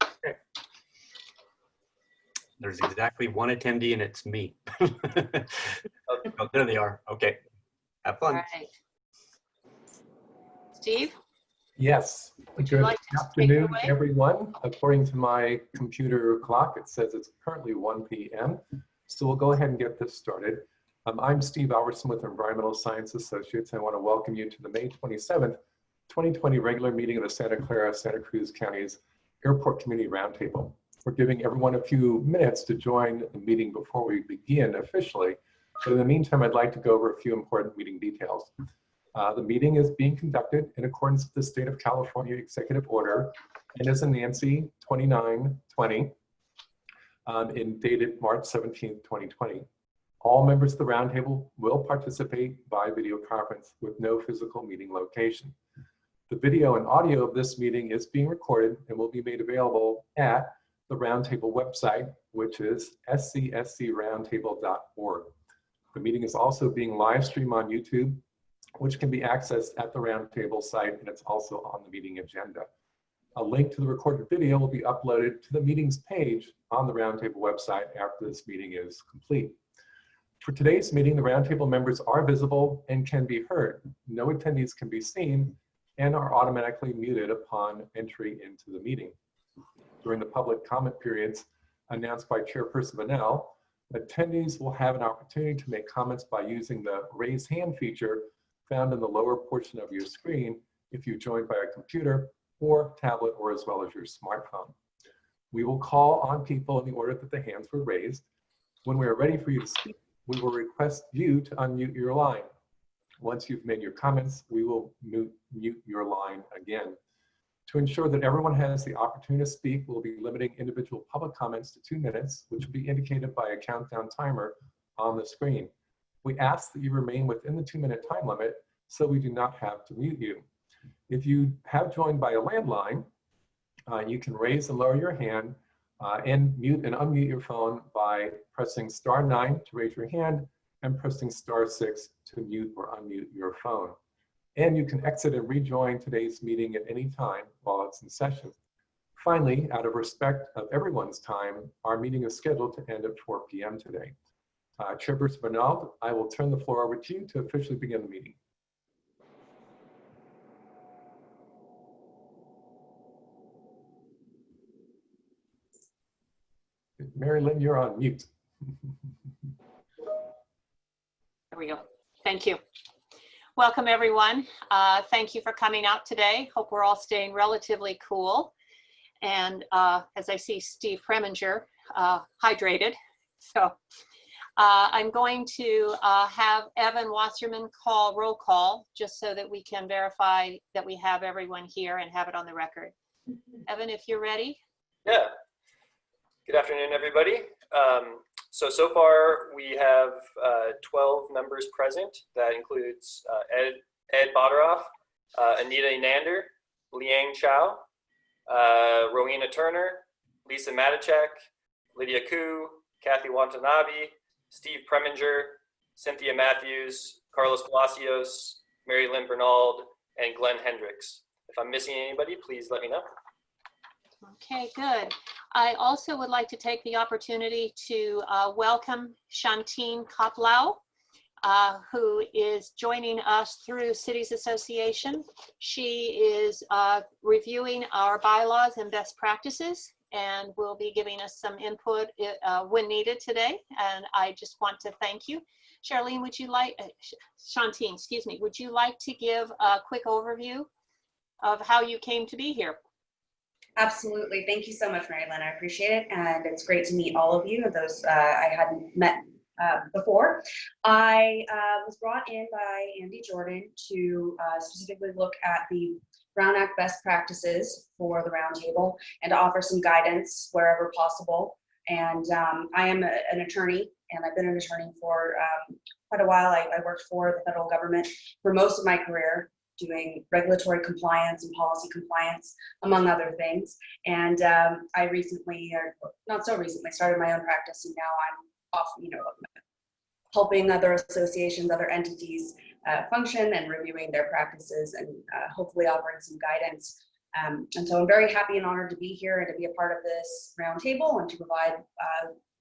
Okay. There's exactly one attendee, and it's me. Oh, there they are. Okay. Have fun. All right. Steve? Yes. Would you Good like to take it afternoon, away? everyone. According to my computer clock, it says it's currently 1 p.m. So we'll go ahead and get this started. I'm Steve Alverson with Environmental Science Associates. I want to welcome you to the May 27th, 2020 regular meeting of the Santa Clara, Santa Cruz County's Airport Community Roundtable. We're giving everyone a few minutes to join the meeting before we begin officially. But in the meantime, I'd like to go over a few important meeting details. The meeting is being conducted in accordance with the State of California Executive Order NS-Nancy 2920 and dated March 17th, 2020. All members of the roundtable will participate by video conference with no physical meeting location. The video and audio of this meeting is being recorded and will be made available at the roundtable website, which is SCSCRoundtable.org. The meeting is also being live streamed on YouTube, which can be accessed at the roundtable site, and it's also on the meeting agenda. A link to the recorded video will be uploaded to the meetings page on the roundtable website after this meeting is complete. For today's meeting, the roundtable members are visible and can be heard. No attendees can be seen and are automatically muted upon entry into the meeting. During the public comment periods announced by Chairperson Bernald, attendees will have an opportunity to make comments by using the raise hand feature found in the lower portion of your screen if you joined by a computer or tablet, or as well as your smartphone. We will call on people in the order that the hands were raised. When we are ready for you to speak, we will request you to unmute your line. Once you've made your comments, we will mute your line again. To ensure that everyone has the opportunity to speak, we'll be limiting individual public comments to 2 minutes, which will be indicated by a countdown timer on the screen. We ask that you remain within the 2-minute time limit so we do not have to mute you. If you have joined by a landline, you can raise and lower your hand and mute and unmute your phone by pressing *9 to raise your hand and pressing *6 to mute or unmute your phone. And you can exit and rejoin today's meeting at any time while it's in session. Finally, out of respect of everyone's time, our meeting is scheduled to end at 4 p.m. today. Chairperson Bernald, I will turn the floor over to you to officially begin the meeting. Mary-Lynne, you're on mute. There we go. Thank you. Welcome, everyone. Thank you for coming out today. Hope we're all staying relatively cool. And as I see Steve Preminger hydrated. So I'm going to have Evan Wasserman call roll call just so that we can verify that we have everyone here and have it on the record. Evan, if you're ready. Yeah. Good afternoon, everybody. So far we have 12 members present. That includes Ed Boderoff, Anita Enander, Liang Chow, Rowena Turner, Lisa Matichak, Lydia Koo, Kathy Watanabe, Steve Preminger, Cynthia Matthews, Carlos Palacios, Mary-Lynne Bernald, and Glenn Hendricks. If I'm missing anybody, please let me know. Okay, good. I also would like to take the opportunity to welcome Shantine Koplau, who is joining us through Cities Association. She is reviewing our bylaws and best practices and will be giving us some input when needed today. And I just want to thank you. Charlene, would you like, Shantine, excuse me, would you like to give a quick overview of how you came to be here? Absolutely. Thank you so much, Mary-Lynne. I appreciate it. And it's great to meet all of you, those I hadn't met before. I was brought in by Andy Jordan to specifically look at the Brown Act best practices for the roundtable and to offer some guidance wherever possible. And I am an attorney, and I've been an attorney for quite a while. I worked for the federal government for most of my career, doing regulatory compliance and policy compliance, among other things. And I recently, or not so recently, started my own practice, and now I'm off, helping other associations, other entities function and reviewing their practices and hopefully offering some guidance And so I'm very happy and honored to be here and to be a part of this roundtable and to provide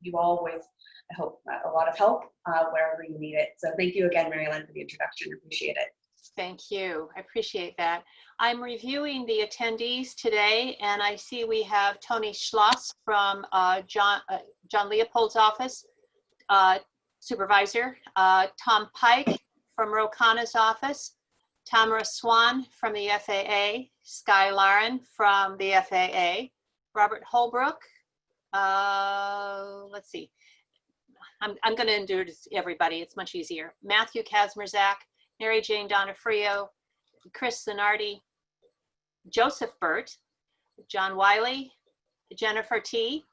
you all with, I hope, a lot of help wherever you need it. So thank you again, Mary-Lynne, for the introduction. Appreciate it. Thank you. I appreciate that. I'm reviewing the attendees today, and I see we have Tony Schloss from John Leopold's office, supervisor, Tom Pike from Rokana's office, Tamara Swan from the FAA, Sky Laren from the FAA, Robert Holbrook. Let's see. I'm going to introduce everybody. It's much easier. Matthew Kazmerzak, Mary Jane Donofrio, Chris Zanardi, Joseph Burt, John Wiley, Jennifer T,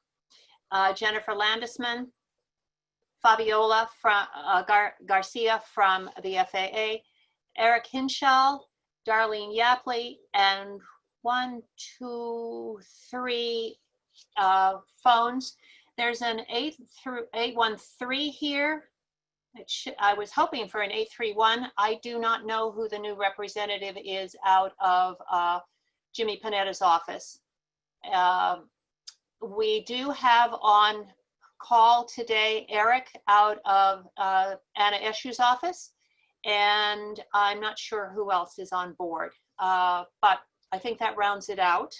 Jennifer Landesman, Fabiola from, Garcia from the FAA, Eric Hinshall, Darlene Yapley, and 1, 2, 3 phones. There's an 813 here. I was hoping for an 831. I do not know who the new representative is out of Jimmy Panetta's office. We do have on call today Eric out of Anna Eshu's office, and I'm not sure who else is on board, but I think that rounds it out.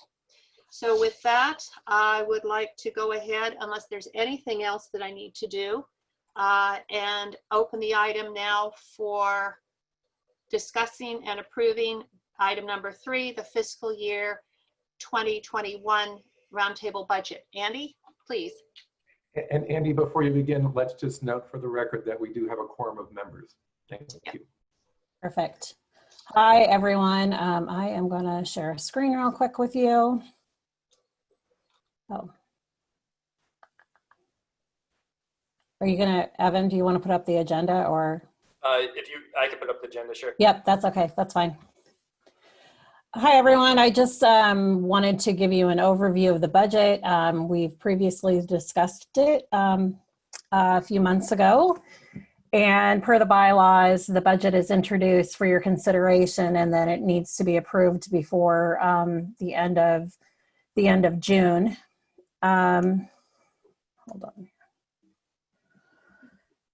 So with that, I would like to go ahead, unless there's anything else that I need to do, and open the item now for discussing and approving item number 3, the fiscal year 2021 roundtable budget. Andy, please. And Andy, before you begin, let's just note for the record that we do have a quorum of members. Thank you. Perfect. Hi, everyone. I am going to share a screen real quick with you. Oh. Are you going to, Evan, do you want to put up the agenda or? I can put up the agenda, sure. Yep, that's okay. That's fine. Hi, everyone. I just wanted to give you an overview of the budget. We've previously discussed it a few months ago. And per the bylaws, the budget is introduced for your consideration, and then it needs to be approved before the end of June. Hold on.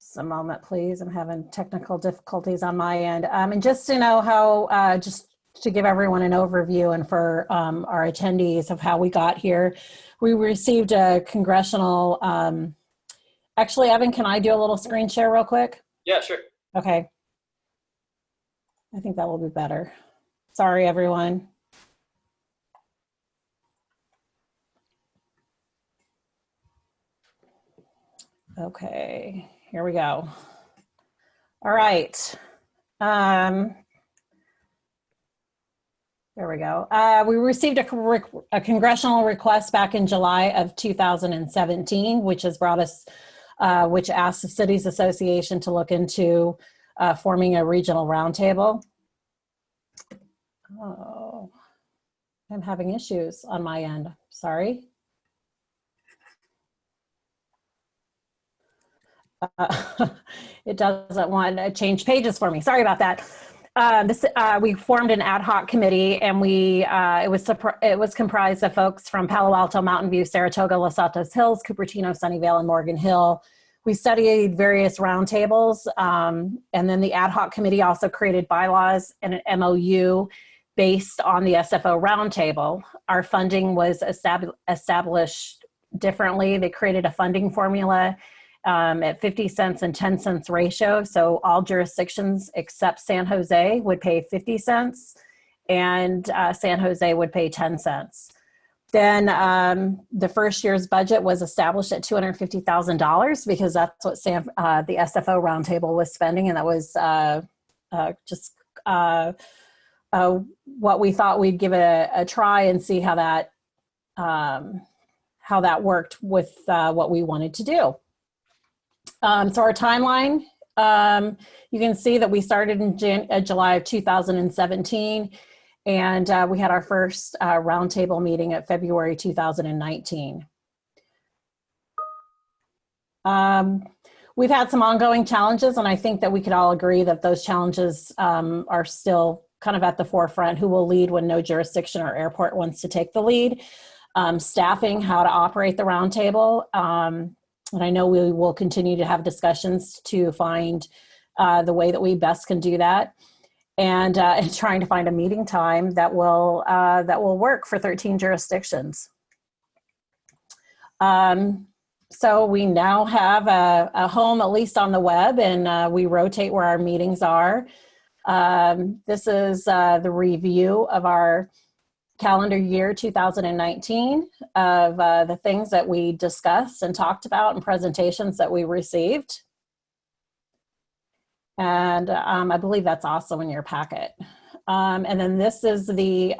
Just a moment, please. I'm having technical difficulties on my end. And just to know how, just to give everyone an overview and for our attendees of how we got here, we received a congressional, actually, Evan, can I do a little screen share real quick? Yeah, sure. Okay. I think that will be better. Sorry, everyone. Okay, here we go. All right. There we go. We received a congressional request back in July of 2017, which has brought us, which asked the Cities Association to look into forming a regional roundtable. Oh, I'm having issues on my end. Sorry. It doesn't want to change pages for me. Sorry about that. We formed an ad hoc committee, and it was comprised of folks from Palo Alto, Mountain View, Saratoga, Los Altos Hills, Cupertino, Sunnyvale, and Morgan Hill. We studied various roundtables, and then the ad hoc committee also created bylaws and an MOU based on the SFO roundtable. Our funding was established differently. They created a funding formula at 50 cents and 10 cents ratio. So all jurisdictions except San Jose would pay 50 cents and San Jose would pay 10 cents. Then the first year's budget was established at $250,000 because that's what the SFO roundtable was spending. And that was just what we thought we'd give it a try and see how that worked with what we wanted to do. So our timeline, you can see that we started in July of 2017, and we had our first roundtable meeting at February 2019. We've had some ongoing challenges, and I think that we could all agree that those challenges are still kind of at the forefront, who will lead when no jurisdiction or airport wants to take the lead. Staffing, how to operate the roundtable. And I know we will continue to have discussions to find the way that we best can do that. And trying to find a meeting time that will work for 13 jurisdictions. So we now have a home, at least on the web, and we rotate where our meetings are. This is the review of our calendar year 2019 of the things that we discussed and talked about and presentations that we received. And I believe that's also in your packet. And then this is the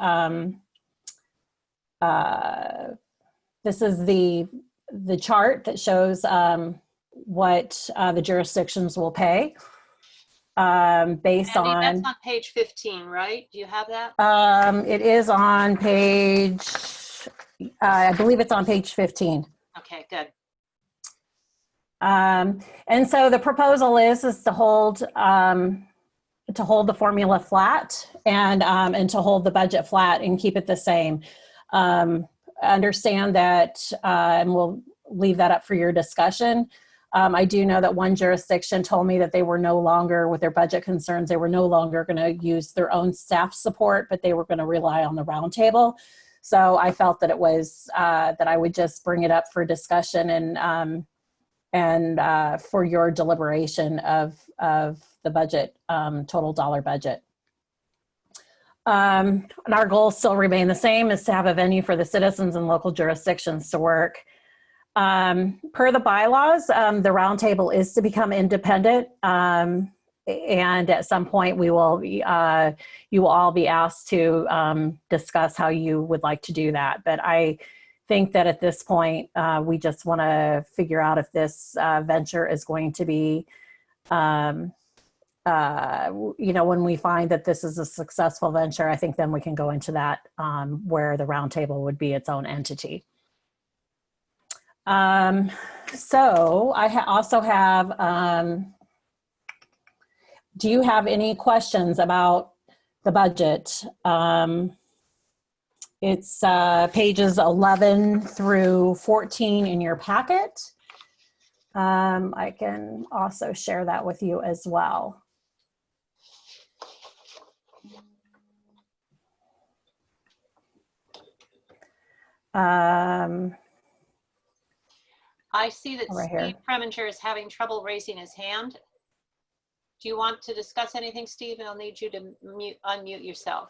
chart that shows what the jurisdictions will pay based Andy, on. that's on page 15, right? Do you have that? It is on page, I believe it's on page 15. Okay, good. And so the proposal is to hold the formula flat and to hold the budget flat and keep it the same. Understand that, and we'll leave that up for your discussion. I do know that one jurisdiction told me that they were no longer, with their budget concerns, they were no longer going to use their own staff support, but they were going to rely on the roundtable. So I felt that it was that I would just bring it up for discussion and for your deliberation of the budget, total dollar budget. And our goals still remain the same, is to have a venue for the citizens and local jurisdictions to work. Per the bylaws, the roundtable is to become independent, and at some point we will you will all be asked to discuss how you would like to do that. But I think that at this point we just want to figure out if this venture is going to be when we find that this is a successful venture, I think then we can go into that where the roundtable would be its own entity. So I also have, do you have any questions about the budget? It's pages 11 through 14 in your packet. I can also share that with you as well. I see that Right Steve here. Preminger is having trouble raising his hand. Do you want to discuss anything, Steve? I'll need you to unmute yourself.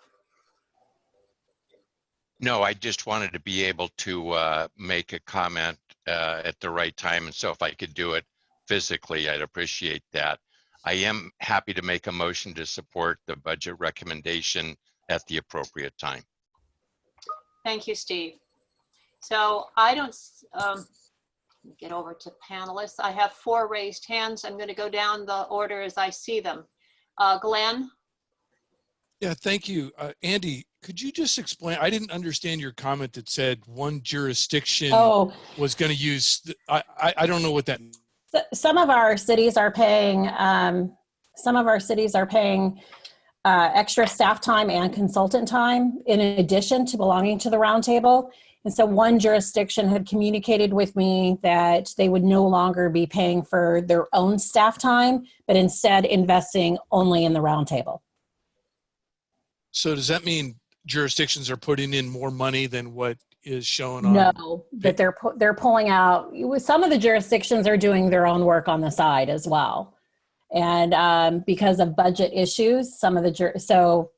No, I just wanted to be able to make a comment at the right time. And so if I could do it physically, I'd appreciate that. I am happy to make a motion to support the budget recommendation at the appropriate time. Thank you, Steve. So I don't, get over to panelists. I have 4 raised hands. I'm going to go down the order as I see them. Glenn? Yeah, thank you. Andy, could you just explain? I didn't understand your comment that said one jurisdiction was going to use, I don't know what that means. Some of our cities are paying, extra staff time and consultant time in addition to belonging to the roundtable. And so one jurisdiction had communicated with me that they would no longer be paying for their own staff time, but instead investing only in the roundtable. So does that mean jurisdictions are putting in more money than what is shown on? No, but they're pulling out. Some of the jurisdictions are doing their own work on the side as well. And because of budget issues, some of the, so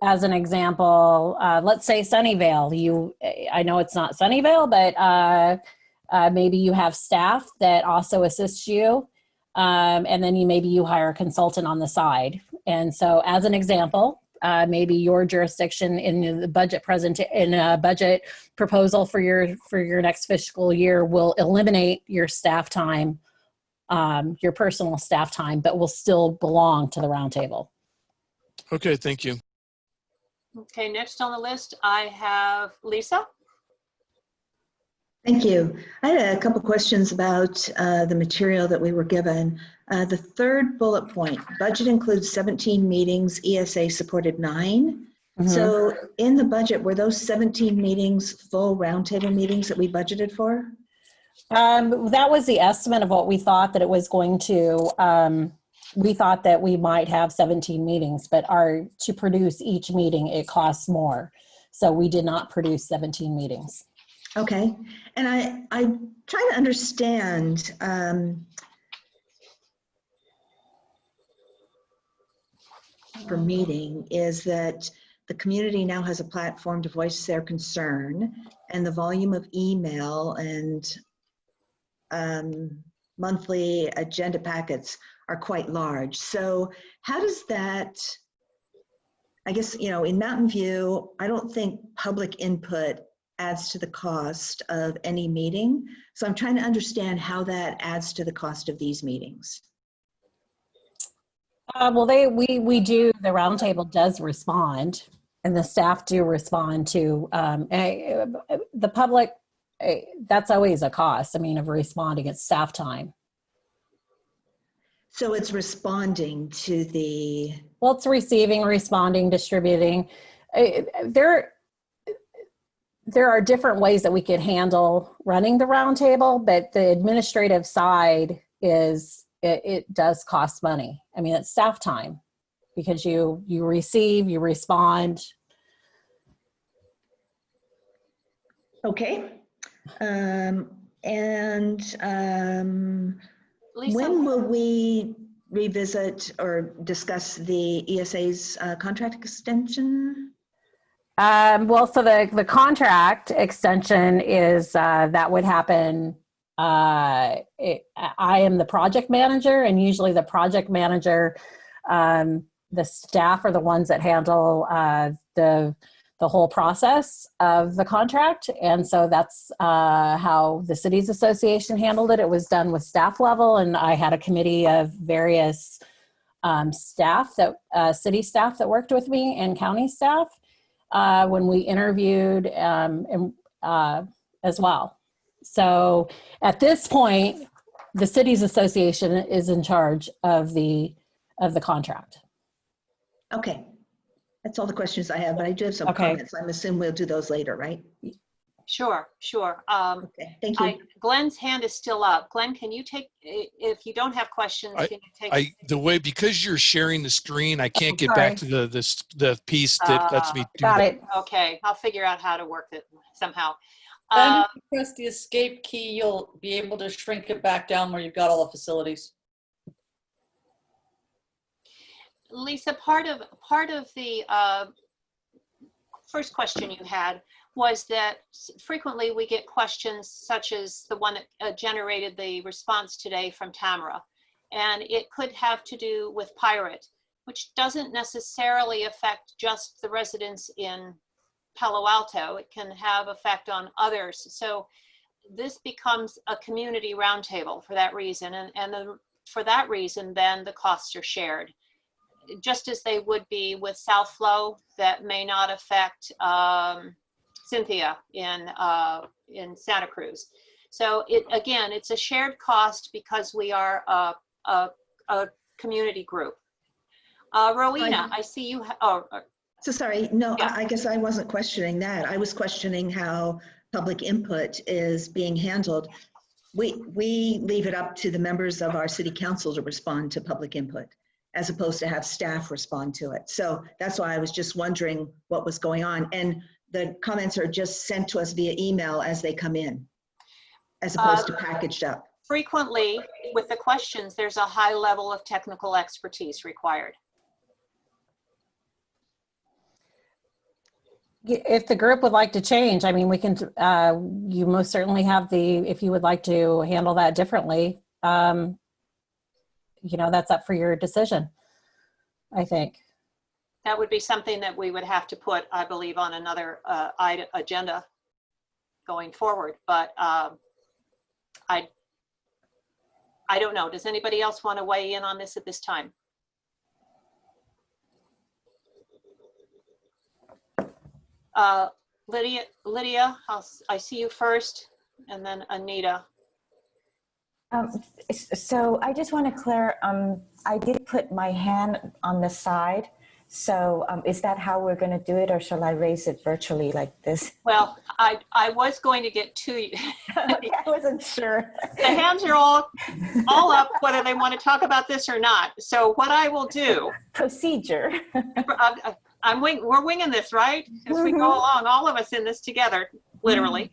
as an example, let's say Sunnyvale, I know it's not Sunnyvale, but maybe you have staff that also assists you. And then maybe you hire a consultant on the side. And so as an example, maybe your jurisdiction in the budget budget proposal for your next fiscal year will eliminate your staff time, your personal staff time, but will still belong to the roundtable. Okay, thank you. Okay, next on the list, I have Lisa. Thank you. I had a couple questions about the material that we were given. The third bullet point, budget includes 17 meetings, ESA supported 9. So in the budget, were those 17 meetings full roundtable meetings that we budgeted for? That was the estimate of what we thought that it was going to. We thought that we might have 17 meetings, but to produce each meeting, it costs more. So we did not produce 17 meetings. Okay, and I try to understand for meeting is that the community now has a platform to voice their concern, and the volume of email and monthly agenda packets are quite large. So how does that, I guess, you know, in Mountain View, I don't think public input adds to the cost of any meeting. So I'm trying to understand how that adds to the cost of these meetings. Well, we do, the roundtable does respond, and the staff do respond to the public. That's always a cost. I mean, of responding, it's staff time. So it's responding to the... Well, it's receiving, responding, distributing. There are different ways that we could handle running the roundtable, but the administrative side is, it does cost money. I mean, it's staff time because you receive, you respond. Okay. Lisa, When will we revisit or discuss the ESA's contract extension? Well, so the contract extension is, that would happen. I am the project manager, and usually the project manager, the staff are the ones that handle the whole process of the contract. And so that's how the Cities Association handled it. It was done with staff level, and I had a committee of various staff, that city staff that worked with me and county staff when we interviewed as well. So at this point, the Cities Association is in charge of the contract. Okay. That's all the questions I have, but I do have some comments. I'm assuming we'll do those later, right? sure. Okay, thank you. Glenn's hand is still up. Glenn, can you take, if you don't have questions, can you take? Because you're sharing the screen, I can't get back to the piece that lets me do Got that. it. Okay, I'll figure out how to work it somehow. Then if you press the escape key, you'll be able to shrink it back down where you've got all the facilities. Lisa, part of the first question you had was that frequently we get questions such as the one that generated the response today from Tamara, and it could have to do with pirate, which doesn't necessarily affect just the residents in Palo Alto. It can have effect on others. So this becomes a community roundtable for that reason, and for that reason, then the costs are shared, just as they would be with South Flow. That may not affect Cynthia in Santa Cruz. So again, it's a shared cost because we are a community group. Rowena, I see you. So sorry, no, Yeah. I guess I wasn't questioning that. I was questioning how public input is being handled. We leave it up to the members of our city council to respond to public input, as opposed to have staff respond to it. So that's why I was just wondering what was going on. And the comments are just sent to us via email as they come in, as opposed to packaged up. Frequently, with the questions, there's a high level of technical expertise required. If the group would like to change, I mean, we can, you most certainly have if you would like to handle that differently, you know, that's up for your decision, I think. That would be something that we would have to put, I believe, on another agenda going forward. But I don't know. Does anybody else want to weigh in on this at this time? Lydia, I see you first. and then Anita. So I just want to clear, I did put my hand on the side. So is that how we're going to do it, or shall I raise it virtually like this? Well, I was going to get to you. Okay, I wasn't sure. The hands are all up, whether they want to talk about this or not. So what I will do, Procedure. we're winging this, right? As we go along, all of us in this together, literally.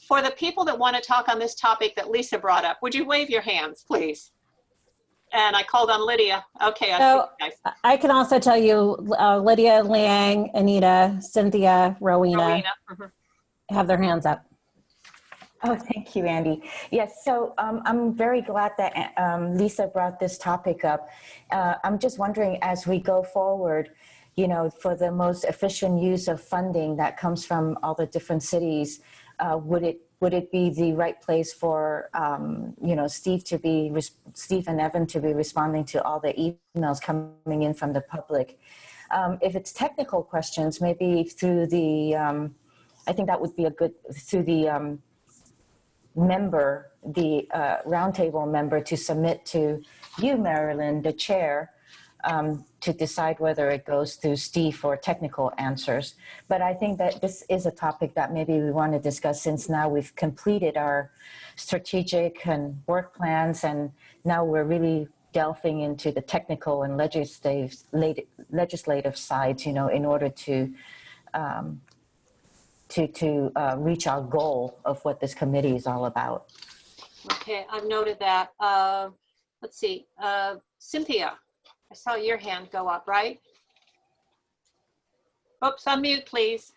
For the people that want to talk on this topic that Lisa brought up, would you wave your hands, please? And I called on Lydia. Okay, I see you guys. I can also tell you, Lydia, Liang, Anita, Cynthia, Rowena have their hands up. Oh, thank you, Andy. Yes, so I'm very glad that Lisa brought this topic up. I'm just wondering, as we go forward, you know, for the most efficient use of funding that comes from all the different cities, would it be the right place for you know, Steve and Evan to be responding to all the emails coming in from the public? If it's technical questions, maybe through the I think that would be a good, through the member, the roundtable member, to submit to you, Mary-Lynne, the chair, to decide whether it goes through Steve for technical answers. But I think that this is a topic that maybe we want to discuss, since now we've completed our strategic and work plans, and now we're really delving into the technical and legislative sides, you know, in order to reach our goal of what this committee is all about. Okay, I've noted that. Let's see, Cynthia, I saw your hand go up, right? Oops, unmute, please.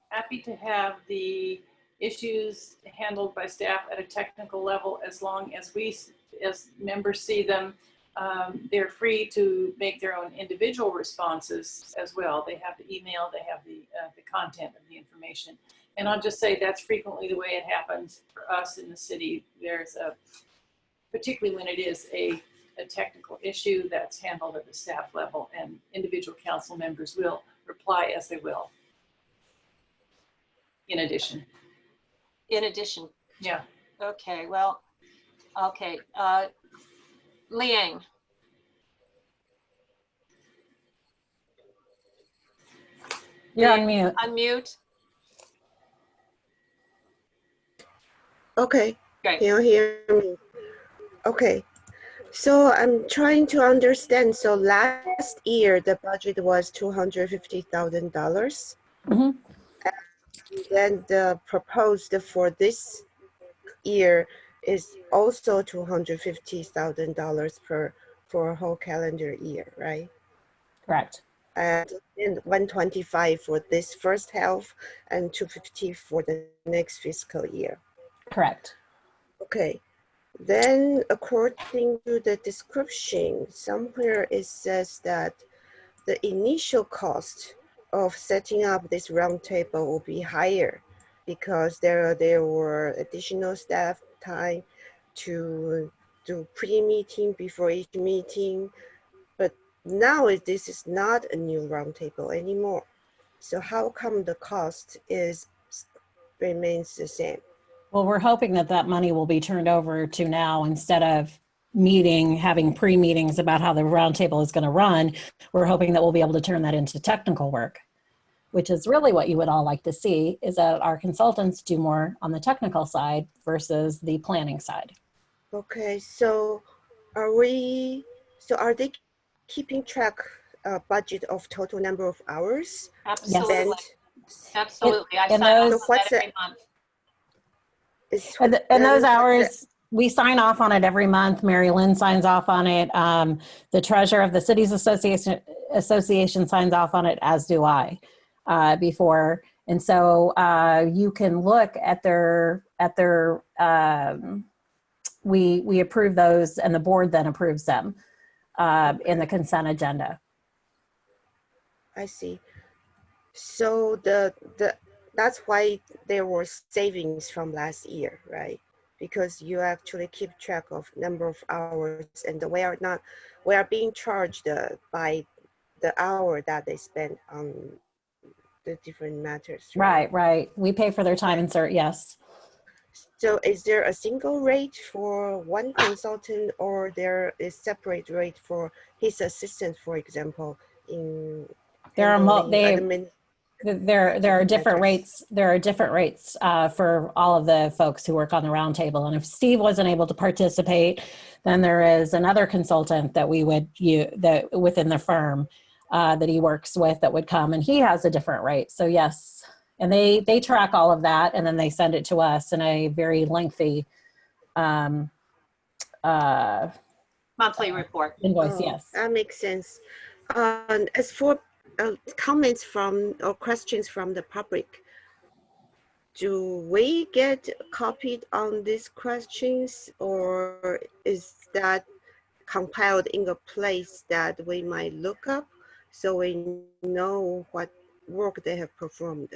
Happy to have the issues handled by staff at a technical level, as long as we, as members, see them. They're free to make their own individual responses as well. They have the email, they have the content of the information. And I'll just say that's frequently the way it happens for us in the city. There's a, particularly when it is a technical issue, that's handled at the staff level, and individual council members will reply as they will. In addition. In addition. Yeah. Okay, well, okay. Liang. You're on mute. Unmute. Okay. Great. Can you hear me? Okay. So I'm trying to understand. So last year, the budget was $250,000. Mm-hmm. And then the proposed for this year is also $250,000 for a whole calendar year, right? Correct. And 125 for this first half and 250 for the next fiscal year. Correct. Okay. Then according to the description, somewhere it says that the initial cost of setting up this roundtable will be higher because there were additional staff time to do pre-meeting before each meeting. But now this is not a new roundtable anymore. So how come the cost remains the same? Well, we're hoping that that money will be turned over to now, instead of having pre-meetings about how the roundtable is going to run. We're hoping that we'll be able to turn that into technical work, which is really what you would all like to see, is that our consultants do more on the technical side versus the planning side. Okay, so are they keeping track budget of total number of hours? Absolutely. Spent? Absolutely. I sign off on that every month. And those hours, we sign off on it every month. Mary-Lynne signs off on it. The treasurer of the cities association signs off on it, as do I, before. And so you can look at we approve those, and the board then approves them in the consent agenda. I see. So that's why there were savings from last year, right? Because you actually keep track of number of hours, and we are being charged by the hour that they spend on the different matters. Right, right. We pay for their time insert, yes. So is there a single rate for one consultant, or there is separate rate for his assistant, for example, in There are handling there are different matters? rates. There are different rates for all of the folks who work on the roundtable. And if Steve wasn't able to participate, then there is another consultant that we would use that within the firm that he works with that would come, and he has a different rate. So yes, and they track all of that, and then they send it to us in a very lengthy Monthly report. invoice. Oh, Yes. that makes sense. As for comments from or questions from the public, do we get copied on these questions, or is that compiled in a place that we might look up so we know what work they have performed?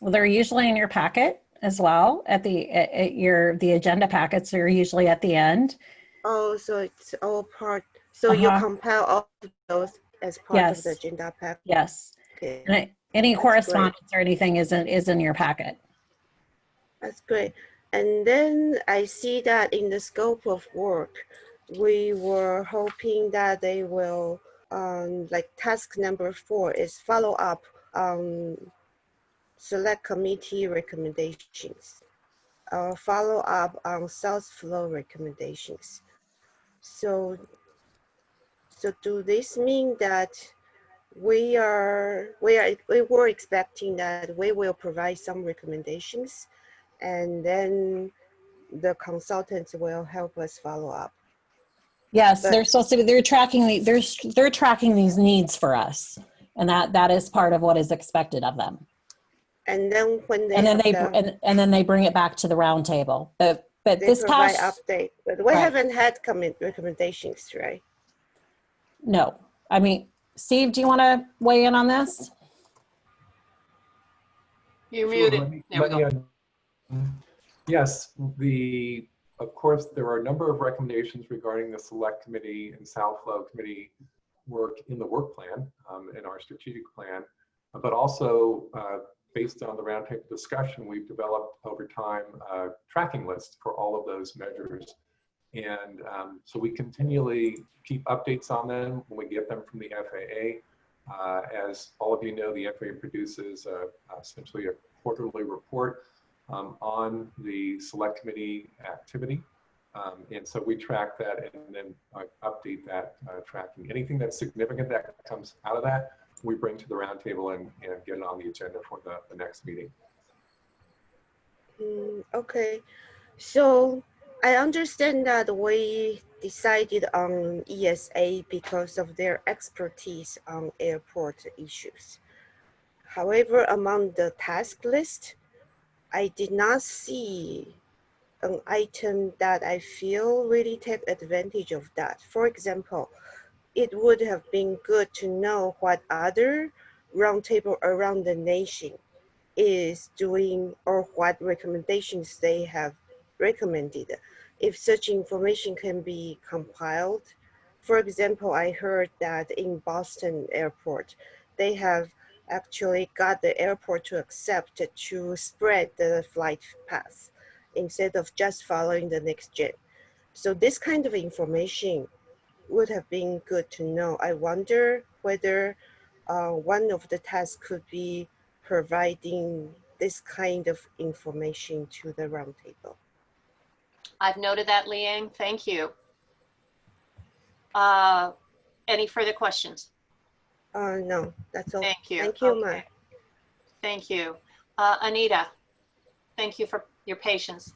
Well, they're usually in your packet as well. The agenda packets are usually at the end. Oh, so it's all part. So you compile all of those as part of the agenda pack. Yes. Okay. And any That's correspondence great. or anything is in your packet. That's great. And then I see that in the scope of work, we were hoping that they will, like task number 4 is follow up on select committee recommendations, follow up on South flow recommendations. So do this mean that we were expecting that we will provide some recommendations, and then the consultants will help us follow up? Yes, they're supposed to be. They're tracking they're tracking these needs for us, and that is part of what is expected of them. And then when they and then they bring it back to the roundtable. But they this provide past update, but we Right. haven't had recommendations, right? No, I mean, Steve, do you want to weigh in on this? You're Sure, muted. There we go. Yes, of course, there are a number of recommendations regarding the select committee and South Flow committee work in the work plan, in our strategic plan, but also based on the roundtable discussion, we've developed over time a tracking list for all of those measures. And so we continually keep updates on them when we get them from the FAA. As all of you know, the FAA produces essentially a quarterly report on the select committee activity. And so we track that and then update that tracking. Anything that's significant that comes out of that, we bring to the roundtable and get it on the agenda for the next meeting. Okay, so I understand that we decided on ESA because of their expertise on airport issues. However, among the task list, I did not see an item that I feel really take advantage of that. For example, it would have been good to know what other roundtable around the nation is doing or what recommendations they have recommended. If such information can be compiled. For example, I heard that in Boston airport, they have actually got the airport to accept to spread the flight path instead of just following the next gen. So this kind of information would have been good to know. I wonder whether one of the tasks could be providing this kind of information to the roundtable. I've noted that, Leanne. Thank you. Any further questions? No, that's all. Thank you. Thank you, Okay. Ma. Thank you. Anita, thank you for your patience.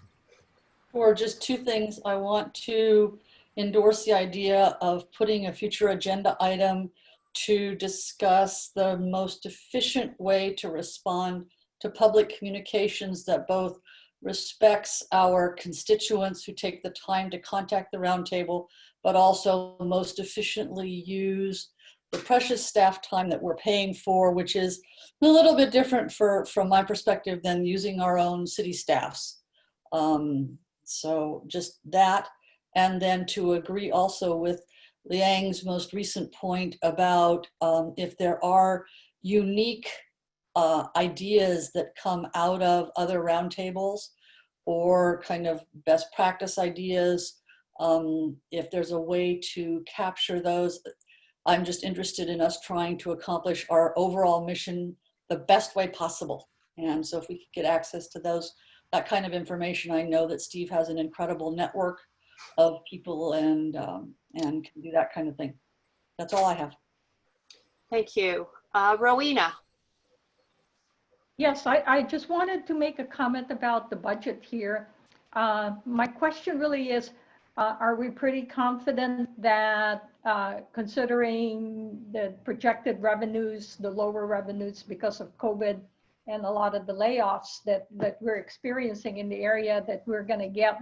Or just two things. I want to endorse the idea of putting a future agenda item to discuss the most efficient way to respond to public communications that both respects our constituents who take the time to contact the roundtable, but also most efficiently use the precious staff time that we're paying for, which is a little bit different from my perspective than using our own city staffs. So just that, and then to agree also with Liang's most recent point about if there are unique ideas that come out of other roundtables or kind of best practice ideas. If there's a way to capture those, I'm just interested in us trying to accomplish our overall mission the best way possible. And so if we could get access to that kind of information, I know that Steve has an incredible network of people and can do that kind of thing. That's all I have. Thank you. Rowena. Yes, I just wanted to make a comment about the budget here. My question really is, are we pretty confident that considering the projected revenues, the lower revenues because of COVID and a lot of the layoffs that we're experiencing in the area, that we're going to get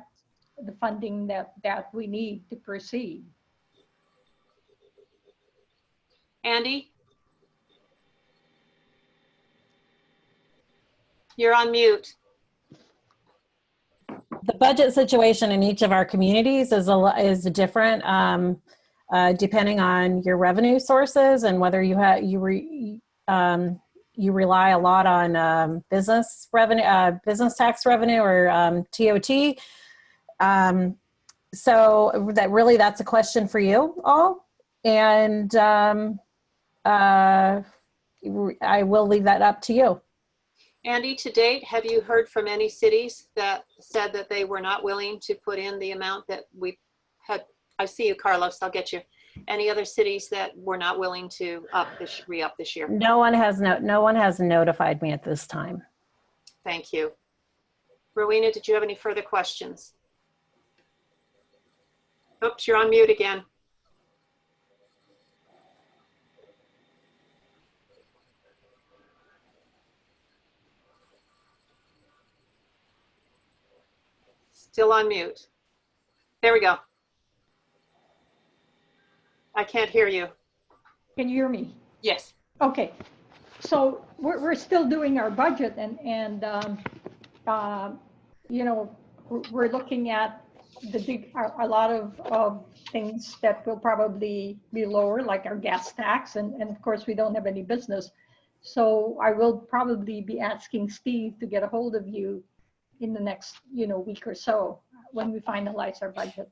the funding that we need to proceed? Andy? You're on mute. The budget situation in each of our communities is different depending on your revenue sources and whether you rely a lot on business revenue, business tax revenue, or TOT. So that's a question for you all, and I will leave that up to you. Andy, to date, have you heard from any cities that said that they were not willing to put in the amount that we had? I see you, Carlos, I'll get you. Any other cities that were not willing to re-up this year? No one has notified me at this time. Thank you. Rowena, did you have any further questions? Oops, you're on mute again. Still on mute. There we go. I can't hear you. Can you hear me? Yes. Okay. So we're still doing our budget, and you know, we're looking at a lot of things that will probably be lower, like our gas tax, and of course we don't have any business. So I will probably be asking Steve to get a hold of you in the next, week or so when we finalize our budget.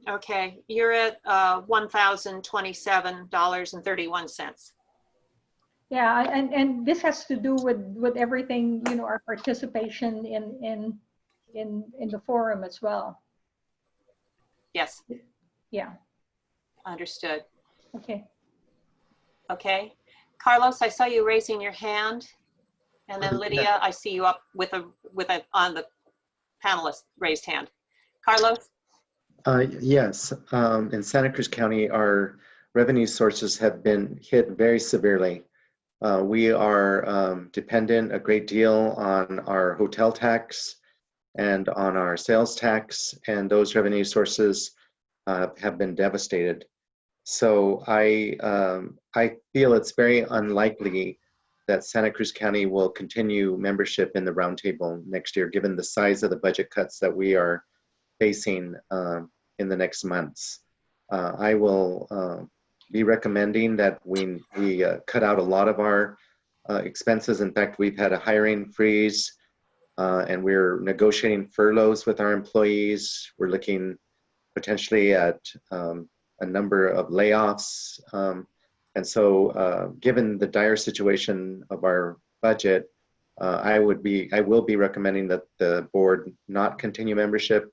Okay, you're at $1,027.31. Yeah, and this has to do with everything, our participation in the forum as well. Yes. Yeah. Understood. Okay. Okay. Carlos, I saw you raising your hand. And then Lydia, I see you up with a on the panelist raised hand. Carlos? Yes, in Santa Cruz County, our revenue sources have been hit very severely. We are dependent a great deal on our hotel tax and on our sales tax, and those revenue sources have been devastated. So I feel it's very unlikely that Santa Cruz County will continue membership in the Roundtable next year, given the size of the budget cuts that we are facing in the next months. I will be recommending that we cut out a lot of our expenses. In fact, we've had a hiring freeze, and we're negotiating furloughs with our employees. We're looking potentially at a number of layoffs. And so given the dire situation of our budget, I will be recommending that the board not continue membership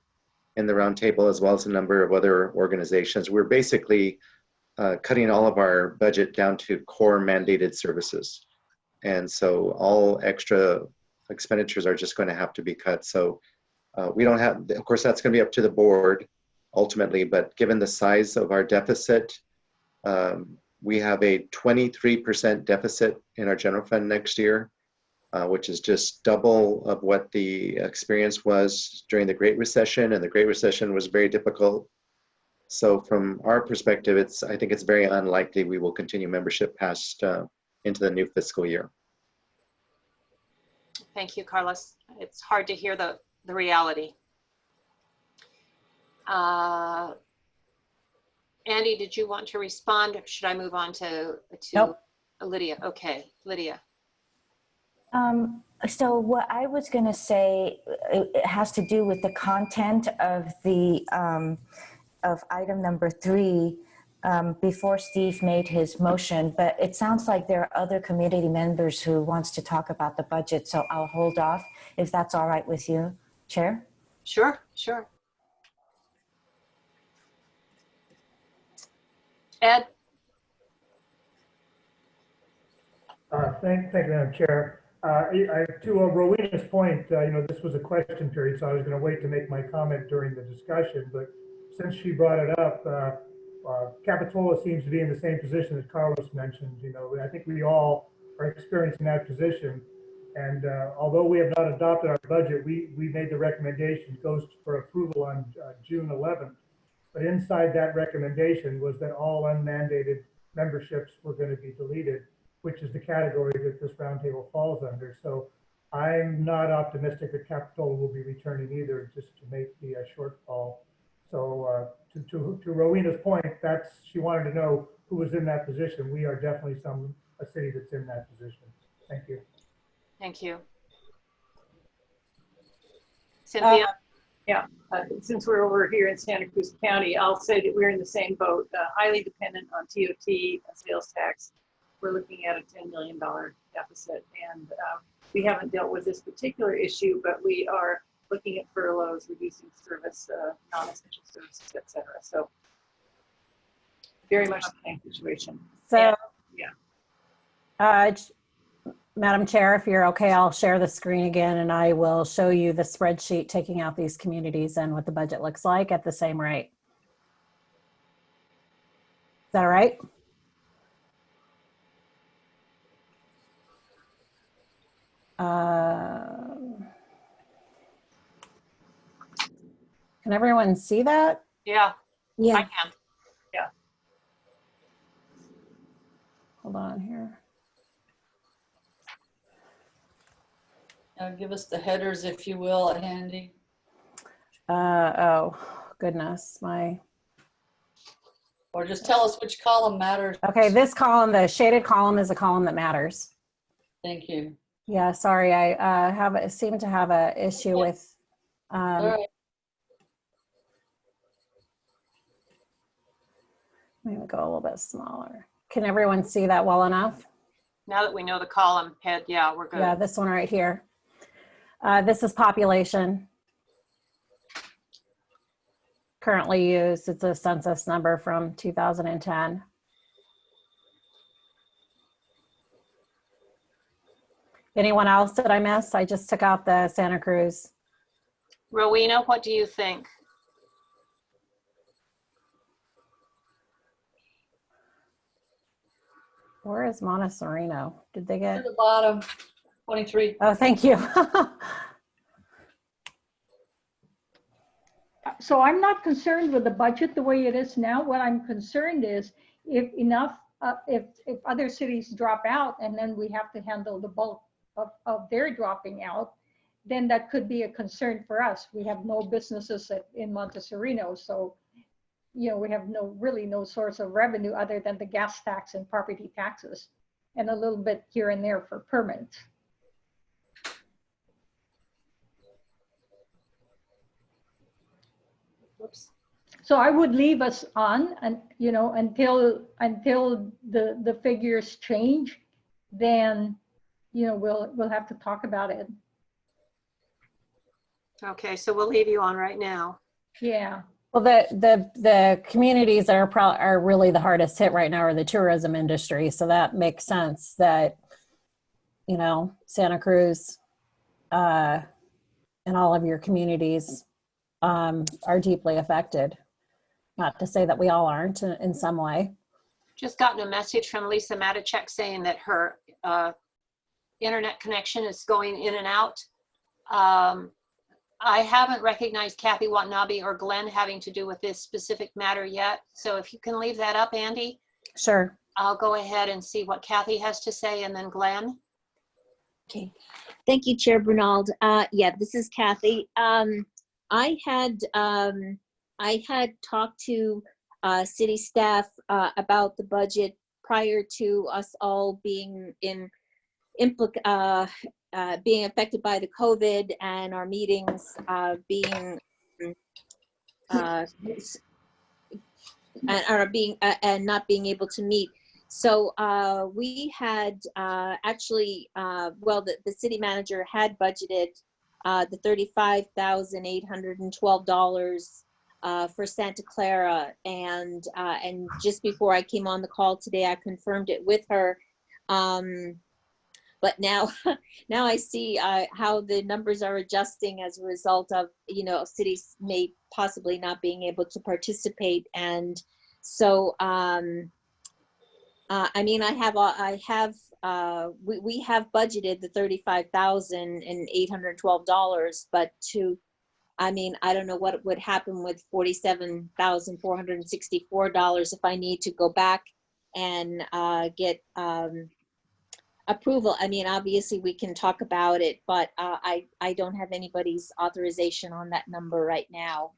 in the Roundtable, as well as a number of other organizations. We're basically cutting all of our budget down to core mandated services. And so all extra expenditures are just going to have to be cut. So we don't have, of course, that's going to be up to the board ultimately, but given the size of our deficit, we have a 23% deficit in our general fund next year, which is just double of what the experience was during the Great Recession, and the Great Recession was very difficult. So from our perspective, I think it's very unlikely we will continue membership past into the new fiscal year. Thank you, Carlos. It's hard to hear the reality. Andy, did you want to respond? Or should I move on to Nope. Lydia? Okay, Lydia. So what I was going to say, it has to do with the content of the of item number 3 before Steve made his motion, but it sounds like there are other community members who wants to talk about the budget, so I'll hold off if that's all right with you, Chair. Sure, sure. Ed? Thank you, Madam Chair. To Rowena's point, this was a question period, so I was going to wait to make my comment during the discussion. But since she brought it up, Capitola seems to be in the same position as Carlos mentioned. I think we all are experiencing that position. And although we have not adopted our budget, we made the recommendation goes for approval on June 11th. But inside that recommendation was that all unmandated memberships were going to be deleted, which is the category that this roundtable falls under. So I'm not optimistic that Capitola will be returning either, just to make the shortfall. So to Rowena's point, she wanted to know who was in that position. We are definitely a city that's in that position. Thank you. Thank you. Cynthia? Since we're over here in Santa Cruz County, I'll say that we're in the same boat, highly dependent on TOT and sales tax. We're looking at a $10 million deficit, and we haven't dealt with this particular issue, but we are looking at furloughs, reducing service, non-essential services, et cetera. So very much the same situation. So, yeah. Madam Chair, if you're okay, I'll share the screen again and I will show you the spreadsheet taking out these communities and what the budget looks like at the same rate. Is that all right? Can everyone see that? Yeah. Yeah. I can. Yeah. Hold on here. Give us the headers, if you will, Andy. Oh, goodness. Or just tell us which column matters. Okay, this column, the shaded column, is a column that matters. Thank you. Yeah, sorry, I seem to have an issue with. All right. Maybe go a little bit smaller. Can everyone see that well enough? Now that we know the column head, yeah, we're good. Yeah, this one right here. This is population currently used. It's a census number from 2010. Anyone else that I missed? I just took out the Santa Cruz. Rowena, what do you think? Where is Montessorino? Did they get? To the bottom, 23. Oh, thank you. So I'm not concerned with the budget the way it is now. What I'm concerned is if other cities drop out and then we have to handle the bulk of their dropping out, then that could be a concern for us. We have no businesses in Montessorino, so we have really no source of revenue other than the gas tax and property taxes, and a little bit here and there for permits. Oops. So I would leave us on, and until the figures change, then we'll have to talk about it. Okay, so we'll leave you on right now. Yeah. Well, the communities that are really the hardest hit right now are the tourism industry. So that makes sense that, Santa Cruz and all of your communities are deeply affected. Not to say that we all aren't in some way. Just gotten a message from Lisa Matichak saying that her internet connection is going in and out. I haven't recognized Kathy Watanabe or Glenn having to do with this specific matter yet. So if you can leave that up, Andy. Sure. I'll go ahead and see what Kathy has to say, and then Glenn. Okay. Thank you, Chair Bernald. Yeah, this is Kathy. I had talked to city staff about the budget prior to us all being in being affected by the COVID and our meetings being and not being able to meet. So we had actually, well, the city manager had budgeted the $35,812 for Santa Clara, and just before I came on the call today, I confirmed it with her. But now, now I see how the numbers are adjusting as a result of, you know, cities may possibly not being able to participate, and so I mean, we have budgeted the $35,812, but I mean, I don't know what would happen with $47,464 if I need to go back and get approval. I mean, obviously we can talk about it, but I don't have anybody's authorization on that number right now.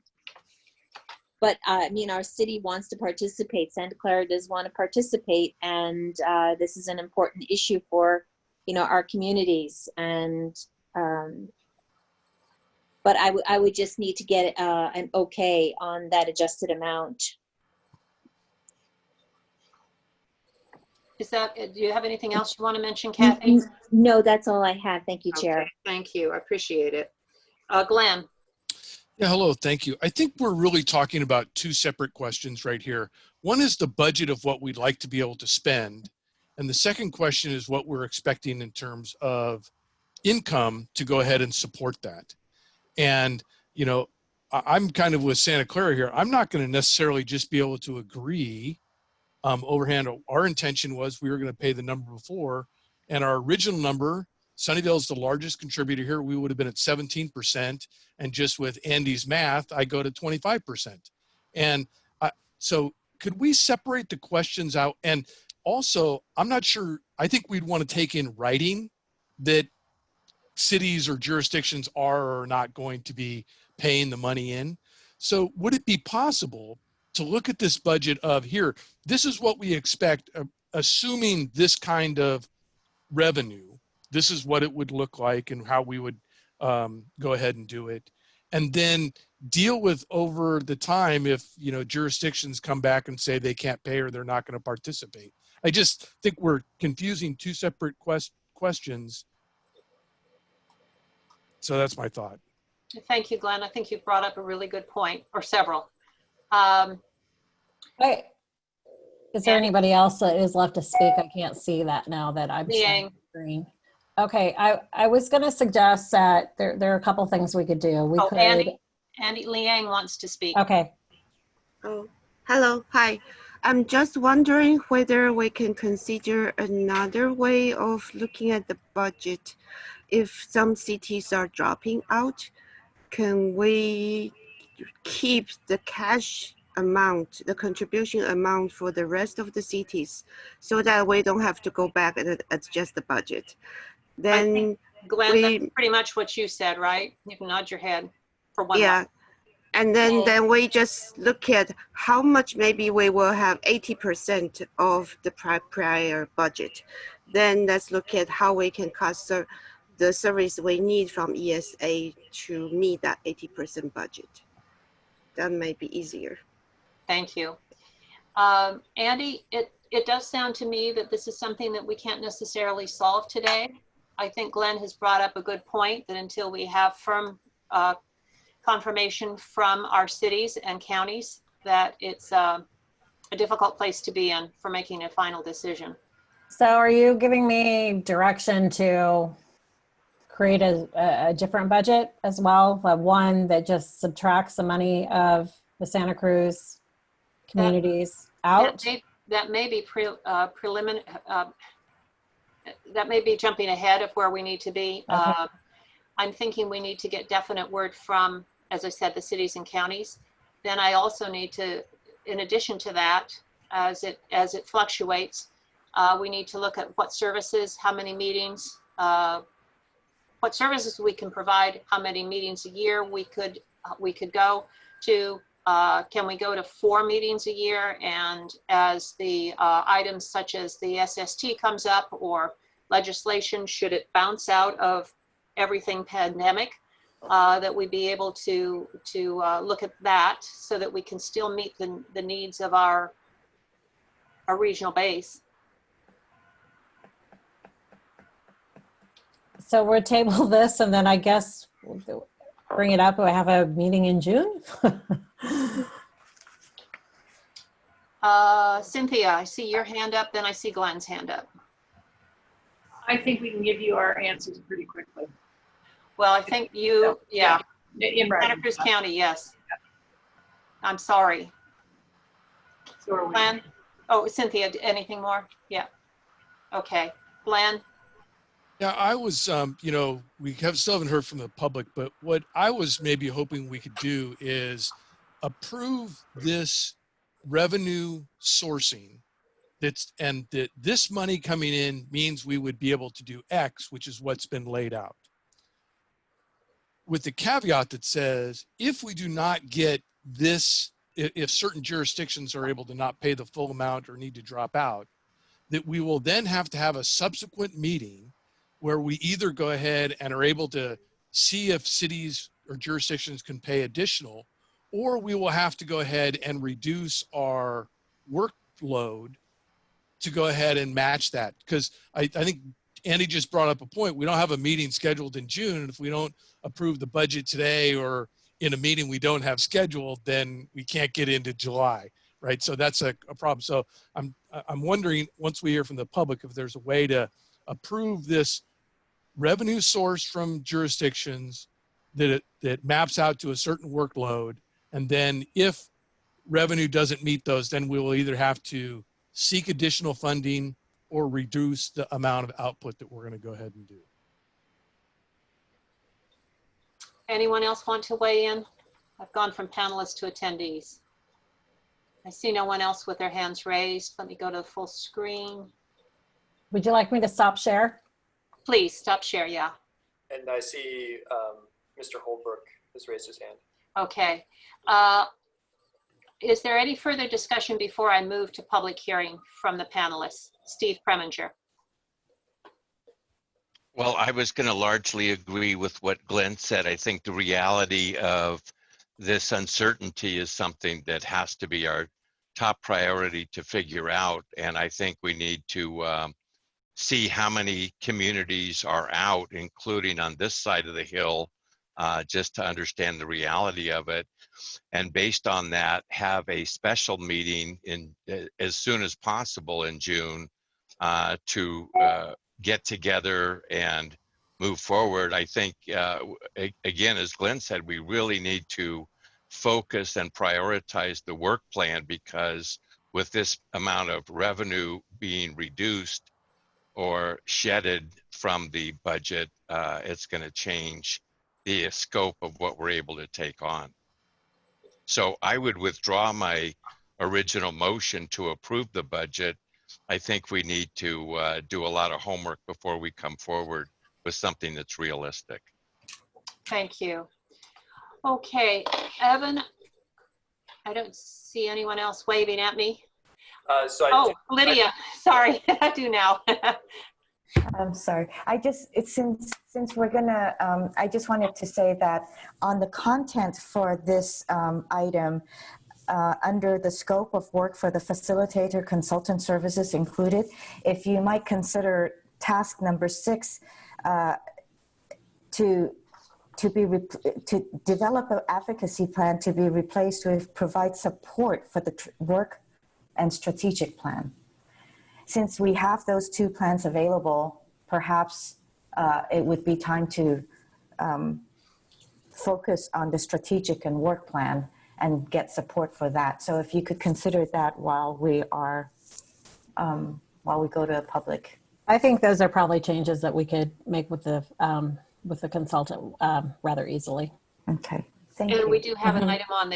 But I mean, our city wants to participate. Santa Clara does want to participate, and this is an important issue for, you know, our communities. And but I would just need to get an okay on that adjusted amount. Is that, do you have anything else you want to mention, Kathy? No, that's all I have. Thank you, Chair. Okay, thank you. I appreciate it. Glenn. Yeah, hello, thank you. I think we're really talking about two separate questions right here. One is the budget of what we'd like to be able to spend. And the second question is what we're expecting in terms of income to go ahead and support that. And, you know, I'm kind of with Santa Clara here. I'm not going to necessarily just be able to agree overhand. Our intention was we were going to pay the number before, and our original number, Sunnyvale is the largest contributor here. We would have been at 17%. And just with Andy's math, I go to 25%. And so could we separate the questions out? And also, I'm not sure, I think we'd want to take in writing that cities or jurisdictions are or are not going to be paying the money in. So would it be possible to look at this budget of here, this is what we expect, assuming this kind of revenue, this is what it would look like and how we would go ahead and do it. And then deal with over the time if, you know, jurisdictions come back and say they can't pay or they're not going to participate. I just think we're confusing two separate questions. So that's my thought. Thank you, Glenn. I think you've brought up a really good point, or several. Is there anybody else that is left to speak? I can't see that now that I'm Liang. screen. Okay, I was going to suggest that there are a couple things we could do. We could. Andy Liang wants to speak. Okay. Oh, hello, hi. I'm just wondering whether we can consider another way of looking at the budget. If some cities are dropping out, can we keep the cash amount, the contribution amount for the rest of the cities so that we don't have to go back and adjust the budget? Then, I think, Glenn, that's pretty much what you said, right? You can nod your head for one. Yeah. And then we just look at how much maybe we will have 80% of the prior budget. Then let's look at how we can cut the service we need from ESA to meet that 80% budget. That may be easier. Thank you. Andy, it does sound to me that this is something that we can't necessarily solve today. I think Glenn has brought up a good point that until we have firm confirmation from our cities and counties that it's a difficult place to be in for making a final decision. So are you giving me direction to create a different budget as well? One that just subtracts the money of the Santa Cruz communities out? That may be preliminary. That may be jumping ahead of where we need to be. Okay. I'm thinking we need to get definite word from, as I said, the cities and counties. Then I also need to, in addition to that, as it fluctuates, we need to look at what services, how many meetings, what services we can provide, how many meetings a year we could go to. Can we go to 4 meetings a year? And as the items such as the SST comes up, or legislation, should it bounce out of everything pandemic, that we be able to look at that so that we can still meet the needs of our regional base. So we'll table this and then I guess we'll bring it up. We have a meeting in June. Cynthia, I see your hand up, then I see Glenn's hand up. I think we can give you our answers pretty quickly. Well, I think you, yeah. In Santa Cruz County, yes. I'm sorry. So are we. Glenn? Oh, Cynthia, anything more? Yeah. Okay. Glenn? Yeah, I was, you know, still haven't heard from the public, but what I was maybe hoping we could do is approve this revenue sourcing and that this money coming in means we would be able to do X, which is what's been laid out. With the caveat that says, if we do not get this, if certain jurisdictions are able to not pay the full amount or need to drop out, that we will then have to have a subsequent meeting where we either go ahead and are able to see if cities or jurisdictions can pay additional, or we will have to go ahead and reduce our workload to go ahead and match that. Because I think Andy just brought up a point. We don't have a meeting scheduled in June. And if we don't approve the budget today or in a meeting we don't have scheduled, then we can't get into July, right? So that's a problem. So I'm wondering, once we hear from the public, if there's a way to approve this revenue source from jurisdictions that maps out to a certain workload. And then if revenue doesn't meet those, then we will either have to seek additional funding or reduce the amount of output that we're going to go ahead and do. Anyone else want to weigh in? I've gone from panelists to attendees. I see no one else with their hands raised. Let me go to full screen. Would you like me to stop share? Please stop share, yeah. And I see Mr. Holbrook has raised his hand. Okay. Is there any further discussion before I move to public hearing from the panelists? Steve Preminger. Well, I was going to largely agree with what Glenn said. I think the reality of this uncertainty is something that has to be our top priority to figure out. And I think we need to see how many communities are out, including on this side of the hill, just to understand the reality of it. And based on that, have a special meeting as soon as possible in June to get together and move forward. I think, again, as Glenn said, we really need to focus and prioritize the work plan, because with this amount of revenue being reduced or shedded from the budget, it's going to change the scope of what we're able to take on. So I would withdraw my original motion to approve the budget. I think we need to do a lot of homework before we come forward with something that's realistic. Thank you. Okay, Evan, I don't see anyone else waving at me. Lydia, sorry, I do now. I'm sorry. Since we're gonna, I just wanted to say that on the content for this item, under the scope of work for the facilitator consultant services included, if you might consider task number 6 to develop an advocacy plan to be replaced with provide support for the work and strategic plan. Since we have those 2 plans available, perhaps it would be time to focus on the strategic and work plan and get support for that. So if you could consider that while we go to a public. I think those are probably changes that we could make with the consultant rather easily. Okay, thank you. And we do have an item on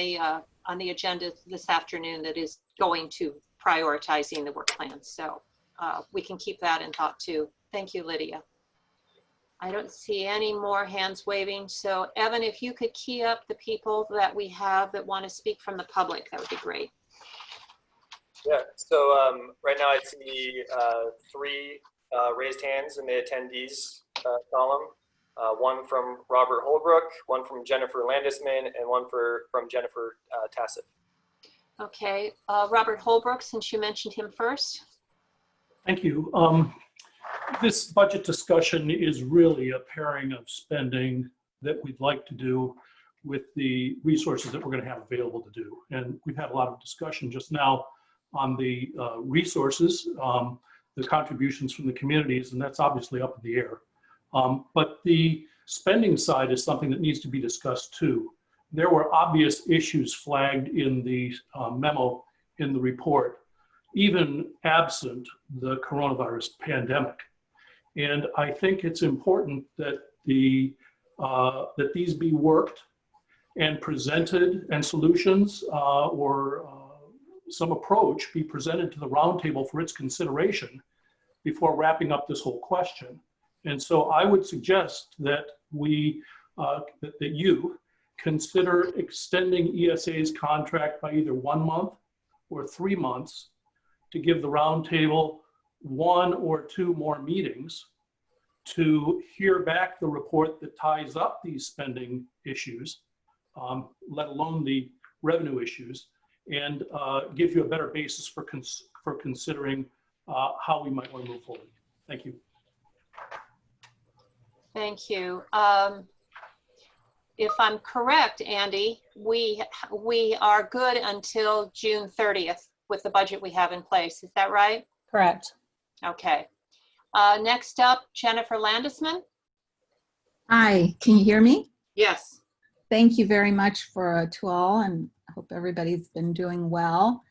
the agenda this afternoon that is going to prioritizing the work plan. So we can keep that in thought too. Thank you, Lydia. I don't see any more hands waving. So Evan, if you could key up the people that we have that want to speak from the public, that would be great. Yeah, so right now I see 3 raised hands in the attendees column. One from Robert Holbrook, one from Jennifer Landisman, and one from Jennifer Tassif. Okay, Robert Holbrook, since you mentioned him first. Thank you. This budget discussion is really a pairing of spending that we'd like to do with the resources that we're going to have available to do. And we've had a lot of discussion just now on the resources, the contributions from the communities, and that's obviously up in the air. But the spending side is something that needs to be discussed too. There were obvious issues flagged in the memo in the report, even absent the coronavirus pandemic. And I think it's important that that these be worked and presented, and solutions or some approach be presented to the roundtable for its consideration before wrapping up this whole question. And so I would suggest that that you consider extending ESA's contract by either 1 month or 3 months to give the roundtable 1 or 2 more meetings to hear back the report that ties up these spending issues, let alone the revenue issues, and give you a better basis for considering how we might want to move forward. Thank you. Thank you. If I'm correct, Andy, we are good until June 30th with the budget we have in place. Is that right? Correct. Okay. Next up, Jennifer Landisman. Hi, can you hear me? Yes. Thank you very much to all, and I hope everybody's been doing well.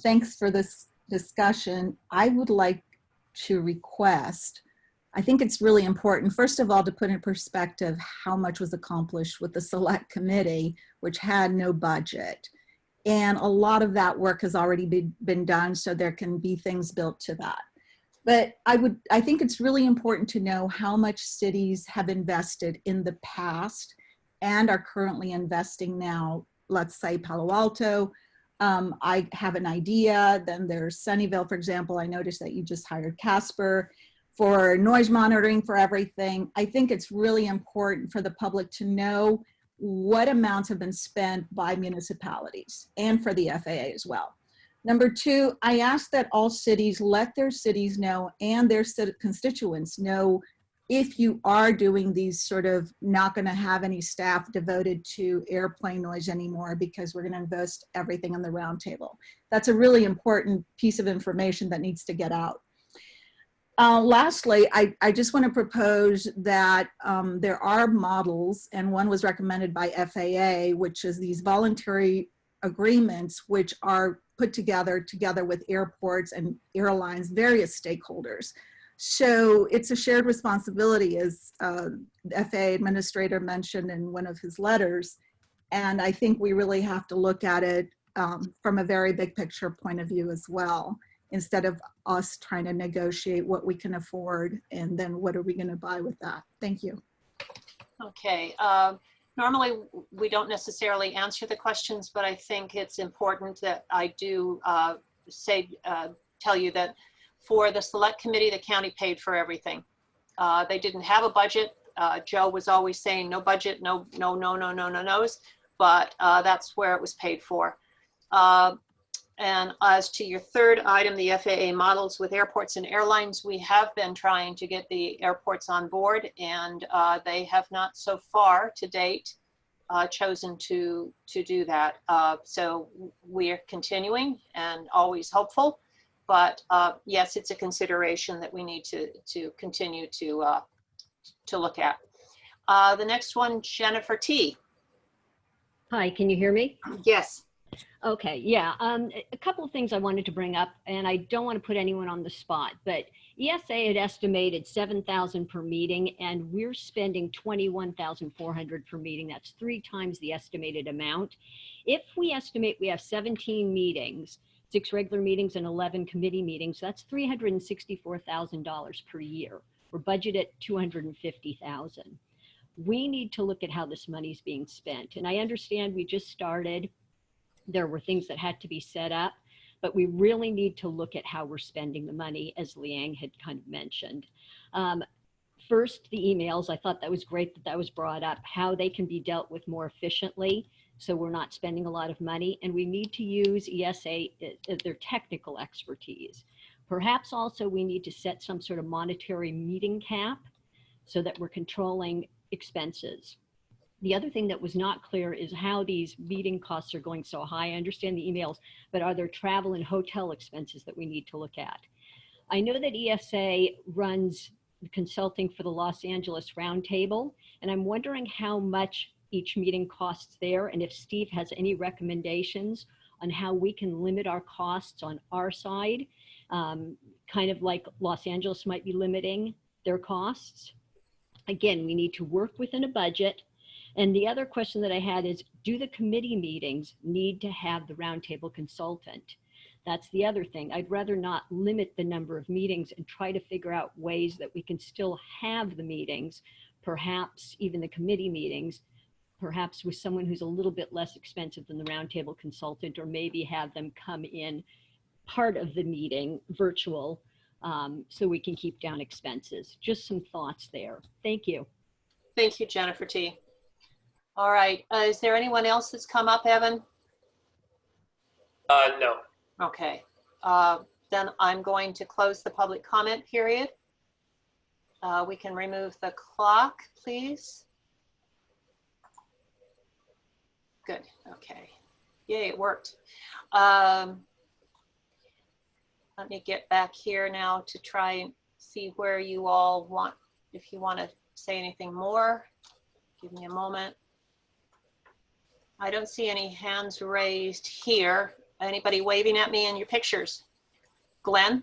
Thanks for this discussion. I would like to request, I think it's really important, first of all, to put in perspective how much was accomplished with the select committee, which had no budget. And a lot of that work has already been done, so there can be things built to that. But I think it's really important to know how much cities have invested in the past and are currently investing now. Let's say Palo Alto. I have an idea. Then there's Sunnyvale, for example. I noticed that you just hired Casper for noise monitoring for everything. I think it's really important for the public to know what amounts have been spent by municipalities and for the FAA as well. Number 2, I ask that all cities let their cities know and their constituents know if you are doing these sort of not going to have any staff devoted to airplane noise anymore because we're going to invest everything on the roundtable. That's a really important piece of information that needs to get out. Lastly, I just want to propose that there are models, and one was recommended by FAA, which is these voluntary agreements, which are put together with airports and airlines, various stakeholders. So it's a shared responsibility, as the FAA administrator mentioned in one of his letters. And I think we really have to look at it from a very big picture point of view as well, instead of us trying to negotiate what we can afford and then what are we going to buy with that. Thank you. Okay. Normally, we don't necessarily answer the questions, but I think it's important that I do tell you that for the select committee, the county paid for everything. They didn't have a budget. Joe was always saying no budget, no, but that's where it was paid for. And as to your third item, the FAA models with airports and airlines, we have been trying to get the airports on board, and they have not so far to date chosen to do that. So we're continuing and always hopeful, but yes, it's a consideration that we need to continue to look at. The next one, Jennifer T. Hi, can you hear me? Yes. Okay, yeah, a couple of things I wanted to bring up, and I don't want to put anyone on the spot, but ESA had estimated $7,000 per meeting, and we're spending $21,400 per meeting. That's 3 times the estimated amount. If we estimate we have 17 meetings, 6 regular meetings and 11 committee meetings, that's $364,000 per year. We're budgeted at $250,000. We need to look at how this money is being spent, and I understand we just started. There were things that had to be set up, but we really need to look at how we're spending the money, as Liang had kind of mentioned. First, the emails. I thought that was great that that was brought up, how they can be dealt with more efficiently so we're not spending a lot of money. And we need to use ESA, their technical expertise. Perhaps also we need to set some sort of monetary meeting cap so that we're controlling expenses. The other thing that was not clear is how these meeting costs are going so high. I understand the emails, but are there travel and hotel expenses that we need to look at? I know that ESA runs consulting for the Los Angeles Roundtable, and I'm wondering how much each meeting costs there, and if Steve has any recommendations on how we can limit our costs on our side, kind of like Los Angeles might be limiting their costs. Again, we need to work within a budget. And the other question that I had is, do the committee meetings need to have the roundtable consultant? That's the other thing. I'd rather not limit the number of meetings and try to figure out ways that we can still have the meetings, perhaps even the committee meetings, perhaps with someone who's a little bit less expensive than the roundtable consultant, or maybe have them come in part of the meeting virtual, so we can keep down expenses. Just some thoughts there. Thank you. Thank you, Jennifer T. All right, is there anyone else that's come up, Evan? No. Okay, then I'm going to close the public comment period. We can remove the clock, please. Good, okay. Yay, it worked. Let me get back here now to try and see where you all want, if you want to say anything more. Give me a moment. I don't see any hands raised here. Anybody waving at me in your pictures? Glenn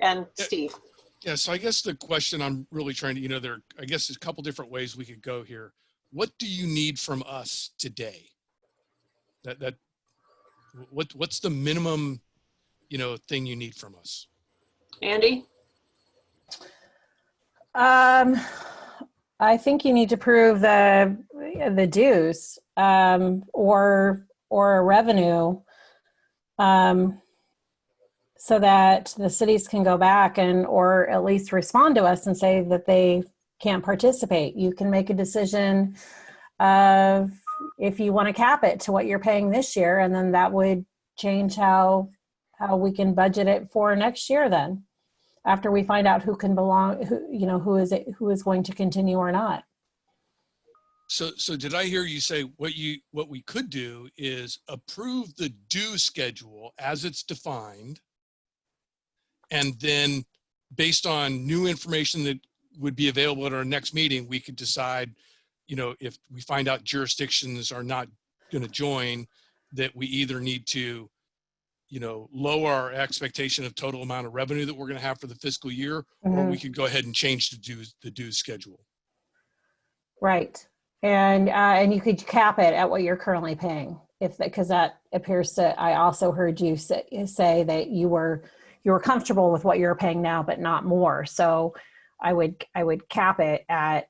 and Steve. Yeah, so I guess the question I'm really trying to, there, I guess there's a couple different ways we could go here. What do you need from us today? What's the minimum, thing you need from us? Andy? I think you need to prove the dues or a revenue, so that the cities can go back or at least respond to us and say that they can't participate. You can make a decision of if you want to cap it to what you're paying this year, and then that would change how we can budget it for next year then, after we find out who can belong, who is going to continue or not. So did I hear you say what we could do is approve the due schedule as it's defined, and then based on new information that would be available at our next meeting, we could decide, if we find out jurisdictions are not going to join, that we either need to, lower our expectation of total amount of revenue that we're going to have for the fiscal year, or we could go ahead and change the dues schedule. Right. And you could cap it at what you're currently paying, because that appears to, I also heard you say that you were comfortable with what you're paying now, but not more. So I would cap it at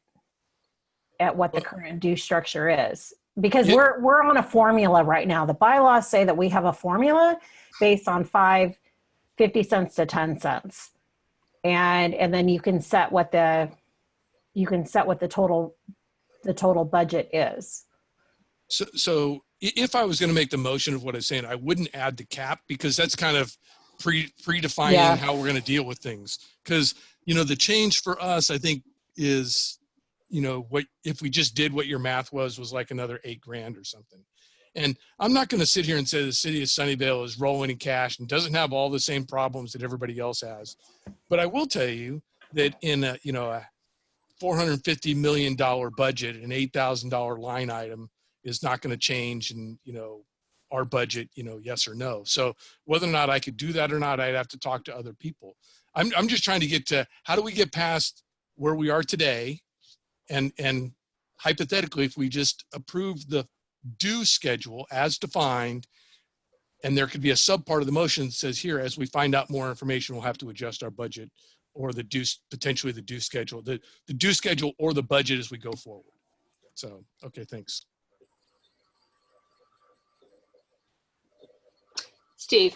what the current due structure is, because we're on a formula right now. The bylaws say that we have a formula based on 50 cents to 10 cents. And then you can set what the total budget is. So if I was going to make the motion of what I'm saying, I wouldn't add the cap, because that's kind of predefining how we're going to deal with things. Because, the change for us, I think, is, what if we just did what your math was like another $8,000 or something. And I'm not going to sit here and say the city of Sunnyvale is rolling in cash and doesn't have all the same problems that everybody else has. But I will tell you that in a $450 million budget, an $8,000 line item is not going to change in, our budget, yes or no. So whether or not I could do that or not, I'd have to talk to other people. I'm just trying to get to, how do we get past where we are today? And hypothetically, if we just approve the due schedule as defined, and there could be a subpart of the motion that says here, as we find out more information, we'll have to adjust our budget, or potentially the due schedule, the due schedule or the budget as we go forward. So, okay, thanks. Steve.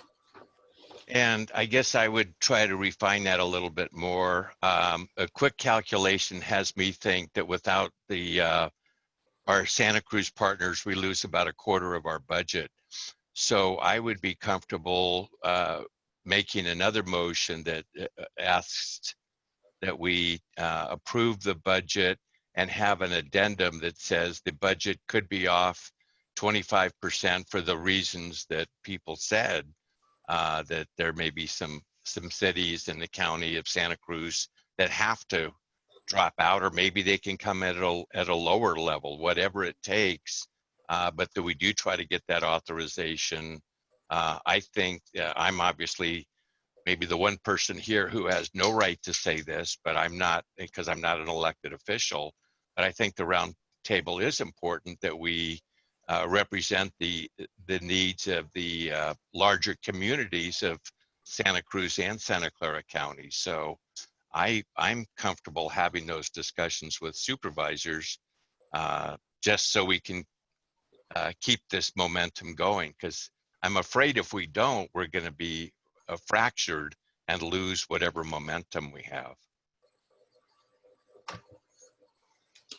And I guess I would try to refine that a little bit more. A quick calculation has me think that without our Santa Cruz partners, we lose about a quarter of our budget. So I would be comfortable making another motion that asks that we approve the budget and have an addendum that says the budget could be off 25% for the reasons that people said, that there may be some cities in the county of Santa Cruz that have to drop out, or maybe they can come at a lower level, whatever it takes. But that we do try to get that authorization. I think I'm obviously maybe the one person here who has no right to say this, but I'm not, because I'm not an elected official. But I think the round table is important, that we represent the needs of the larger communities of Santa Cruz and Santa Clara County. So I'm comfortable having those discussions with supervisors just so we can keep this momentum going, because I'm afraid if we don't, we're going to be fractured and lose whatever momentum we have.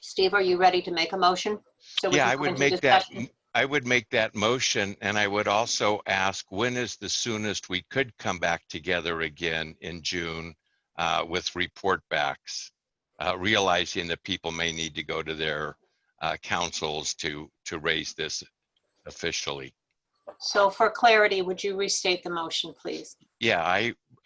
Steve, are you ready to make a motion? So Yeah, can I go would into make that. discussion? I would make that motion, and I would also ask, when is the soonest we could come back together again in June with report backs, realizing that people may need to go to their councils to raise this officially. So for clarity, would you restate the motion, please? Yeah,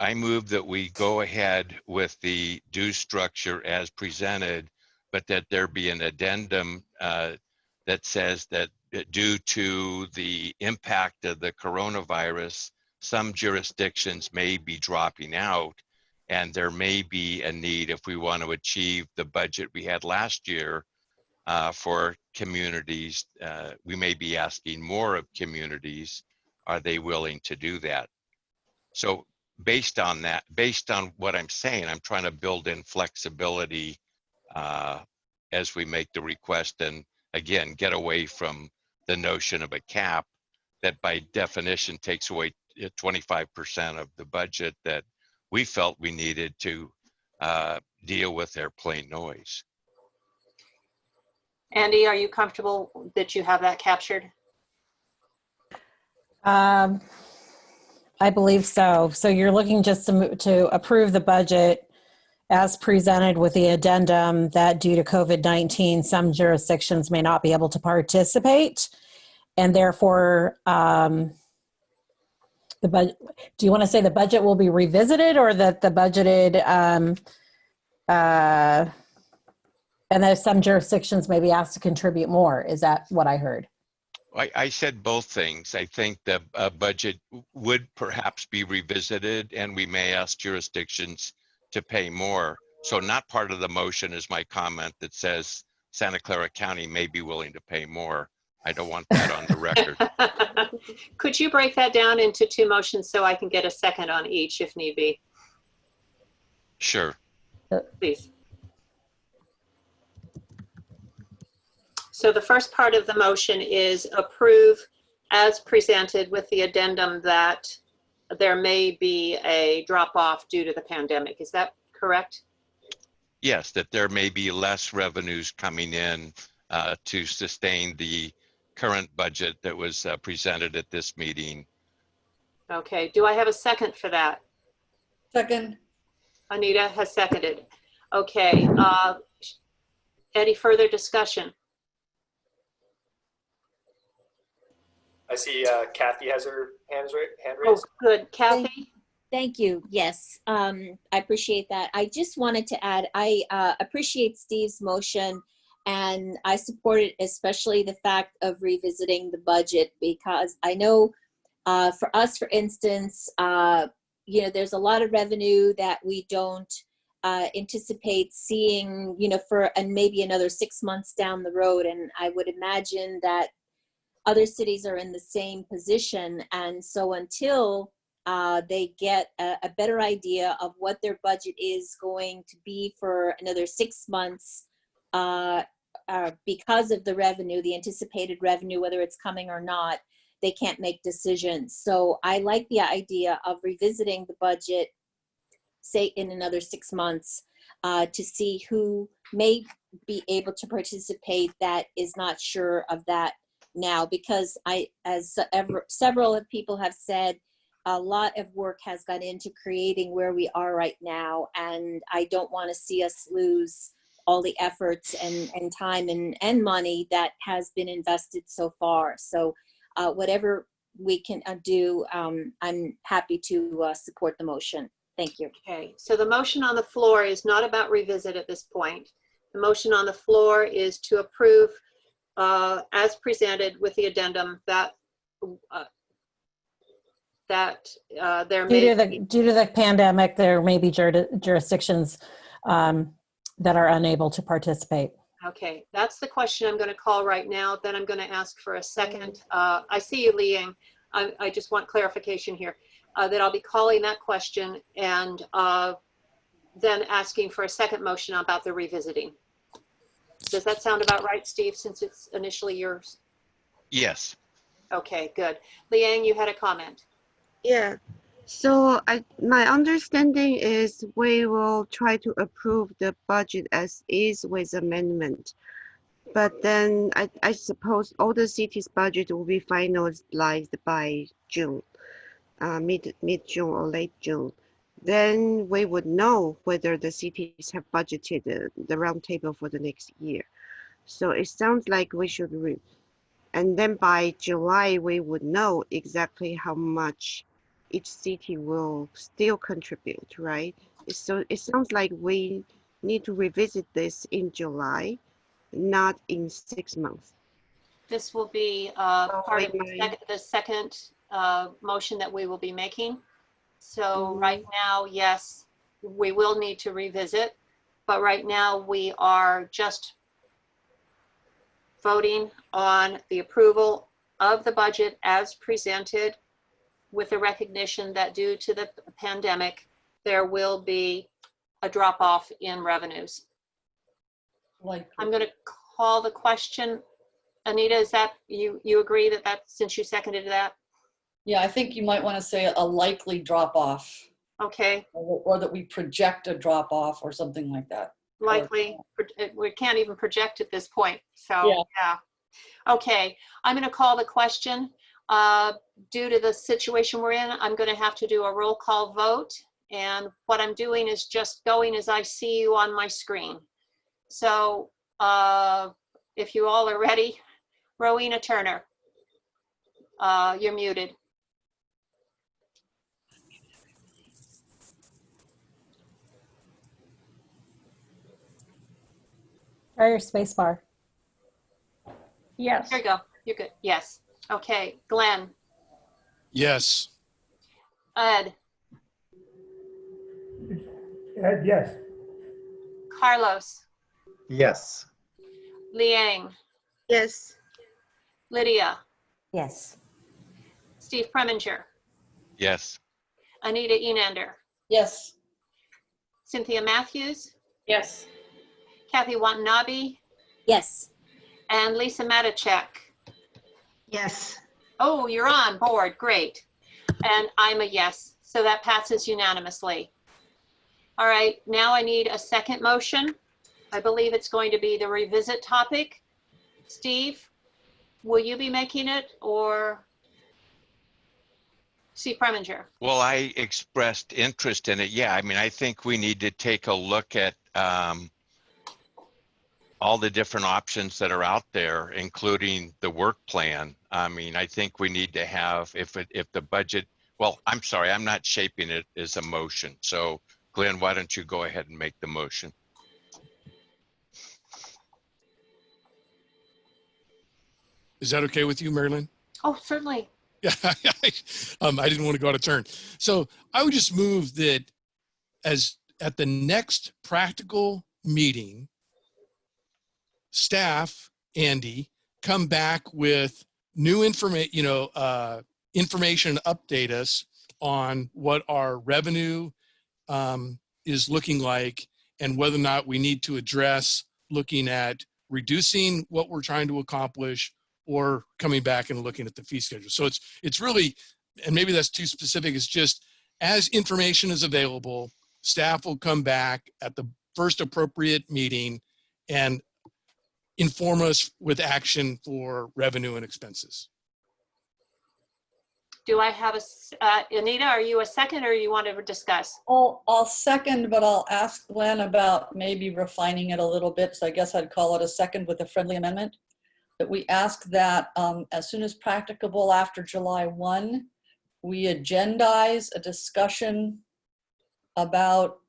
I move that we go ahead with the due structure as presented, but that there be an addendum that says that due to the impact of the coronavirus, some jurisdictions may be dropping out, and there may be a need, if we want to achieve the budget we had last year for communities, we may be asking more of communities. Are they willing to do that? So based on that, based on what I'm saying, I'm trying to build in flexibility as we make the request, and again, get away from the notion of a cap that by definition takes away 25% of the budget that we felt we needed to deal with airplane noise. Andy, are you comfortable that you have that captured? I believe so. So you're looking just to approve the budget as presented with the addendum that due to COVID-19, some jurisdictions may not be able to participate, and therefore the budget. Do you want to say the budget will be revisited, or that the budgeted and that some jurisdictions may be asked to contribute more? Is that what I heard? I said both things. I think the budget would perhaps be revisited, and we may ask jurisdictions to pay more. So not part of the motion is my comment that says Santa Clara County may be willing to pay more. I don't want that on the record. Could you break that down into two motions so I can get a second on each if need be? Sure. Please. So the first part of the motion is approve as presented with the addendum that there may be a drop off due to the pandemic. Is that correct? Yes, that there may be less revenues coming in to sustain the current budget that was presented at this meeting. Okay, do I have a second for that? Second. Anita has seconded. Okay, any further discussion? I see Kathy has her hand Oh, raised. good. Kathy? Thank you. Yes, I appreciate that. I just wanted to add, I appreciate Steve's motion, and I support it, especially the fact of revisiting the budget, because I know for us, for instance, you know, there's a lot of revenue that we don't anticipate seeing, you know, for and maybe another 6 months down the road. And I would imagine that other cities are in the same position. And so until they get a better idea of what their budget is going to be for another 6 months because of the revenue, the anticipated revenue, whether it's coming or not, they can't make decisions. So I like the idea of revisiting the budget, say in another 6 months, to see who may be able to participate that is not sure of that now, because several of people have said, a lot of work has gone into creating where we are right now, and I don't want to see us lose all the efforts and time and money that has been invested so far. So whatever we can do, I'm happy to support the motion. Thank you. Okay, so the motion on the floor is not about revisit at this point. The motion on the floor is to approve as presented with the addendum that there may Due to the pandemic, there may be jurisdictions that are unable to participate. Okay, that's the question I'm going to call right now. Then I'm going to ask for a second. I see you, Liang. I just want clarification here. That I'll be calling that question and then asking for a second motion about the revisiting. Does that sound about right, Steve, since it's initially yours? Yes. Okay, good. Liang, you had a comment. Yeah. So my understanding is we will try to approve the budget as is with amendment. But then I suppose all the cities' budget will be finalized by June, mid-June or late June. Then we would know whether the cities have budgeted the roundtable for the next year. So it sounds like we should and then by July, we would know exactly how much each city will still contribute, right? So it sounds like we need to revisit this in July, not in 6 months. This will be part of the second motion that we will be making. So right now, yes, we will need to revisit, but right now we are just voting on the approval of the budget as presented, with the recognition that due to the pandemic, there will be a drop off in revenues. I'm going to call the question. Anita, is that you agree that since you seconded that? Yeah, I think you might want to say a likely drop off. Okay. Or that we project a drop off or something like that. Likely, we can't even project at this point. So yeah. Okay, I'm going to call the question. Due to the situation we're in, I'm going to have to do a roll call vote. And what I'm doing is just going as I see you on my screen. So if you all are ready, Rowena Turner, you're muted. Try your space bar. Yes. There you go. You're good. Yes. Okay. Glenn. Yes. Ed. Ed, yes. Carlos. Yes. Liang. Yes. Lydia. Yes. Steve Preminger. Yes. Anita Enander. Yes. Cynthia Matthews. Yes. Kathy Watanabe. Yes. And Lisa Matichak. Yes. Oh, you're on board. Great. And I'm a yes. So that passes unanimously. All right. Now I need a second motion. I believe it's going to be the revisit topic. Steve, will you be making it, or Steve Preminger? Well, I expressed interest in it. Yeah, I mean, I think we need to take a look at all the different options that are out there, including the work plan. I mean, I think we need to have, if the budget, well, I'm sorry, I'm not shaping it as a motion. So Glenn, why don't you go ahead and make the motion? Is that okay with you, Mary-Lynne? Oh, certainly. Yeah, I didn't want to go out of turn. So I would just move that as at the next practical meeting, staff, Andy, come back with new information, information, update us on what our revenue is looking like and whether or not we need to address looking at reducing what we're trying to accomplish or coming back and looking at the fee schedule. So it's really, and maybe that's too specific, it's just as information is available, staff will come back at the first appropriate meeting and inform us with action for revenue and expenses. Do I have Anita, are you a second or you want to discuss? I'll second, but I'll ask Glenn about maybe refining it a little bit. So I guess I'd call it a second with a friendly amendment. That we ask that as soon as practicable after July 1, we agendize a discussion about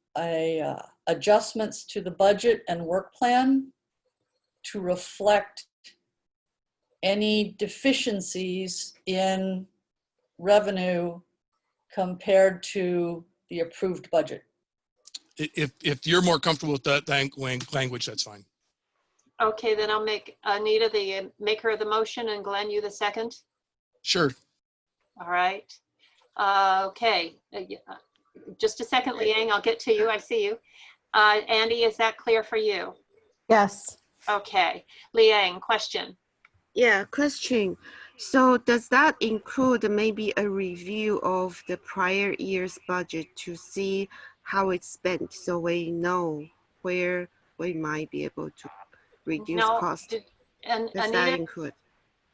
adjustments to the budget and work plan to reflect any deficiencies in revenue compared to the approved budget. If you're more comfortable with that language, that's fine. Okay, then I'll make Anita the maker of the motion and Glenn, you the second. Sure. All right. Okay. Just a second, Liang, I'll get to you. I see you. Andy, is that clear for you? Yes. Okay. Liang, question. Yeah, question. So does that include maybe a review of the prior year's budget to see how it's spent so we know where we might be able to reduce cost? Does that include?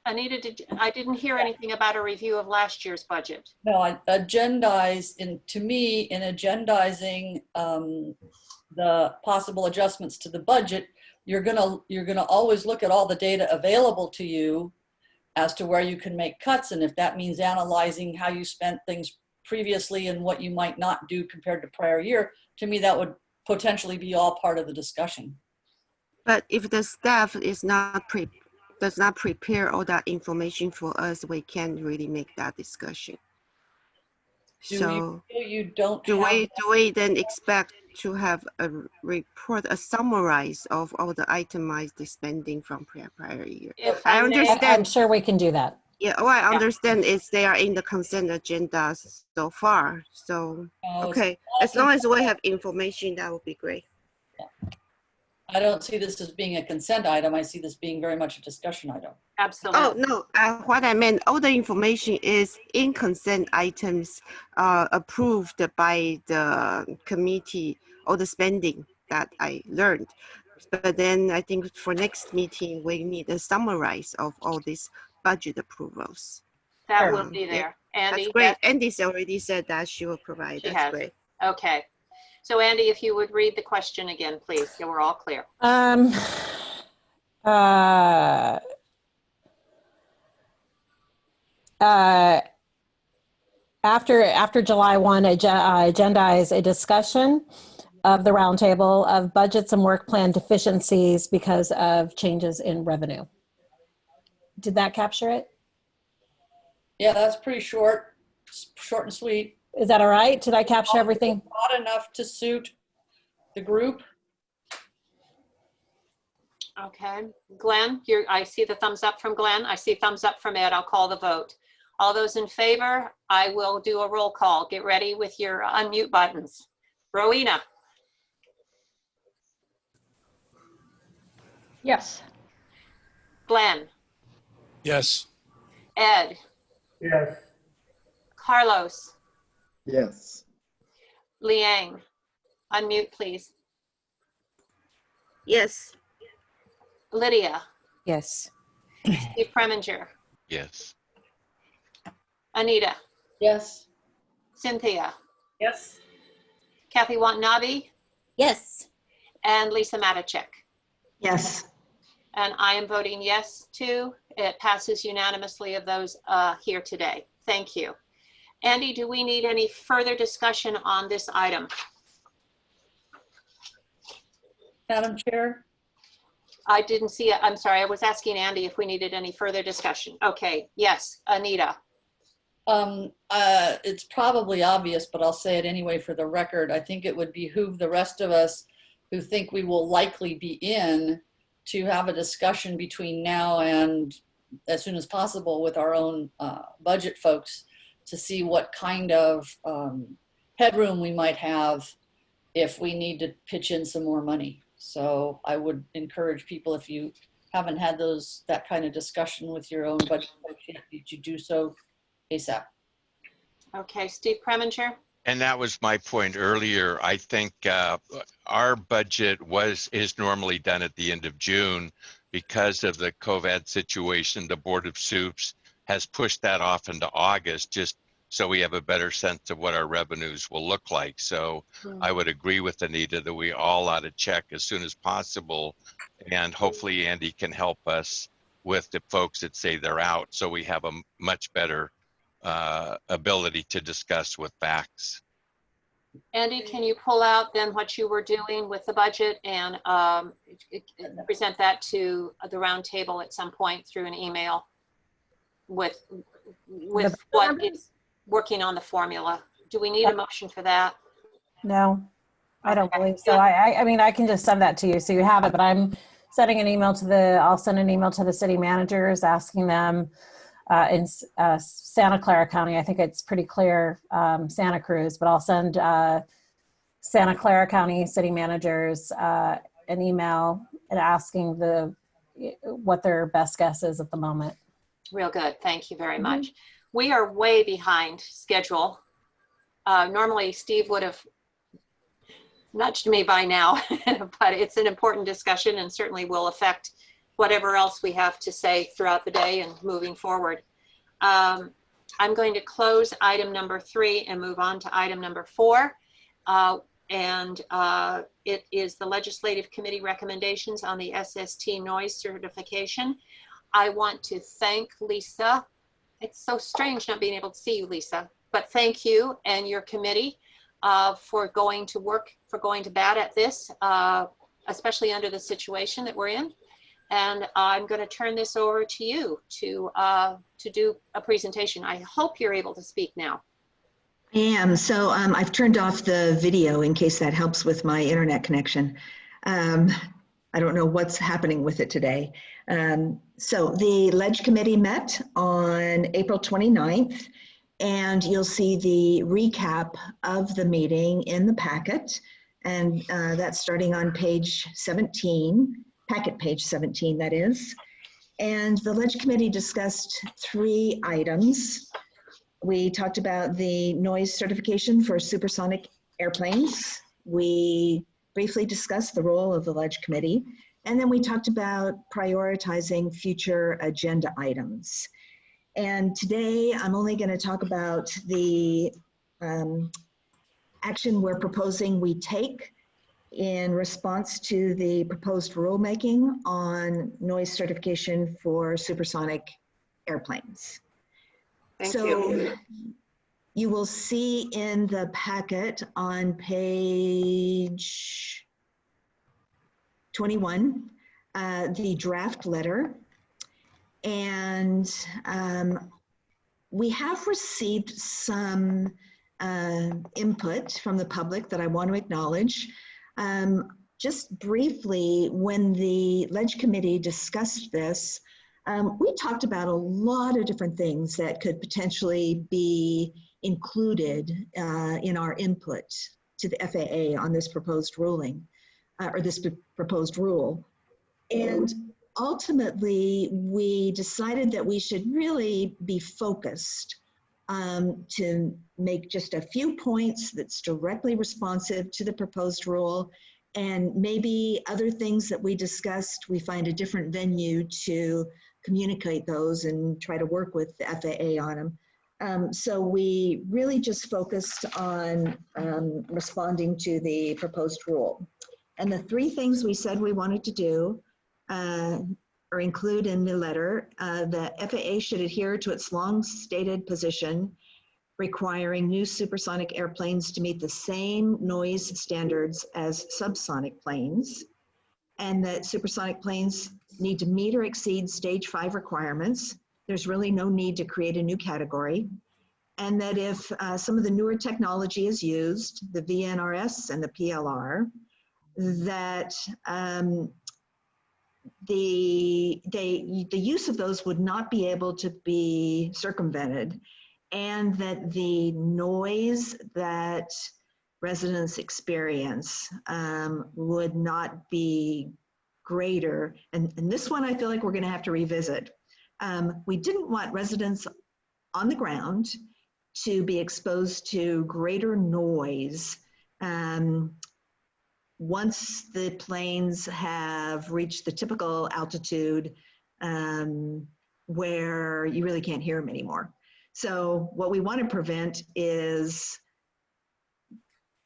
Anita, I didn't hear anything about a review of last year's budget. No, I agendize, to me, in agendizing the possible adjustments to the budget, you're gonna always look at all the data available to you as to where you can make cuts, and if that means analyzing how you spent things previously and what you might not do compared to prior year, to me that would potentially be all part of the discussion. But if the staff is does not prepare all that information for us, we can't really make that discussion. Do we then expect to have a report, a summarize of all the itemized spending from prior year? If I understand. I'm sure we can do that. Yeah, all I understand is they are in the consent agenda so far. So, okay, as long as we have information, that would be great. I don't see this as being a consent item. I see this being very much a discussion item. Absolutely. Oh, no, what I meant, all the information is in consent items approved by the committee, all the spending that I learned. But then I think for next meeting, we need a summarize of all these budget approvals. That will be there. Andy? That's great. Andy's already said that she will provide. That's great. Okay. So Andy, if you would read the question again, please, so we're all clear. After July 1, agendize a discussion of the roundtable of budgets and work plan deficiencies because of changes in revenue. Did that capture it? Yeah, that's pretty short and sweet. Is that all right? Did I capture everything? Not enough to suit the group. Okay, Glenn, I see the thumbs up from Glenn. I see thumbs up from Ed. I'll call the vote. All those in favor, I will do a roll call. Get ready with your unmute buttons. Rowena. Yes. Glenn. Yes. Ed. Yes. Carlos. Yes. Liang. Unmute, please. Yes. Lydia. Yes. Steve Preminger. Yes. Anita. Yes. Cynthia. Yes. Kathy Watanabe. Yes. And Lisa Matichak. Yes. And I am voting yes too. It passes unanimously of those here today. Thank you. Andy, do we need any further discussion on this item? Madam Chair? I didn't see it. I'm sorry. I was asking Andy if we needed any further discussion. Okay. Yes. Anita. It's probably obvious, but I'll say it anyway for the record. I think it would behoove the rest of us who think we will likely be in to have a discussion between now and as soon as possible with our own budget folks to see what kind of headroom we might have if we need to pitch in some more money. So I would encourage people, if you haven't had that kind of discussion with your own budget folks yet, did you do so ASAP? Okay, Steve Preminger. And that was my point earlier. I think our budget is normally done at the end of June. Because of the COVID situation, the Board of Soups has pushed that off into August, just so we have a better sense of what our revenues will look like. So I would agree with Anita that we all ought to check as soon as possible. And hopefully Andy can help us with the folks that say they're out, so we have a much better ability to discuss with facts. Andy, can you pull out then what you were doing with the budget and present that to the roundtable at some point through an email with what is working on the formula? Do we need a motion for that? No, I don't believe so. I mean, I can just send that to you so you have it, but I'm sending an email to I'll send an email to the city managers asking them in Santa Clara County. I think it's pretty clear Santa Cruz, but I'll send Santa Clara County city managers an email and asking what their best guess is at the moment. Real good. Thank you very much. We are way behind schedule. Normally Steve would have nudged me by now, but it's an important discussion and certainly will affect whatever else we have to say throughout the day and moving forward. I'm going to close item number 3 and move on to item number 4. It is the Legislative Committee recommendations on the SST noise certification. I want to thank Lisa. It's so strange not being able to see you, Lisa, but thank you and your committee for going to work, for going to bat at this, especially under the situation that we're in. And I'm going to turn this over to you to do a presentation. I hope you're able to speak now. I am. So I've turned off the video in case that helps with my internet connection. I don't know what's happening with it today. So the Ledge Committee met on April 29th, and you'll see the recap of the meeting in the packet. And that's starting on page 17. Packet page 17, that is. And the Ledge Committee discussed 3 items. We talked about the noise certification for supersonic airplanes. We briefly discussed the role of the Ledge Committee. And then we talked about prioritizing future agenda items. And today I'm only going to talk about the action we're proposing we take in response to the proposed rulemaking on noise certification for supersonic airplanes. Thank you. You will see in the packet on page 21, the draft letter. And we have received some input from the public that I want to acknowledge. Just briefly, when the Ledge Committee discussed this, we talked about a lot of different things that could potentially be included in our input to the FAA on this proposed ruling, or this proposed rule. And ultimately, we decided that we should really be focused to make just a few points that's directly responsive to the proposed rule, and maybe other things that we discussed, we find a different venue to communicate those and try to work with the FAA on them. So we really just focused on responding to the proposed rule. And the 3 things we said we wanted to do or include in the letter, the FAA should adhere to its long-stated position requiring new supersonic airplanes to meet the same noise standards as subsonic planes, and that supersonic planes need to meet or exceed stage 5 requirements. There's really no need to create a new category. And that if some of the newer technology is used, the VNRS and the PLR, that the use of those would not be able to be circumvented, and that the noise that residents experience would not be greater, and this one I feel like we're going to have to revisit. We didn't want residents on the ground to be exposed to greater noise once the planes have reached the typical altitude where you really can't hear them anymore. So what we want to prevent is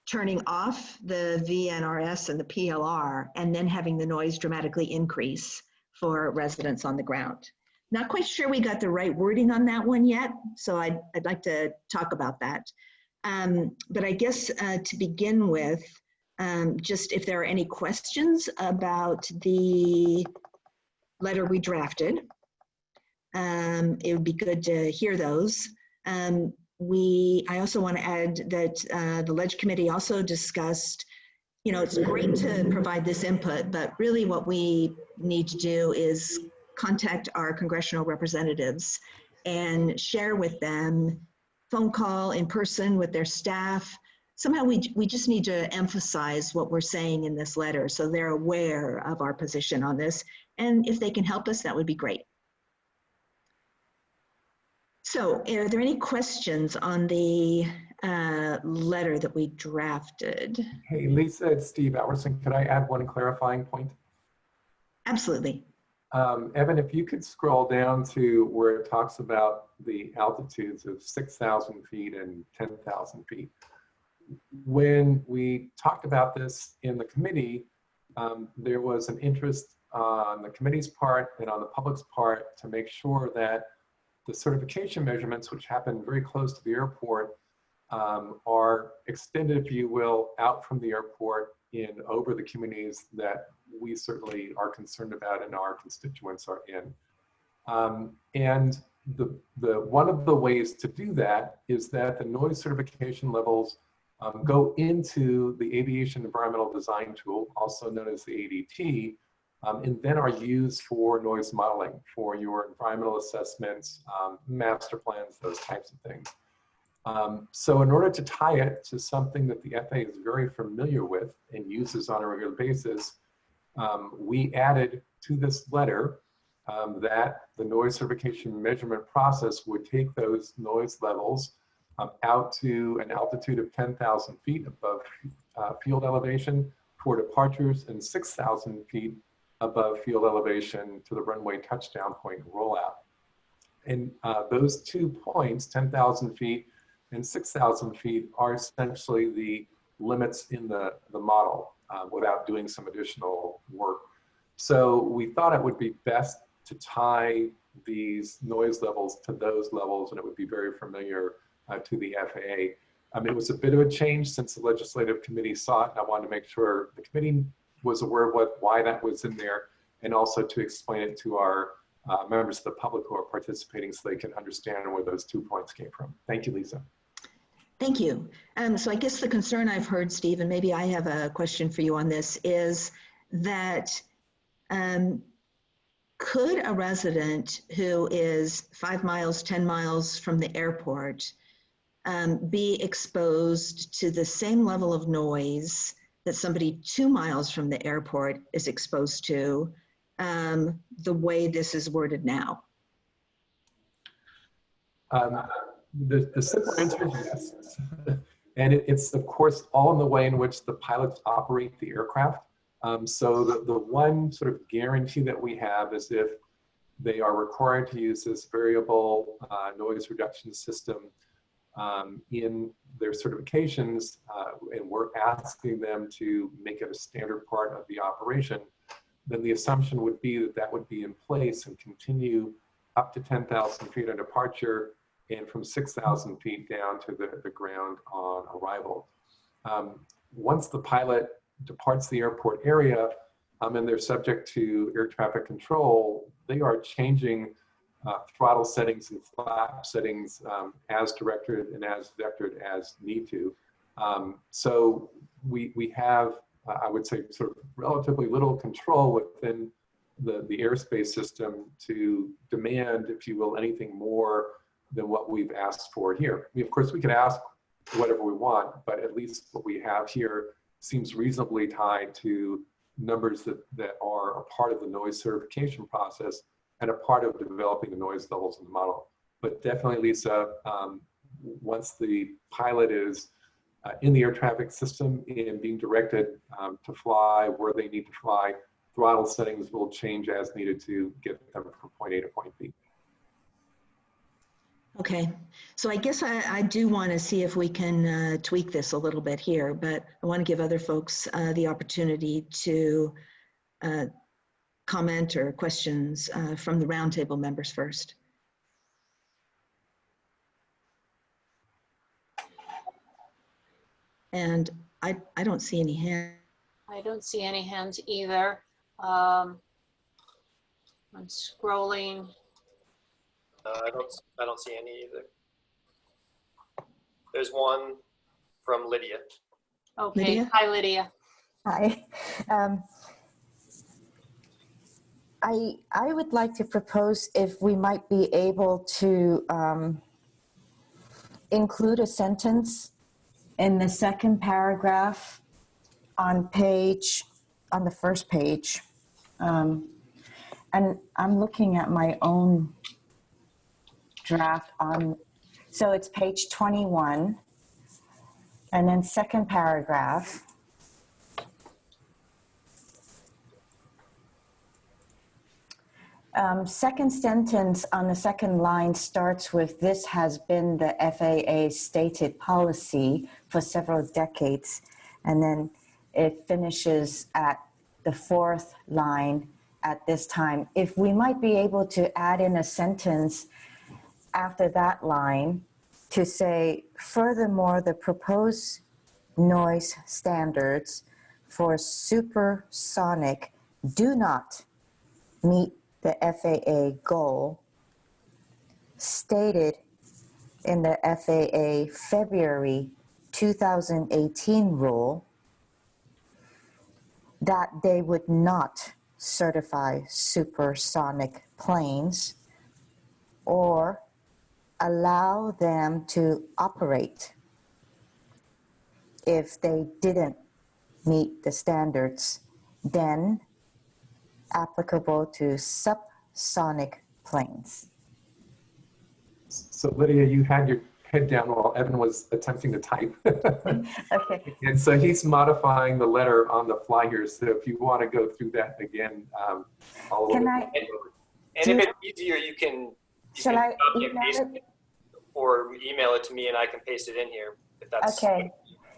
turning off the VNRS and the PLR and then having the noise dramatically increase for residents on the ground. Not quite sure we got the right wording on that one yet, so I'd like to talk about that. But I guess to begin with, just if there are any questions about the letter we drafted, it would be good to hear those. I also want to add that the Ledge Committee also discussed, you know, it's great to provide this input, but really what we need to do is contact our congressional representatives and share with them, phone call, in person with their staff. Somehow we just need to emphasize what we're saying in this letter so they're aware of our position on this. And if they can help us, that would be great. So are there any questions on the letter that we drafted? Hey, Lisa, it's Steve Alverson. Could I add one clarifying point? Absolutely. Evan, if you could scroll down to where it talks about the altitudes of 6,000 feet and 10,000 feet. When we talked about this in the committee, there was an interest on the committee's part and on the public's part to make sure that the certification measurements, which happen very close to the airport, are extended, if you will, out from the airport in over the communities that we certainly are concerned about and our constituents are in. And one of the ways to do that is that the noise certification levels go into the Aviation Environmental Design Tool, also known as the ADT, and then are used for noise modeling, for your environmental assessments, master plans, those types of things. So in order to tie it to something that the FAA is very familiar with and uses on a regular basis, we added to this letter that the noise certification measurement process would take those noise levels out to an altitude of 10,000 feet above field elevation for departures and 6,000 feet above field elevation to the runway touchdown point rollout. And those 2 points, 10,000 feet and 6,000 feet, are essentially the limits in the model without doing some additional work. So we thought it would be best to tie these noise levels to those levels, and it would be very familiar to the FAA. It was a bit of a change since the legislative committee saw it, and I wanted to make sure the committee was aware of why that was in there, and also to explain it to our members of the public who are participating so they can understand where those 2 points came from. Thank you, Lisa. Thank you. So I guess the concern I've heard, Steve, and maybe I have a question for you on this, is that could a resident who is 5 miles, 10 miles from the airport be exposed to the same level of noise that somebody 2 miles from the airport is exposed to the way this is worded now? The simple answer is yes. And it's, of course, all in the way in which the pilots operate the aircraft. So the one sort of guarantee that we have is if they are required to use this variable noise reduction system in their certifications, and we're asking them to make it a standard part of the operation, then the assumption would be that that would be in place and continue up to 10,000 feet on departure and from 6,000 feet down to the ground on arrival. Once the pilot departs the airport area and they're subject to air traffic control, they are changing throttle settings and flap settings as directed and as vectored as need to. So we have, I would say, sort of relatively little control within the airspace system to demand, if you will, anything more than what we've asked for here. Of course, we could ask whatever we want, but at least what we have here seems reasonably tied to numbers that are a part of the noise certification process and a part of developing the noise levels in the model. But definitely, Lisa, once the pilot is in the air traffic system and being directed to fly where they need to fly, throttle settings will change as needed to get them from point A to point B. Okay, so I guess I do want to see if we can tweak this a little bit here, but I want to give other folks the opportunity to comment or questions from the roundtable members first. And I don't see any hands. I don't see any hands either. I'm scrolling. I don't see any either. There's one from Lydia. Okay, Lydia? hi Lydia. Hi. I would like to propose if we might be able to include a sentence in the second paragraph on the first page. And I'm looking at my own draft so it's page 21, and then second paragraph. Second sentence on the second line starts with, "This has been the FAA stated policy for several decades." And then it finishes at the fourth line, "At this time." If we might be able to add in a sentence after that line to say, "Furthermore, the proposed noise standards for supersonic do not meet the FAA goal stated in the FAA February 2018 rule that they would not certify supersonic planes or allow them to operate if they didn't meet the standards then applicable to subsonic planes." So Lydia, you had your head down while Evan was attempting to type. Okay. And so he's modifying the letter on the fly here. So if you want to go through that again, Can I? And if it's easier, you can Shall I copy and email paste it? or email it to me and I can paste it in here if that's Okay.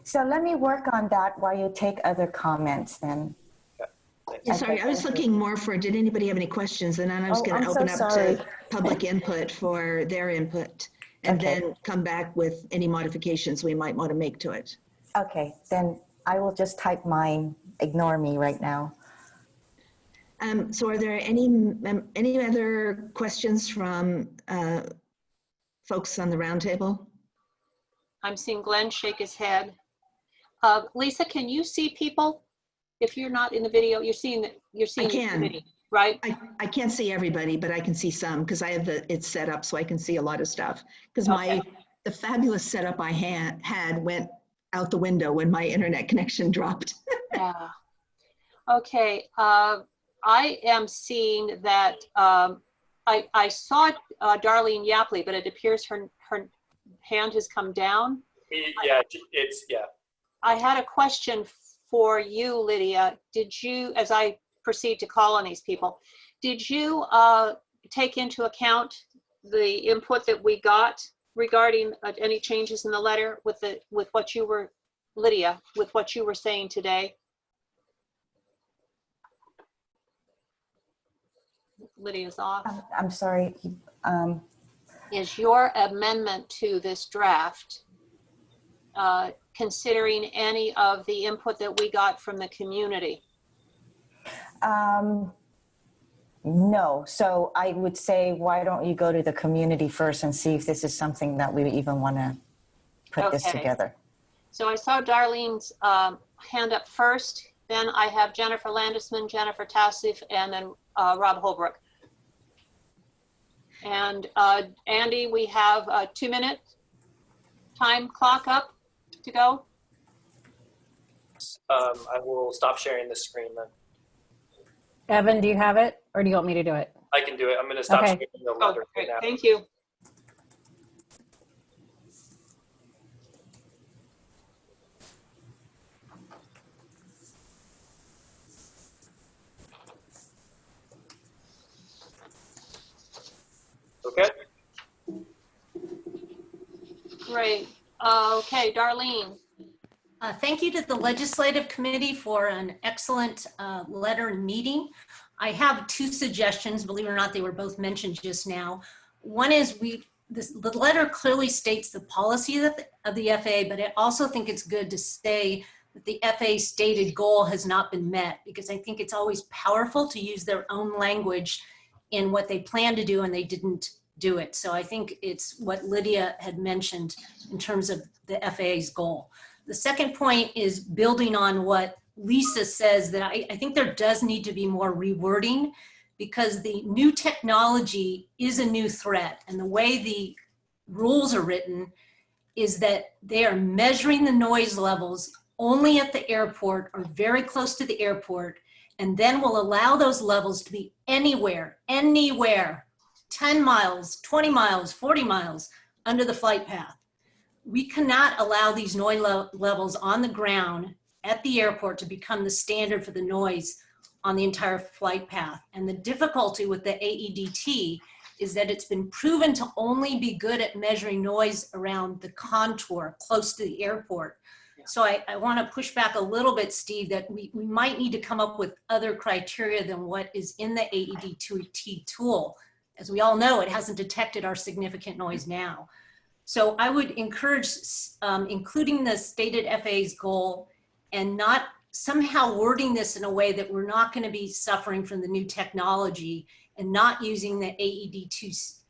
So let me work on that while you take other comments then. Yeah, sorry, I was looking more for, did anybody have any questions? And then I was going to open up to public input for their input and then come back with any modifications we might want to make to it. Okay, then I will just type mine. Ignore me right now. So are there any other questions from folks on the roundtable? I'm seeing Glenn shake his head. Lisa, can you see people? If you're not in the video, you're seeing the video, right? I can't see everybody, but I can see some because I have it set up so I can see a lot of stuff. Because the fabulous setup I had went out the window when my internet connection dropped. Yeah. Okay. I am seeing that I saw Darlene Yapley, but it appears her hand has come down. Yeah, I had a question for you, Lydia. Did you, as I proceed to call on these people, did you take into account the input that we got regarding any changes in the letter with what you were, Lydia, with what you were saying today? Lydia's off. I'm sorry. Is your amendment to this draft considering any of the input that we got from the community? No. So I would say, why don't you go to the community first and see if this is something that we even want to put this together. So I saw Darlene's hand up first. Then I have Jennifer Landisman, Jennifer Tassif, and then Rob Holbrook. And Andy, we have a 2-minute time clock up to go. I will stop sharing the screen then. Evan, do you have it, or do you want me to do it? I can do it. I'm going to stop Okay. sharing the letter right now. Thank you. Okay. Great. Okay, Darlene. Thank you to the Legislative Committee for an excellent letter and meeting. I have two suggestions. Believe it or not, they were both mentioned just now. One is the letter clearly states the policy of the FAA, but I also think it's good to say that the FAA stated goal has not been met, because I think it's always powerful to use their own language in what they plan to do and they didn't do it. So I think it's what Lydia had mentioned in terms of the FAA's goal. The second point is building on what Lisa says, that I think there does need to be more rewording, because the new technology is a new threat. And the way the rules are written is that they are measuring the noise levels only at the airport or very close to the airport, and then will allow those levels to be anywhere, 10 miles, 20 miles, 40 miles under the flight path. We cannot allow these noise levels on the ground at the airport to become the standard for the noise on the entire flight path. And the difficulty with the AEDT is that it's been proven to only be good at measuring noise around the contour close to the airport. So I want to push back a little bit, Steve, that we might need to come up with other criteria than what is in the AEDT tool. As we all know, it hasn't detected our significant noise now. So I would encourage including the stated FAA's goal and not somehow wording this in a way that we're not going to be suffering from the new technology and not using the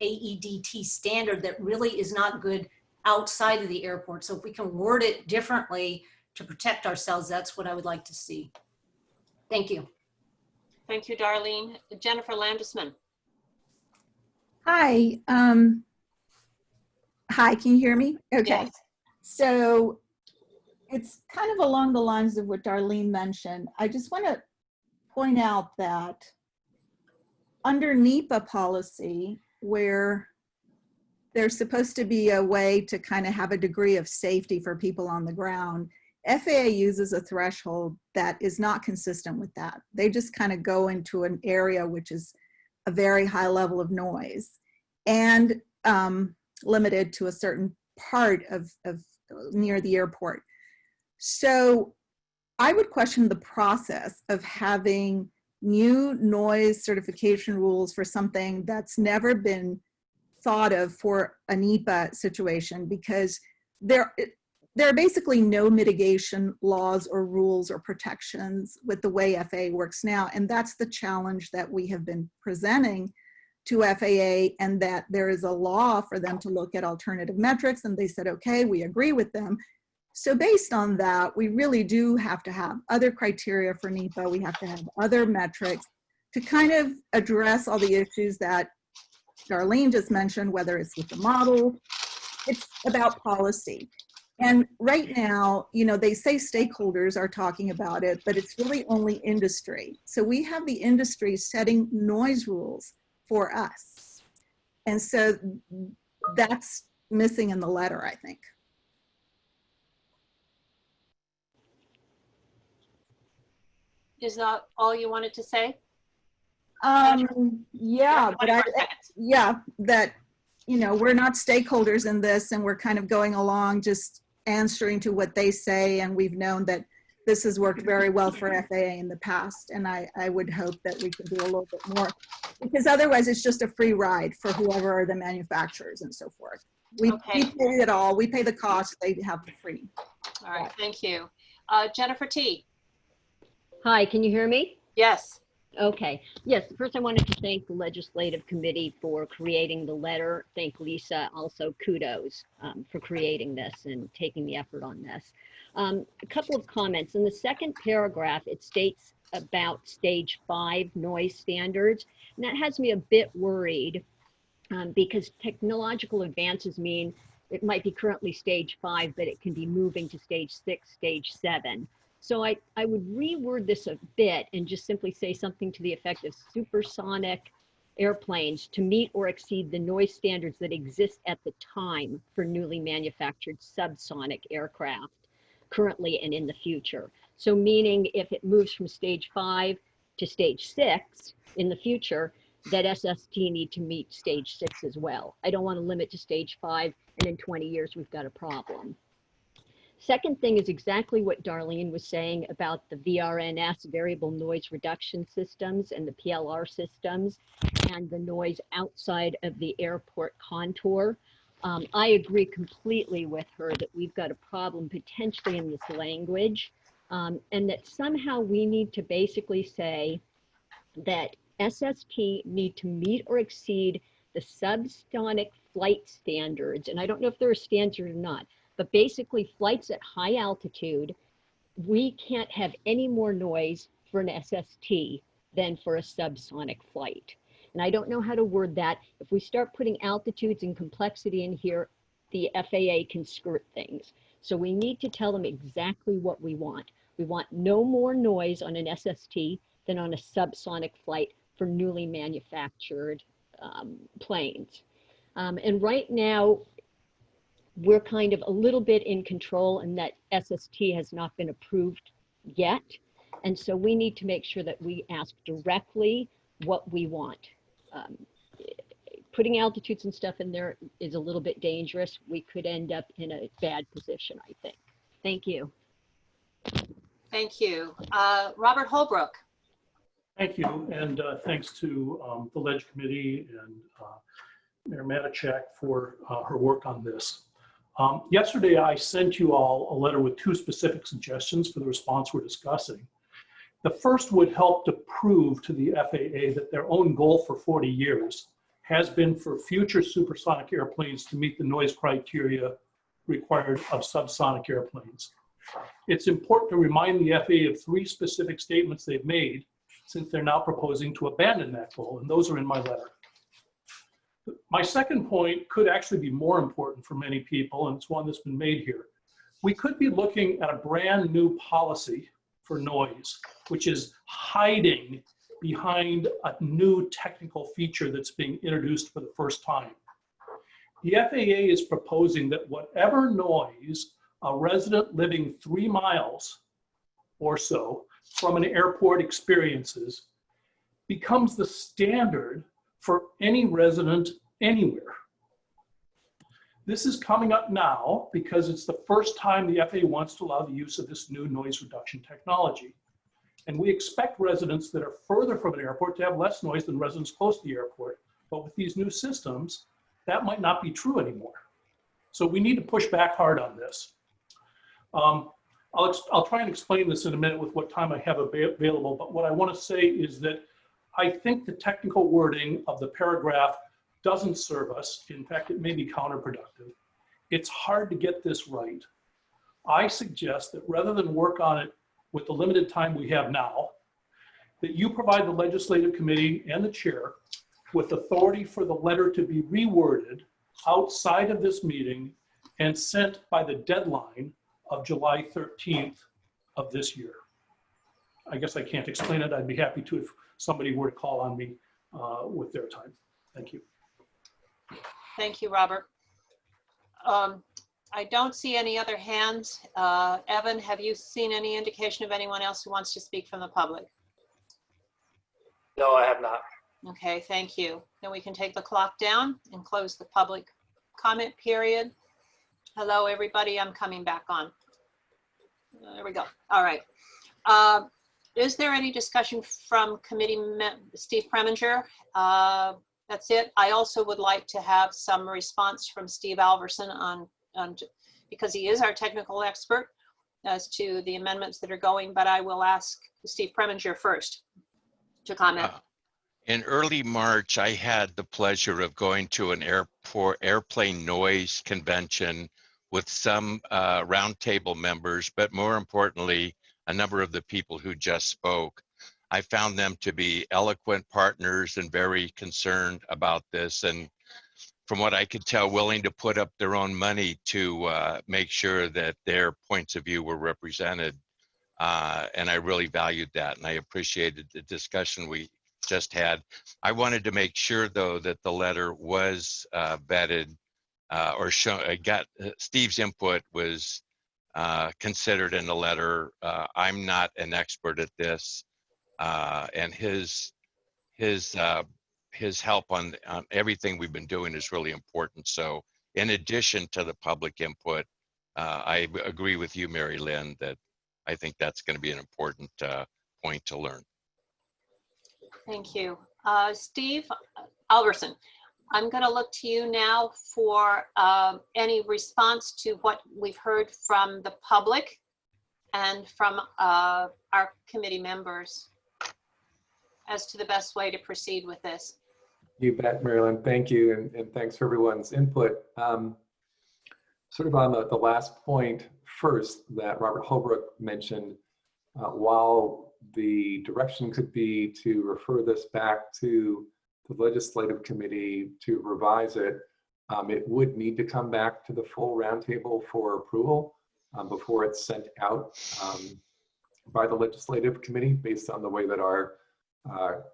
AEDT standard that really is not good outside of the airport. So if we can word it differently to protect ourselves, that's what I would like to see. Thank you. Thank you, Darlene. Jennifer Landesman. Hi. Hi, can you hear me? Okay. Yes. So it's kind of along the lines of what Darlene mentioned. I just want to point out that under NEPA policy, where there's supposed to be a way to kind of have a degree of safety for people on the ground, FAA uses a threshold that is not consistent with that. They just kind of go into an area which is a very high level of noise and limited to a certain part of near the airport. So I would question the process of having new noise certification rules for something that's never been thought of for a NEPA situation, because there are basically no mitigation laws or rules or protections with the way FAA works now. And that's the challenge that we have been presenting to FAA, and that there is a law for them to look at alternative metrics. And they said, okay, we agree with them. So based on that, we really do have to have other criteria for NEPA. We have to have other metrics to kind of address all the issues that Darlene just mentioned, whether it's with the model. It's about policy. And right now, you know, they say stakeholders are talking about it, but it's really only industry. So we have the industry setting noise rules for us. And so that's missing in the letter, I think. Is that all you wanted to say? Yeah, but that, you know, we're not stakeholders in this, and we're kind of going along just answering to what they say. And we've known that this has worked very well for FAA in the past. And I would hope that we can do a little bit more, because otherwise it's just a free ride for whoever are the manufacturers and so forth. We pay it all. We pay the cost. They have the free. All right, thank you. Jennifer T. Hi, can you hear me? Yes. Okay. Yes, first I wanted to thank the Legislative Committee for creating the letter. Thank Lisa, also kudos for creating this and taking the effort on this. A couple of comments. In the second paragraph, it states about stage 5 noise standards. And that has me a bit worried because technological advances mean it might be currently stage 5, but it can be moving to stage 6, stage 7. So I would reword this a bit and just simply say something to the effect of supersonic airplanes to meet or exceed the noise standards that exist at the time for newly manufactured subsonic aircraft currently and in the future. So meaning if it moves from stage 5 to stage 6 in the future, that SST need to meet stage 6 as well. I don't want to limit to stage 5 and in 20 years we've got a problem. Second thing is exactly what Darlene was saying about the VRNS, variable noise reduction systems, and the PLR systems, and the noise outside of the airport contour. I agree completely with her that we've got a problem potentially in this language, and that somehow we need to basically say that SST need to meet or exceed the subsonic flight standards. And I don't know if there are standards or not, but basically flights at high altitude, we can't have any more noise for an SST than for a subsonic flight. And I don't know how to word that. If we start putting altitudes and complexity in here, the FAA can skirt things. So we need to tell them exactly what we want. We want no more noise on an SST than on a subsonic flight for newly manufactured planes. And right now, we're kind of a little bit in control, and that SST has not been approved yet. And so we need to make sure that we ask directly what we want. Putting altitudes and stuff in there is a little bit dangerous. We could end up in a bad position, I think. Thank you. Thank you. Robert Holbrook. Thank you, and thanks to the Ledge Committee and Mayor Matichak for her work on this. Yesterday, I sent you all a letter with 2 specific suggestions for the response we're discussing. The first would help to prove to the FAA that their own goal for 40 years has been for future supersonic airplanes to meet the noise criteria required of subsonic airplanes. It's important to remind the FAA of 3 specific statements they've made, since they're now proposing to abandon that goal, and those are in my letter. My second point could actually be more important for many people, and it's one that's been made here. We could be looking at a brand new policy for noise, which is hiding behind a new technical feature that's being introduced for the first time. The FAA is proposing that whatever noise a resident living 3 miles or so from an airport experiences becomes the standard for any resident anywhere. This is coming up now because it's the first time the FAA wants to allow the use of this new noise reduction technology. And we expect residents that are further from an airport to have less noise than residents close to the airport. But with these new systems, that might not be true anymore. So we need to push back hard on this. I'll try and explain this in a minute with what time I have available, but what I want to say is that I think the technical wording of the paragraph doesn't serve us. In fact, it may be counterproductive. It's hard to get this right. I suggest that rather than work on it with the limited time we have now, that you provide the legislative committee and the chair with authority for the letter to be reworded outside of this meeting and sent by the deadline of July 13th of this year. I guess I can't explain it. I'd be happy to if somebody were to call on me with their time. Thank you. Thank you, Robert. I don't see any other hands. Evan, have you seen any indication of anyone else who wants to speak from the public? No, I have not. Okay, thank you. Then we can take the clock down and close the public comment period. Hello, everybody. I'm coming back on. There we go. All right. Is there any discussion from committee Steve Preminger? That's it. I also would like to have some response from Steve Alverson on because he is our technical expert as to the amendments that are going, but I will ask Steve Preminger first to comment. In early March, I had the pleasure of going to an airplane noise convention with some roundtable members, but more importantly, a number of the people who just spoke. I found them to be eloquent partners and very concerned about this, and from what I could tell, willing to put up their own money to make sure that their points of view were represented. And I really valued that, and I appreciated the discussion we just had. I wanted to make sure, though, that the letter was vetted or got Steve's input was considered in the letter. I'm not an expert at this, and his help on everything we've been doing is really important. So in addition to the public input, I agree with you, Mary-Lynne, that I think that's going to be an important point to learn. Thank you. Steve Alberson, I'm going to look to you now for any response to what we've heard from the public and from our committee members as to the best way to proceed with this. You bet, Mary-Lynne. Thank you, and thanks for everyone's input. Sort of on the last point first that Robert Holbrook mentioned, while the direction could be to refer this back to the legislative committee to revise it, it would need to come back to the full roundtable for approval before it's sent out by the legislative committee based on the way that our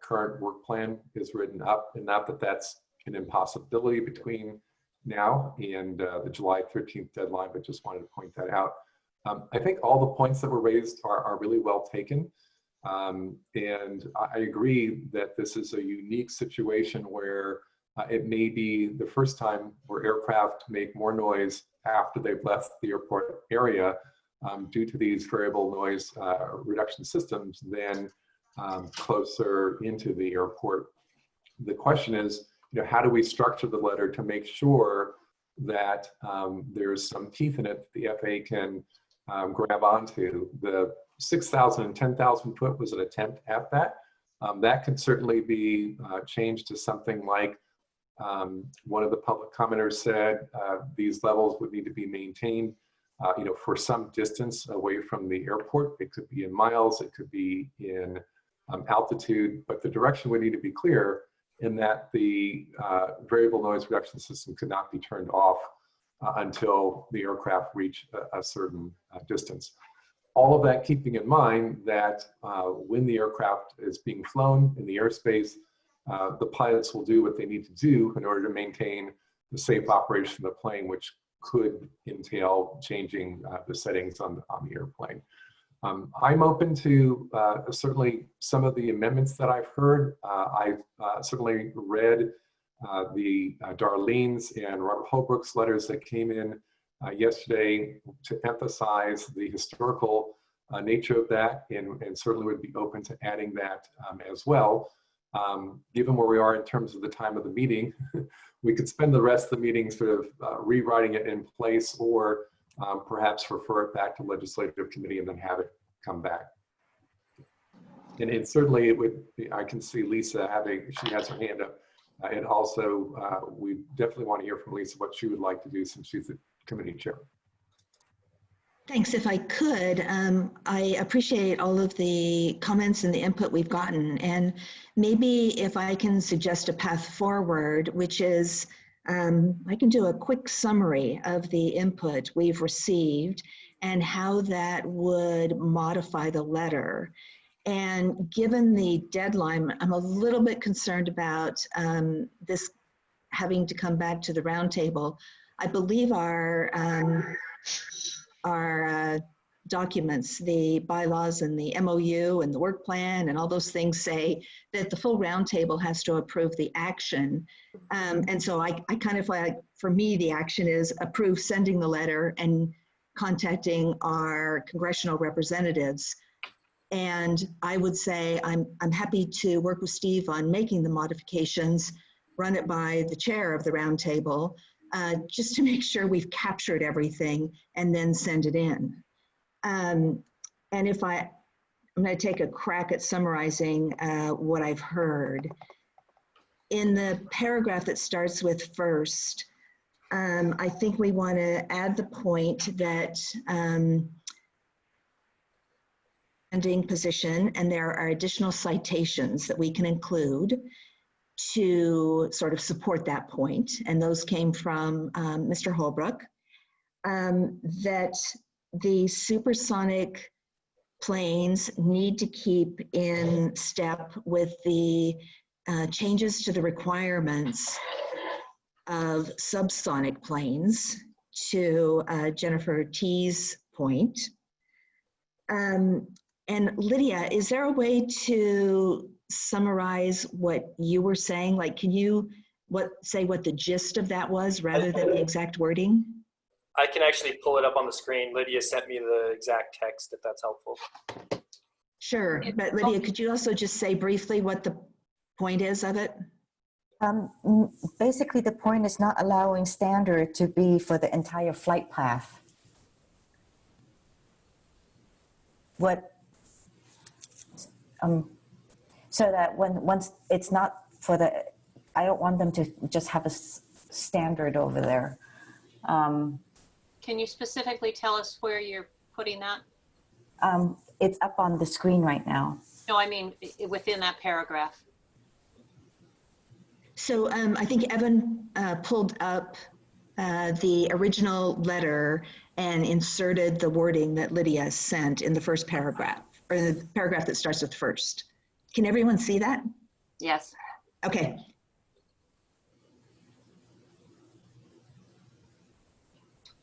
current work plan is written up. And not that that's an impossibility between now and the July 13th deadline, but just wanted to point that out. I think all the points that were raised are really well taken. And I agree that this is a unique situation where it may be the first time where aircraft make more noise after they've left the airport area due to these variable noise reduction systems than closer into the airport. The question is, how do we structure the letter to make sure that there's some teeth in it the FAA can grab onto? The 6,000 and 10,000 foot was an attempt at that. That could certainly be changed to something like one of the public commenters said these levels would need to be maintained for some distance away from the airport. It could be in miles, it could be in altitude, but the direction would need to be clear in that the variable noise reduction system could not be turned off until the aircraft reached a certain distance. All of that keeping in mind that when the aircraft is being flown in the airspace, the pilots will do what they need to do in order to maintain the safe operation of the plane, which could entail changing the settings on the airplane. I'm open to certainly some of the amendments that I've heard. I've certainly read the Darlene's and Robert Holbrook's letters that came in yesterday to emphasize the historical nature of that, and certainly would be open to adding that as well. Given where we are in terms of the time of the meeting, we could spend the rest of the meeting sort of rewriting it in place, or perhaps refer it back to legislative committee and then have it come back. And it certainly, it would be, I can see Lisa she has her hand up. And also, we definitely want to hear from Lisa what she would like to do since she's the committee chair. Thanks. If I could, I appreciate all of the comments and the input we've gotten. And maybe if I can suggest a path forward, which is, I can do a quick summary of the input we've received and how that would modify the letter. And given the deadline, I'm a little bit concerned about this having to come back to the roundtable. I believe our documents, the bylaws and the MOU and the work plan and all those things say that the full roundtable has to approve the action. And so I kind of like, for me, the action is approve sending the letter and contacting our congressional representatives. And I would say I'm happy to work with Steve on making the modifications, run it by the chair of the roundtable, just to make sure we've captured everything and then send it in. And if I'm going to take a crack at summarizing what I've heard. In the paragraph that starts with first, I think we want to add the point that ending position, and there are additional citations that we can include to sort of support that point, and those came from Mr. Holbrook, that the supersonic planes need to keep in step with the changes to the requirements of subsonic planes, to Jennifer T's point. And Lydia, is there a way to summarize what you were saying? Like, can you say what the gist of that was rather than the exact wording? I can actually pull it up on the screen. Lydia sent me the exact text, if that's helpful. Sure, but Lydia, could you also just say briefly what the point is of it? Basically, the point is not allowing standard to be for the entire flight path. So that once it's not for the, I don't want them to just have a standard over there. Can you specifically tell us where you're putting that? It's up on the screen right now. No, I mean within that paragraph. So I think Evan pulled up the original letter and inserted the wording that Lydia sent in the first paragraph, or in the paragraph that starts with first. Can everyone see that? Yes. Okay.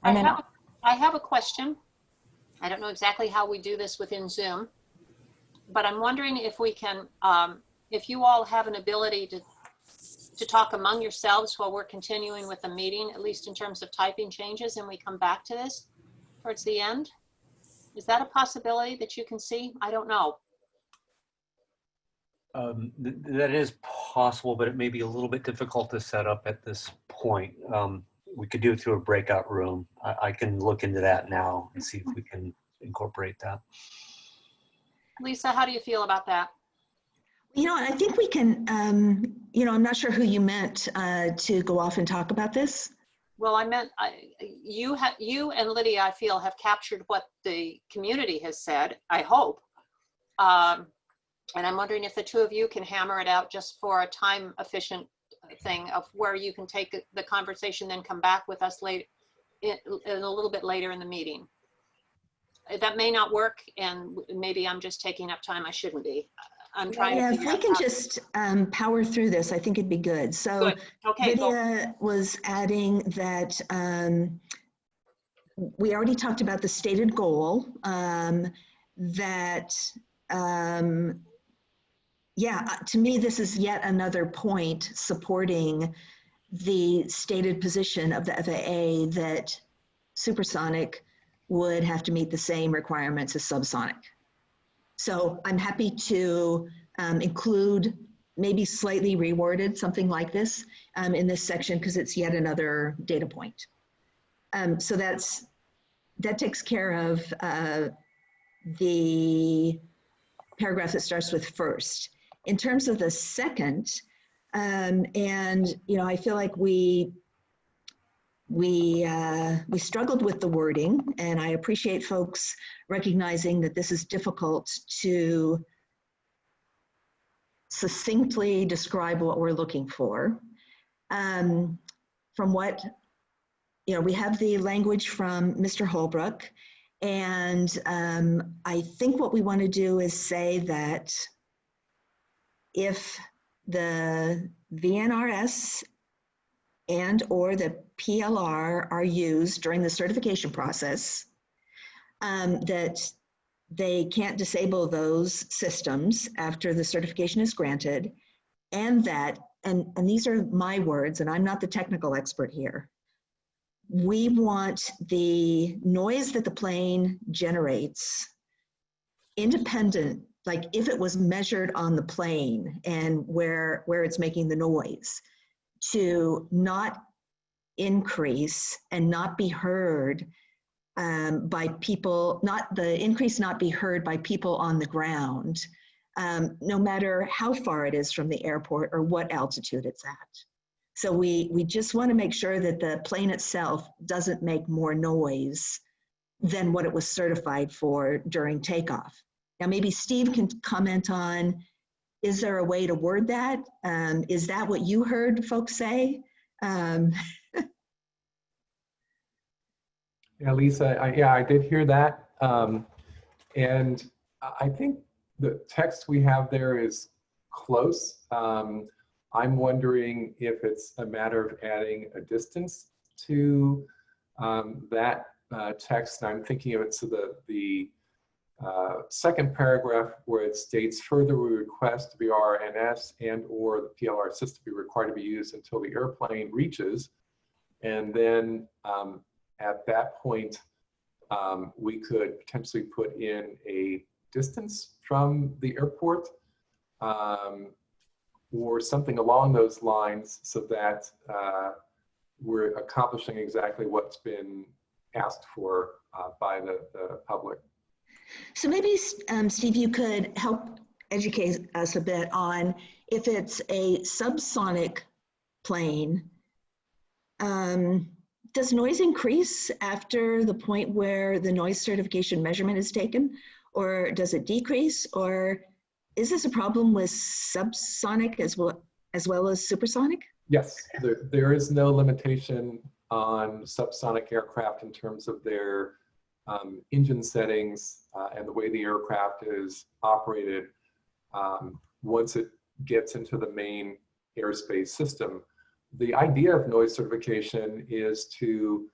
I have a question. I don't know exactly how we do this within Zoom, but I'm wondering if we can, if you all have an ability to talk among yourselves while we're continuing with the meeting, at least in terms of typing changes, and we come back to this towards the end. Is that a possibility that you can see? I don't know. That is possible, but it may be a little bit difficult to set up at this point. We could do it through a breakout room. I can look into that now and see if we can incorporate that. Lisa, how do you feel about that? You know, I think we can, you know, I'm not sure who you meant to go off and talk about this. Well, I meant you and Lydia, I feel, have captured what the community has said, I hope. And I'm wondering if the two of you can hammer it out just for a time efficient thing of where you can take the conversation, then come back with us late, in a little bit later in the meeting. That may not work, and maybe I'm just taking up time I shouldn't be. I'm trying to figure out. If we can just power through this, I think it'd be good. So good. Okay, Lydia was adding that we already talked about the stated goal, that yeah, to me, this is yet another point supporting the stated position of the FAA that supersonic would have to meet the same requirements as subsonic. So I'm happy to include, maybe slightly reworded, something like this in this section, because it's yet another data point. So that takes care of the paragraph that starts with first. In terms of the second, and you know, I feel like we struggled with the wording, and I appreciate folks recognizing that this is difficult to succinctly describe what we're looking for. From what, you know, we have the language from Mr. Holbrook, and I think what we want to do is say that if the VNRS and or the PLR are used during the certification process, that they can't disable those systems after the certification is granted, and that, and these are my words, and I'm not the technical expert here, we want the noise that the plane generates independent, like if it was measured on the plane and where it's making the noise, to not increase and not be heard by people, not the increase not be heard by people on the ground, no matter how far it is from the airport or what altitude it's at. So we just want to make sure that the plane itself doesn't make more noise than what it was certified for during takeoff. Now maybe Steve can comment on, is there a way to word that? Is that what you heard folks say? Yeah, Lisa, I did hear that. And I think the text we have there is close. I'm wondering if it's a matter of adding a distance to that text. And I'm thinking of it, so the second paragraph where it states, further we request the BRNS and or the PLR system be required to be used until the airplane reaches. And then at that point, we could potentially put in a distance from the airport or something along those lines, so that we're accomplishing exactly what's been asked for by the public. So maybe, Steve, you could help educate us a bit on if it's a subsonic plane, does noise increase after the point where the noise certification measurement is taken, or does it decrease, or is this a problem with subsonic as well as supersonic? Yes, there is no limitation on subsonic aircraft in terms of their engine settings and the way the aircraft is operated once it gets into the main airspace system. The idea of noise certification is to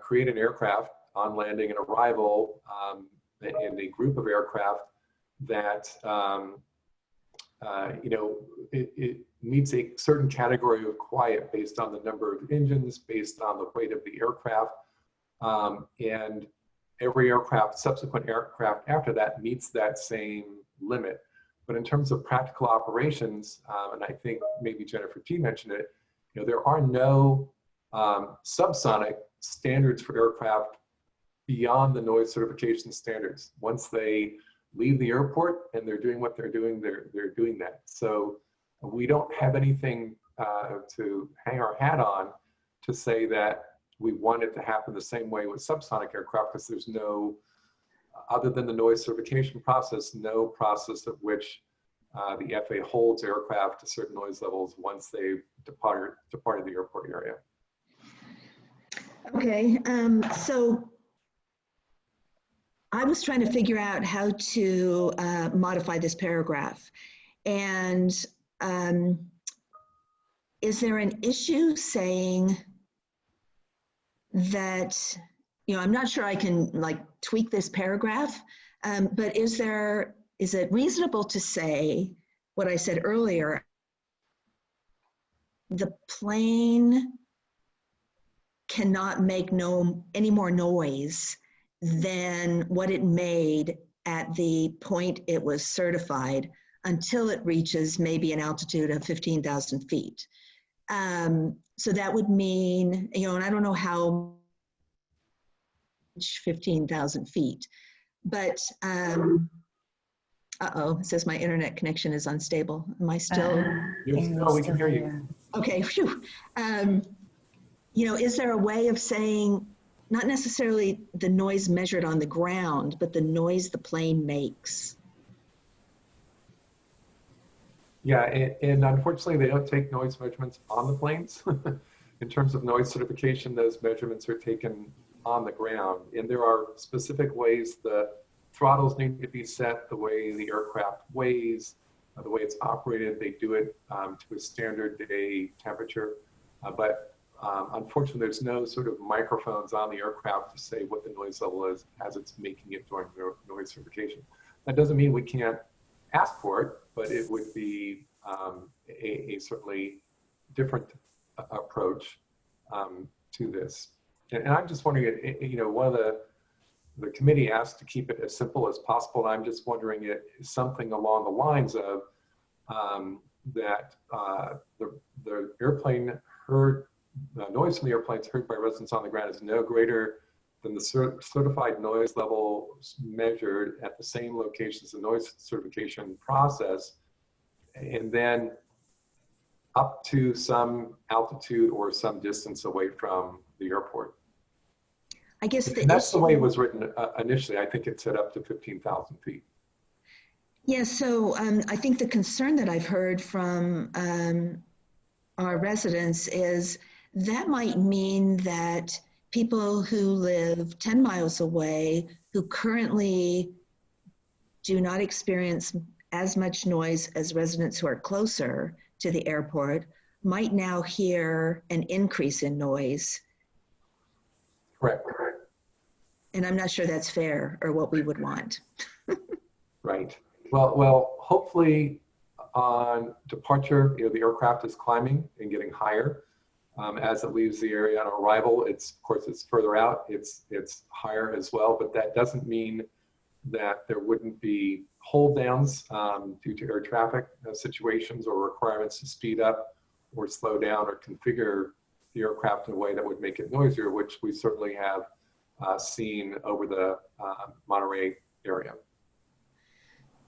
create an aircraft on landing and arrival in a group of aircraft that it meets a certain category of quiet based on the number of engines, based on the weight of the aircraft, and every subsequent aircraft after that meets that same limit. But in terms of practical operations, and I think maybe Jennifer T mentioned it, there are no subsonic standards for aircraft beyond the noise certification standards. Once they leave the airport and they're doing what they're doing, they're doing that. So we don't have anything to hang our hat on to say that we want it to happen the same way with subsonic aircraft, because there's no, other than the noise certification process, no process of which the FAA holds aircraft to certain noise levels once they've departed the airport area. Okay, so I was trying to figure out how to modify this paragraph. And is there an issue saying that, I'm not sure I can tweak this paragraph, but is it reasonable to say what I said earlier? The plane cannot make any more noise than what it made at the point it was certified until it reaches maybe an altitude of 15,000 feet. So that would mean, and I don't know how 15,000 feet, but uh-oh, it says my internet connection is unstable. Am I still? No, we can hear you. Okay, phew. Is there a way of saying, not necessarily the noise measured on the ground, but the noise the plane makes? Yeah, and unfortunately, they don't take noise measurements on the planes. In terms of noise certification, those measurements are taken on the ground. And there are specific ways the throttles need to be set, the way the aircraft weighs, the way it's operated. They do it to a standard day temperature. But unfortunately, there's no sort of microphones on the aircraft to say what the noise level is as it's making it during noise certification. That doesn't mean we can't ask for it, but it would be a certainly different approach to this. And I'm just wondering, one of the committee asked to keep it as simple as possible. And I'm just wondering if something along the lines of that the airplane heard, the noise from the airplanes heard by residents on the ground is no greater than the certified noise level measured at the same locations, the noise certification process, and then up to some altitude or some distance away from the airport. I guess that's the way it was written initially. I think it said up to 15,000 feet. Yeah, so I think the concern that I've heard from our residents is that might mean that people who live 10 miles away, who currently do not experience as much noise as residents who are closer to the airport might now hear an increase in noise. Correct. And I'm not sure that's fair or what we would want. Right. Well, hopefully on departure, the aircraft is climbing and getting higher. As it leaves the area on arrival, of course, it's further out, it's higher as well, but that doesn't mean that there wouldn't be hold downs due to air traffic situations or requirements to speed up or slow down or configure the aircraft in a way that would make it noisier, which we certainly have seen over the Monterey area.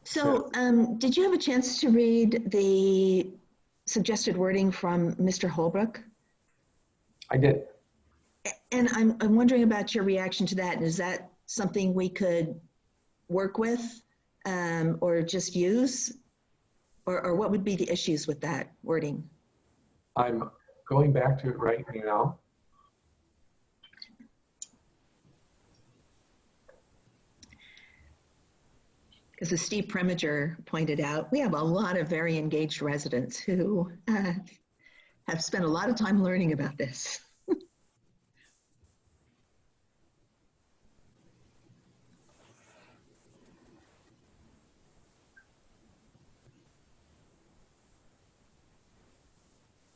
So did you have a chance to read the suggested wording from Mr. Holbrook? I did. And I'm wondering about your reaction to that. Is that something we could work with or just use? Or what would be the issues with that wording? I'm going back to it right now. Because as Steve Preminger pointed out, we have a lot of very engaged residents who have spent a lot of time learning about this.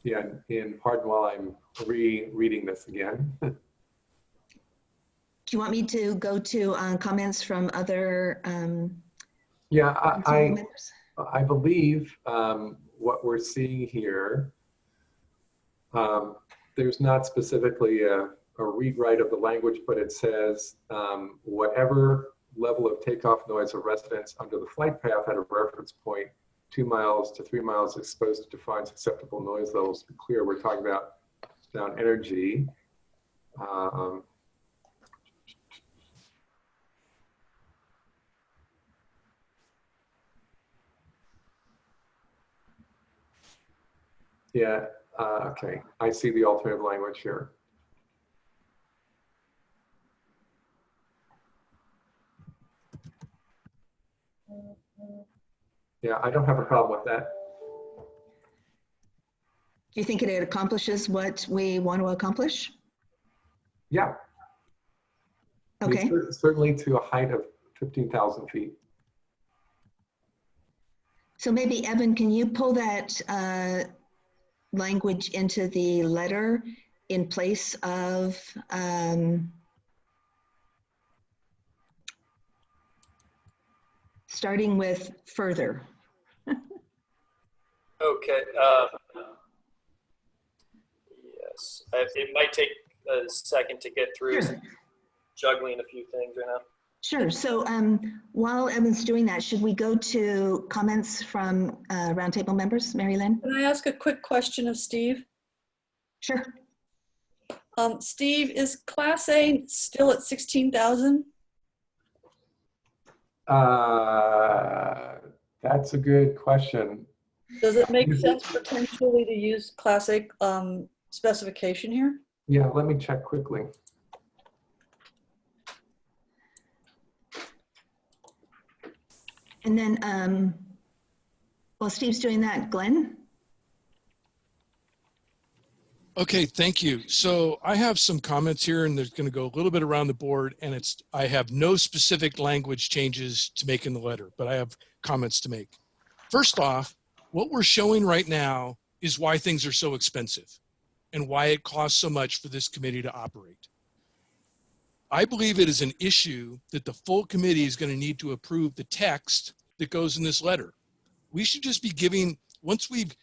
Yeah, and pardon while I'm rereading this again. Do you want me to go to comments from other Yeah, members? I believe what we're seeing here, there's not specifically a rewrite of the language, but it says whatever level of takeoff noise of residents under the flight path at a reference point 2 miles to 3 miles exposed to defined acceptable noise levels. To be clear, we're talking about sound energy. Yeah, okay, I see the alternative language here. Yeah, I don't have a problem with that. Do you think it accomplishes what we want to accomplish? Yeah. Okay. I mean, certainly to a height of 15,000 feet. So maybe Evan, can you pull that language into the letter in place of starting with further? Okay. Yes, it might take a second to get through. Sure. Juggling a few things right now. Sure. So while Evan's doing that, should we go to comments from roundtable members? Mary-Lynne? Can I ask a quick question of Steve? Sure. Steve, is Class A still at 16,000? That's a good question. Does it make sense potentially to use Class A specification here? Yeah, let me check quickly. And then while Steve's doing that, Glenn? Okay, thank you. So I have some comments here, and there's going to go a little bit around the board, and I have no specific language changes to make in the letter, but I have comments to make. First off, what we're showing right now is why things are so expensive and why it costs so much for this committee to operate. I believe it is an issue that the full committee is going to need to approve the text that goes in this letter. We should just be giving, once we've,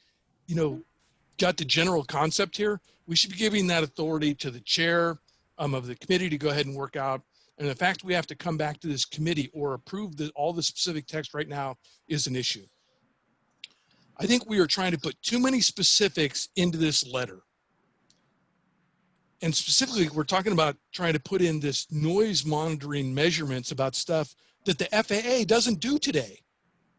got the general concept here, we should be giving that authority to the chair of the committee to go ahead and work out. And the fact we have to come back to this committee or approve all the specific text right now is an issue. I think we are trying to put too many specifics into this letter. And specifically, we're talking about trying to put in this noise monitoring measurements about stuff that the FAA doesn't do today.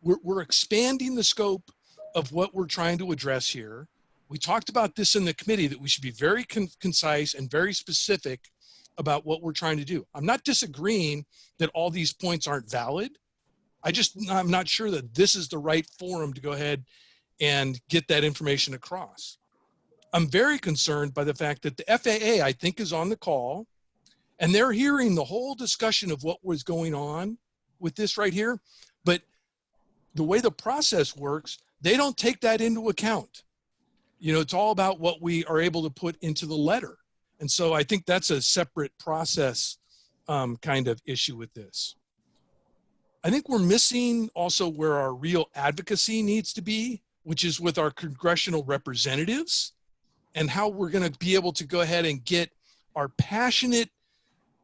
We're expanding the scope of what we're trying to address here. We talked about this in the committee, that we should be very concise and very specific about what we're trying to do. I'm not disagreeing that all these points aren't valid, I'm not sure that this is the right forum to go ahead and get that information across. I'm very concerned by the fact that the FAA, I think, is on the call, and they're hearing the whole discussion of what was going on with this right here. But the way the process works, they don't take that into account. You know, it's all about what we are able to put into the letter. And so I think that's a separate process kind of issue with this. I think we're missing also where our real advocacy needs to be, which is with our congressional representatives, and how we're going to be able to go ahead and get our passionate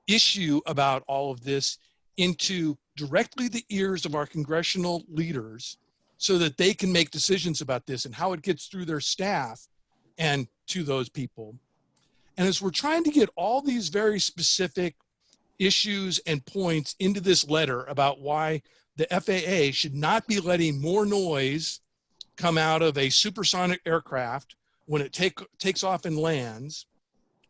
issue about all of this into directly the ears of our congressional leaders so that they can make decisions about this and how it gets through their staff and to those people. And as we're trying to get all these very specific issues and points into this letter about why the FAA should not be letting more noise come out of a supersonic aircraft when it takes off and lands,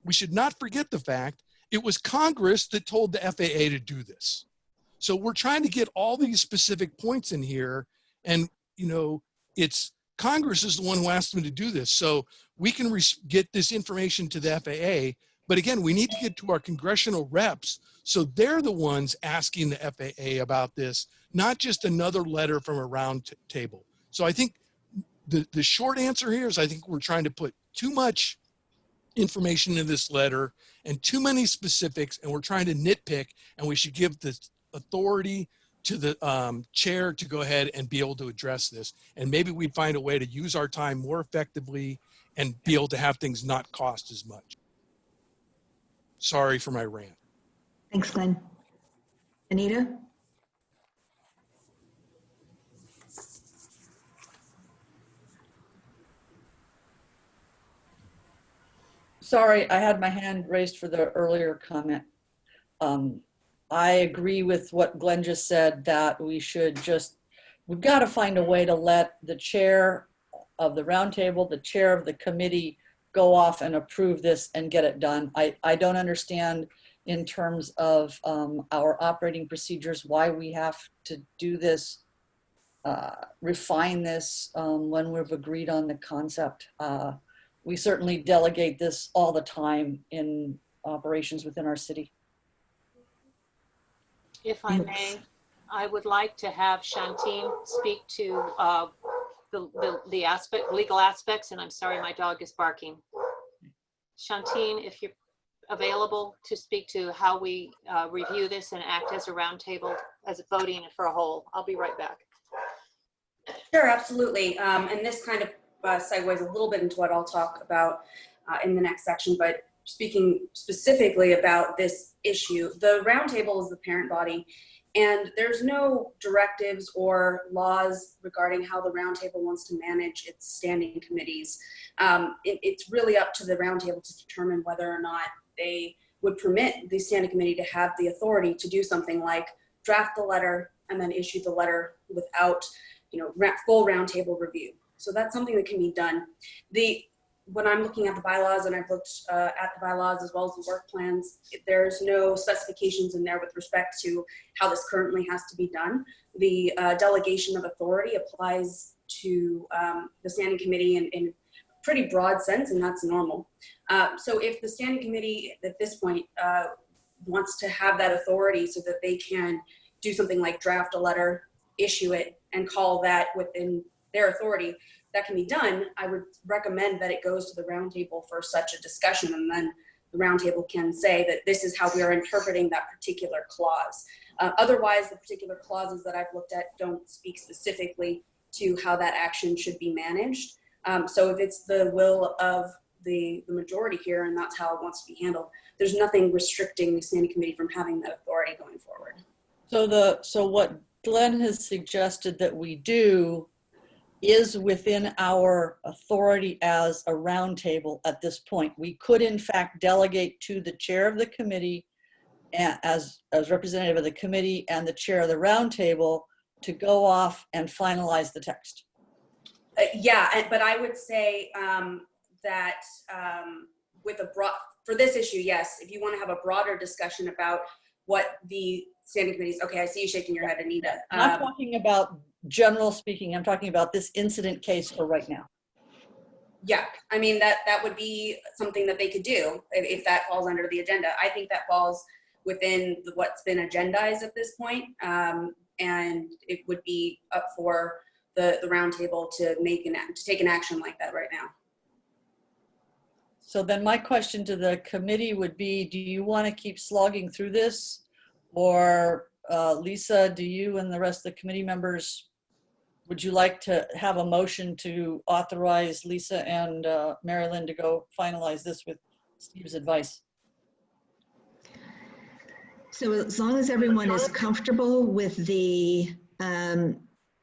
we should not forget the fact it was Congress that told the FAA to do this. So we're trying to get all these specific points in here, and you know, it's Congress is the one who asked them to do this. So we can get this information to the FAA, but again, we need to get to our congressional reps so they're the ones asking the FAA about this, not just another letter from a round table. So I think the short answer here is I think we're trying to put too much information in this letter and too many specifics, and we're trying to nitpick, and we should give the authority to the chair to go ahead and be able to address this. And maybe we'd find a way to use our time more effectively and be able to have things not cost as much. Sorry for my rant. Thanks, Glenn. Anita? Sorry, I had my hand raised for the earlier comment. I agree with what Glenn just said, that we've got to find a way to let the chair of the roundtable, the chair of the committee, go off and approve this and get it done. I don't understand in terms of our operating procedures why we have to do this, refine this when we've agreed on the concept. We certainly delegate this all the time in operations within our city. If I may, I would like to have Shantine speak to the legal aspects, and I'm sorry, my dog is barking. Shantine, if you're available to speak to how we review this and act as a roundtable, as a voting for a whole. I'll be right back. Sure, absolutely. And this kind of segues a little bit into what I'll talk about in the next section, but speaking specifically about this issue, the roundtable is the parent body, and there's no directives or laws regarding how the roundtable wants to manage its standing committees. It's really up to the roundtable to determine whether or not they would permit the standing committee to have the authority to do something like draft the letter and then issue the letter without, full roundtable review. So that's something that can be done. When I'm looking at the bylaws, and I've looked at the bylaws as well as the work plans, there's no specifications in there with respect to how this currently has to be done. The delegation of authority applies to the standing committee in pretty broad sense, and that's normal. So if the standing committee at this point wants to have that authority so that they can do something like draft a letter, issue it, and call that within their authority, that can be done, I would recommend that it goes to the roundtable for such a discussion, and then the roundtable can say that this is how we are interpreting that particular clause. Otherwise, the particular clauses that I've looked at don't speak specifically to how that action should be managed. So if it's the will of the majority here and that's how it wants to be handled, there's nothing restricting the standing committee from having that authority going forward. So what Glenn has suggested that we do is within our authority as a roundtable at this point. We could in fact delegate to the chair of the committee as representative of the committee and the chair of the roundtable to go off and finalize the text. But I would say that with for this issue, yes, if you want to have a broader discussion about what the standing committees, okay, I see you shaking your head, Anita. I'm not talking about general speaking, I'm talking about this incident case for right now. Yeah, I mean, that would be something that they could do if that falls under the agenda. I think that falls within what's been agendized at this point, and it would be up for the roundtable to take an action like that right now. So then my question to the committee would be, do you want to keep slogging through this? Or Lisa, do you and the rest of the committee members, would you like to have a motion to authorize Lisa and Mary-Lynne to go finalize this with Steve's advice? So as long as everyone is comfortable with the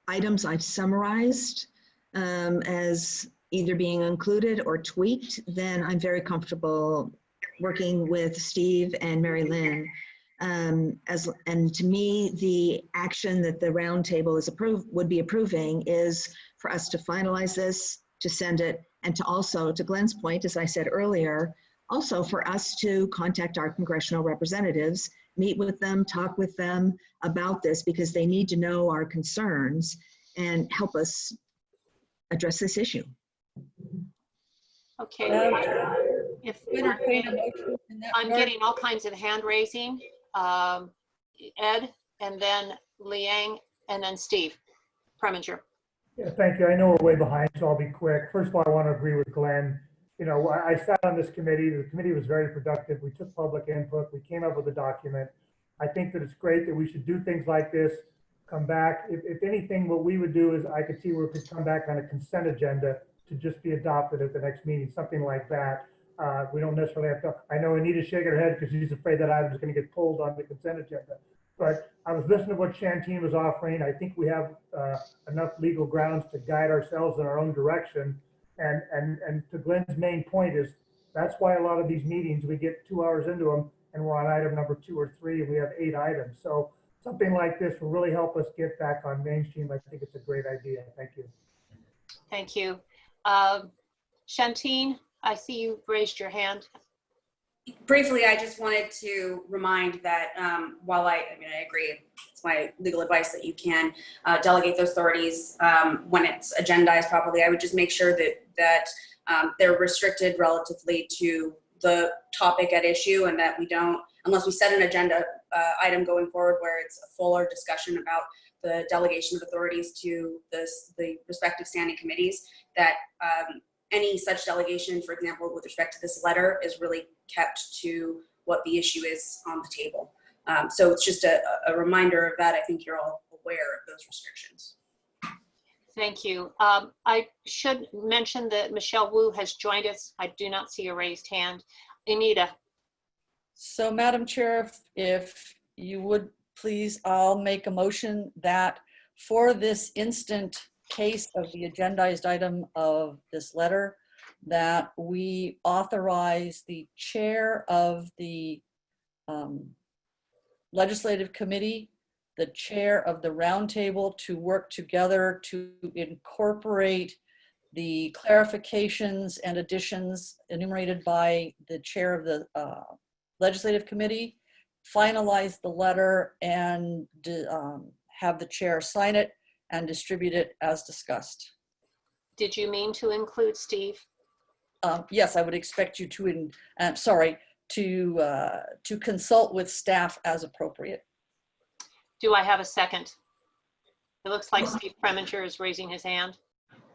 items I've summarized as either being included or tweaked, then I'm very comfortable working with Steve and Mary-Lynne. And to me, the action that the roundtable would be approving is for us to finalize this, to send it, and to also, to Glenn's point, as I said earlier, also for us to contact our congressional representatives, meet with them, talk with them about this, because they need to know our concerns and help us address this issue. Okay. If I'm getting all kinds of hand raising. Ed, and then Liang, and then Steve. Preminger. Yeah, thank you. I know we're way behind, so I'll be quick. First of all, I want to agree with Glenn. You know, I sat on this committee. The committee was very productive. We took public input. We came up with a document. I think that it's great that we should do things like this, come back. If anything, what we would do is I could see where it could come back on a consent agenda to just be adopted at the next meeting, something like that. We don't necessarily have to, I know Anita's shaking her head because she's afraid that item is going to get pulled on the consent agenda. But I was listening to what Shantine was offering. I think we have enough legal grounds to guide ourselves in our own direction. And to Glenn's main point is, that's why a lot of these meetings, we get 2 hours into them and we're on item number 2 or 3 and we have 8 items. So something like this will really help us get back on mainstream. I think it's a great idea. Thank you. Thank you. Shantine, I see you raised your hand. Briefly, I just wanted to remind that while I agree, it's my legal advice that you can delegate those authorities when it's agendized properly. I would just make sure that they're restricted relatively to the topic at issue, and that we don't, unless we set an agenda item going forward where it's a fuller discussion about the delegation of authorities to the respective standing committees, that any such delegation, for example, with respect to this letter, is really kept to what the issue is on the table. So it's just a reminder of that. I think you're all aware of those restrictions. Thank you. I should mention that Michelle Wu has joined us. I do not see a raised hand. Anita. So Madam Chair, if you would please, I'll make a motion that for this instant case of the agendized item of this letter, that we authorize the chair of the legislative committee, the chair of the roundtable, to work together to incorporate the clarifications and additions enumerated by the chair of the legislative committee, finalize the letter, and have the chair sign it and distribute it as discussed. Did you mean to include Steve? Yes, I would expect you to, to consult with staff as appropriate. Do I have a second? It looks like Steve Preminger is raising his hand.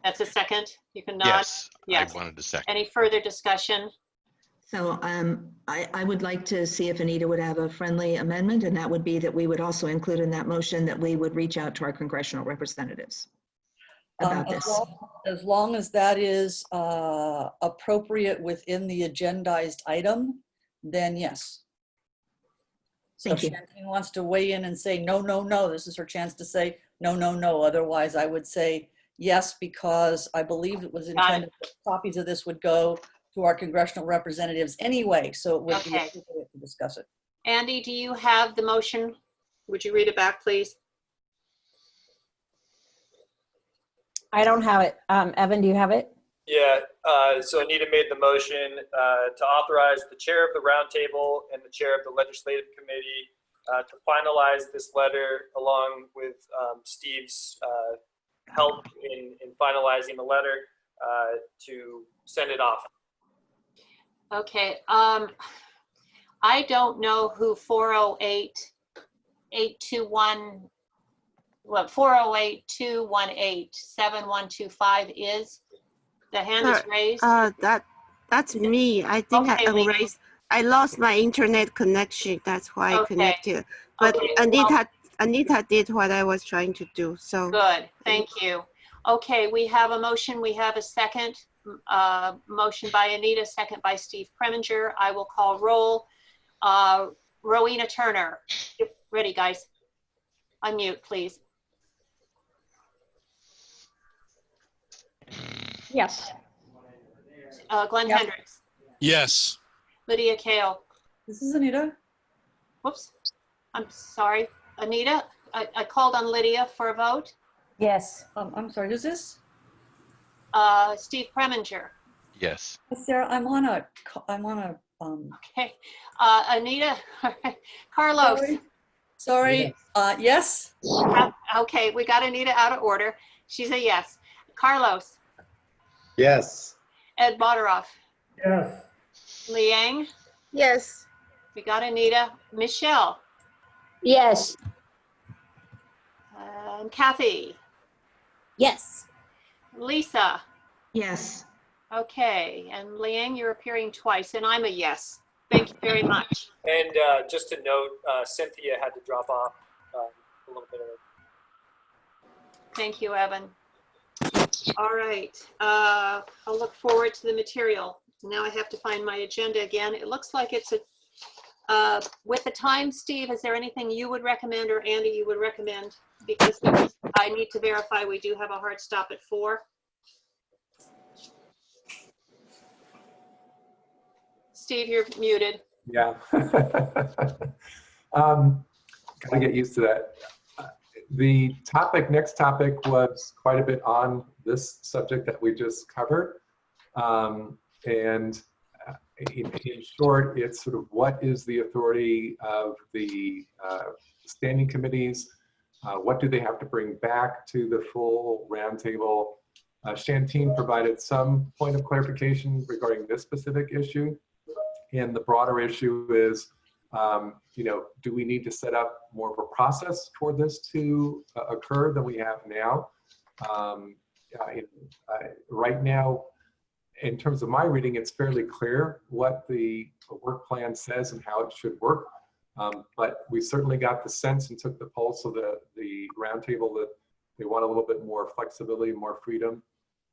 That's a second. You can nod. Yes, yes. I wanted to second. Any further discussion? So I would like to see if Anita would have a friendly amendment, and that would be that we would also include in that motion that we would reach out to our congressional representatives about this. As long as that is appropriate within the agendized item, then yes. So if Shantine wants to weigh in and say, no, no, no, this is her chance to say, no, no, no. Otherwise, I would say yes, because I believe it was intended that copies of this would go to our congressional representatives anyway, so it would be appropriate to discuss it. Andy, do you have the motion? Would you read it back, please? I don't have it. Evan, do you have it? Yeah, so Anita made the motion to authorize the chair of the roundtable and the chair of the legislative committee to finalize this letter along with Steve's help in finalizing the letter to send it off. Okay, I don't know who 408-821, what 408-218-7125 is. The hand is raised. That's me. I think Okay, I erased. I lost my internet connection. That's why I Okay. connected. But Okay, Anita did what I was trying to do. So good, thank you. Okay, we have a motion, we have a second. Motion by Anita, second by Steve Preminger. I will call roll. Rowena Turner, ready guys? Unmute, please. Yes. Glenn Yep. Hendricks. Yes. Lydia Kale. This is Anita. Whoops, I'm sorry. Anita, I called on Lydia for a vote. Yes. I'm sorry, who's this? Steve Preminger. Yes. Sarah, I'm on a, Okay, Anita, Carlos. Sorry. Yes. Okay, we got Anita out of order. She's a yes. Carlos. Yes. Ed Boderoff. Yes. Liang. yes. We got Anita. Michelle. Yes. And Kathy. Yes. Lisa. Yes. Okay, and Liang, you're appearing twice, and I'm a yes. Thank you very much. And just to note, Cynthia had to drop off a little bit early. Thank you, Evan. All right, I'll look forward to the material. Now I have to find my agenda again. It looks like it's with the time, Steve, is there anything you would recommend or Andy you would recommend? Because I need to verify we do have a hard stop at 4. Steve, you're muted. Yeah. Gotta get used to that. The next topic was quite a bit on this subject that we just covered. In short, it's sort of what is the authority of the standing committees? What do they have to bring back to the full roundtable? Shantine provided some point of clarification regarding this specific issue. And the broader issue is, do we need to set up more of a process for this to occur than we have now? Right now, in terms of my reading, it's fairly clear what the work plan says and how it should work. But we certainly got the sense and took the pulse of the roundtable that they want a little bit more flexibility, more freedom.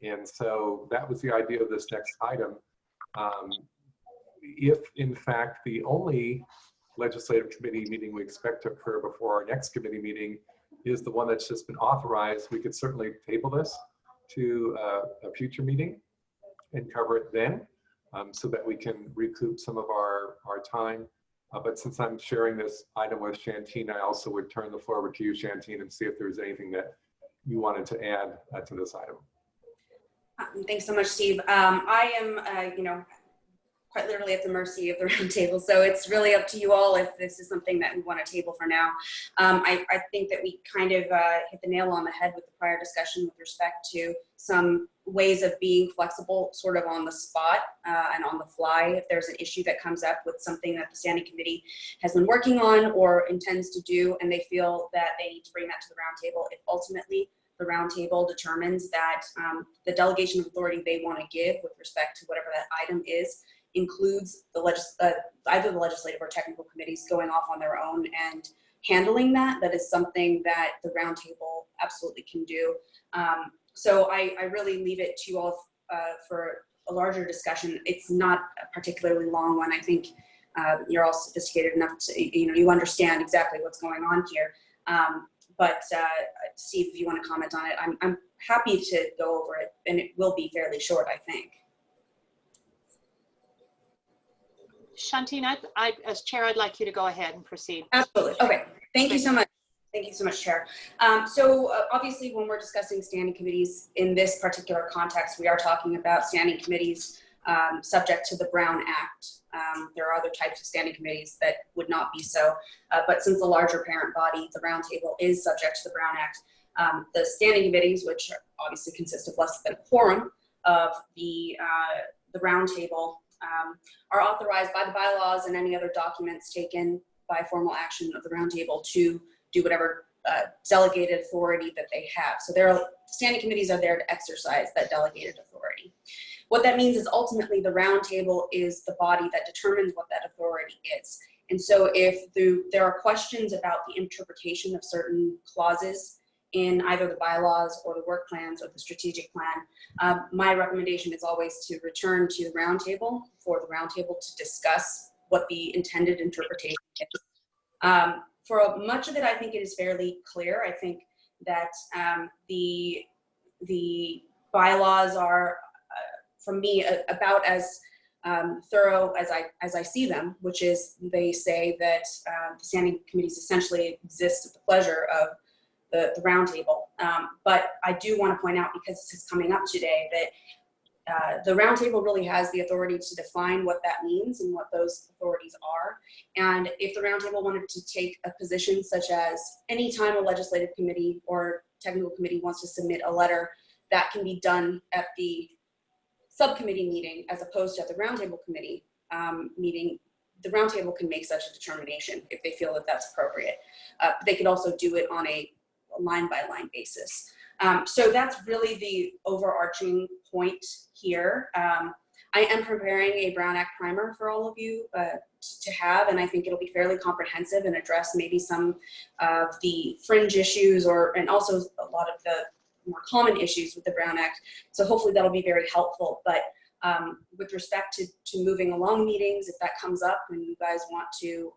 And so that was the idea of this next item. If in fact the only legislative committee meeting we expect to occur before our next committee meeting is the one that's just been authorized, we could certainly table this to a future meeting and cover it then, so that we can recoup some of our time. But since I'm sharing this item with Shantine, I also would turn the floor over to you, Shantine, and see if there's anything that you wanted to add to this item. Thanks so much, Steve. I am, quite literally at the mercy of the roundtable. So it's really up to you all if this is something that we want to table for now. I think that we kind of hit the nail on the head with the prior discussion with respect to some ways of being flexible sort of on the spot and on the fly if there's an issue that comes up with something that the standing committee has been working on or intends to do, and they feel that they need to bring that to the roundtable. If ultimately the roundtable determines that the delegation of authority they want to give with respect to whatever that item is includes the either the legislative or technical committees going off on their own and handling that, that is something that the roundtable absolutely can do. So I really leave it to you all for a larger discussion. It's not a particularly long one. I think you're all sophisticated enough to, you understand exactly what's going on here. But Steve, if you want to comment on it, I'm happy to go over it, and it will be fairly short, I think. Shantine, as chair, I'd like you to go ahead and proceed. Absolutely. Okay. Thank you so much. Thank you so much, Chair. So obviously, when we're discussing standing committees in this particular context, we are talking about standing committees subject to the Brown Act. There are other types of standing committees that would not be so, but since the larger parent body, the roundtable, is subject to the Brown Act, the standing committees, which obviously consist of less than a quorum of the roundtable, are authorized by the bylaws and any other documents taken by formal action of the roundtable to do whatever delegated authority that they have. So standing committees are there to exercise that delegated authority. What that means is ultimately the roundtable is the body that determines what that authority is. And so if there are questions about the interpretation of certain clauses in either the bylaws or the work plans or the strategic plan, my recommendation is always to return to the roundtable for the roundtable to discuss what the intended interpretation is. For much of it, I think it is fairly clear. I think that the bylaws are, for me, about as thorough as I see them, which is they say that the standing committees essentially exist at the pleasure of the roundtable. But I do want to point out, because this is coming up today, that the roundtable really has the authority to define what that means and what those authorities are. And if the roundtable wanted to take a position such as anytime a legislative committee or technical committee wants to submit a letter, that can be done at the subcommittee meeting as opposed to at the roundtable committee meeting. The roundtable can make such a determination if they feel that that's appropriate. They could also do it on a line-by-line basis. So that's really the overarching point here. I am preparing a Brown Act primer for all of you to have, and I think it'll be fairly comprehensive and address maybe some of the fringe issues and also a lot of the more common issues with the Brown Act. So hopefully that'll be very helpful. But with respect to moving along meetings, if that comes up and you guys want to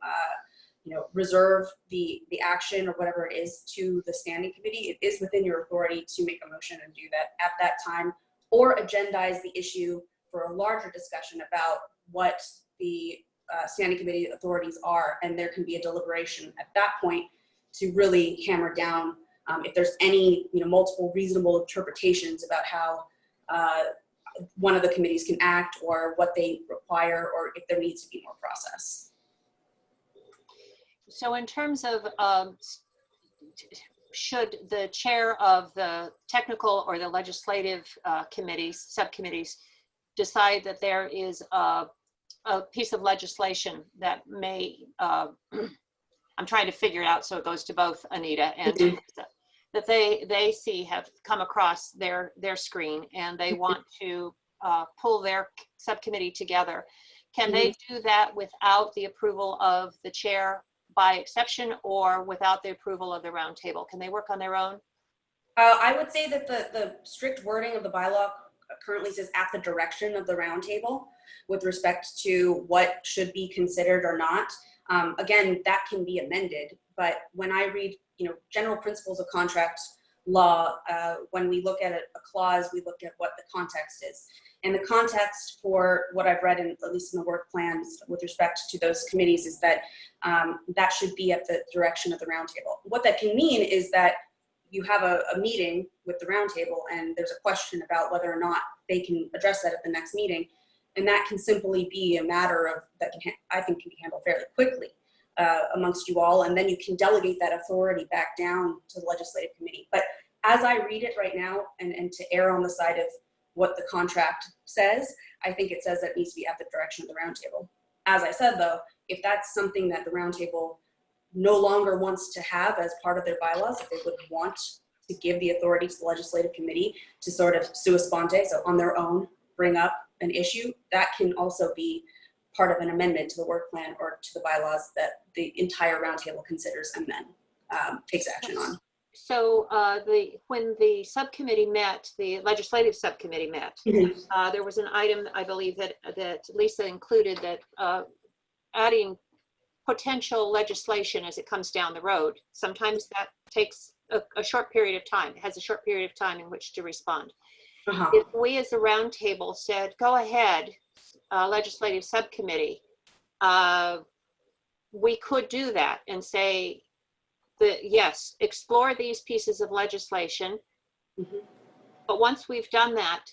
reserve the action or whatever it is to the standing committee, it is within your authority to make a motion and do that at that time, or agendize the issue for a larger discussion about what the standing committee authorities are, and there can be a deliberation at that point to really hammer down if there's any multiple reasonable interpretations about how one of the committees can act or what they require, or if there needs to be more process. So in terms of should the chair of the technical or the legislative subcommittees decide that there is a piece of legislation that may, I'm trying to figure it out so it goes to both Anita and that they see have come across their screen and they want to pull their subcommittee together, can they do that without the approval of the chair by exception, or without the approval of the roundtable? Can they work on their own? I would say that the strict wording of the bylaw currently says at the direction of the roundtable with respect to what should be considered or not. Again, that can be amended, but when I read general principles of contract law, when we look at a clause, we look at what the context is. And the context for what I've read, at least in the work plans with respect to those committees, is that that should be at the direction of the roundtable. What that can mean is that you have a meeting with the roundtable and there's a question about whether or not they can address that at the next meeting. And that can simply be a matter of, I think can be handled fairly quickly amongst you all. And then you can delegate that authority back down to the legislative committee. But as I read it right now, and to err on the side of what the contract says, I think it says that it needs to be at the direction of the roundtable. As I said, though, if that's something that the roundtable no longer wants to have as part of their bylaws, if they would want to give the authority to the legislative committee to sort of sua sponte, so on their own, bring up an issue, that can also be part of an amendment to the work plan or to the bylaws that the entire roundtable considers and then takes action on. So when the subcommittee met, the legislative subcommittee met, there was an item, I believe, that Lisa included, that adding potential legislation as it comes down the road. Sometimes that takes a short period of time. It has a short period of time in which to respond. If we as a roundtable said, go ahead, legislative subcommittee, we could do that and say, yes, explore these pieces of legislation. But once we've done that,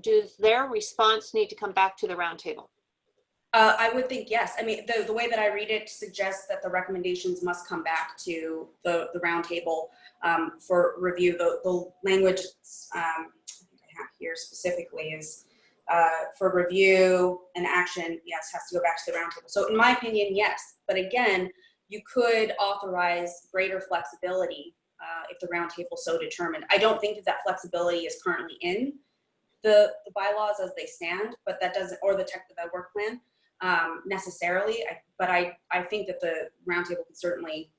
does their response need to come back to the roundtable? I would think yes. I mean, the way that I read it suggests that the recommendations must come back to the roundtable for review. The language I have here specifically is for review and action, yes, has to go back to the roundtable. So in my opinion, yes. But again, you could authorize greater flexibility if the roundtable so determined. I don't think that flexibility is currently in the bylaws as they stand, but that doesn't, or the work plan necessarily. But I think that the roundtable could certainly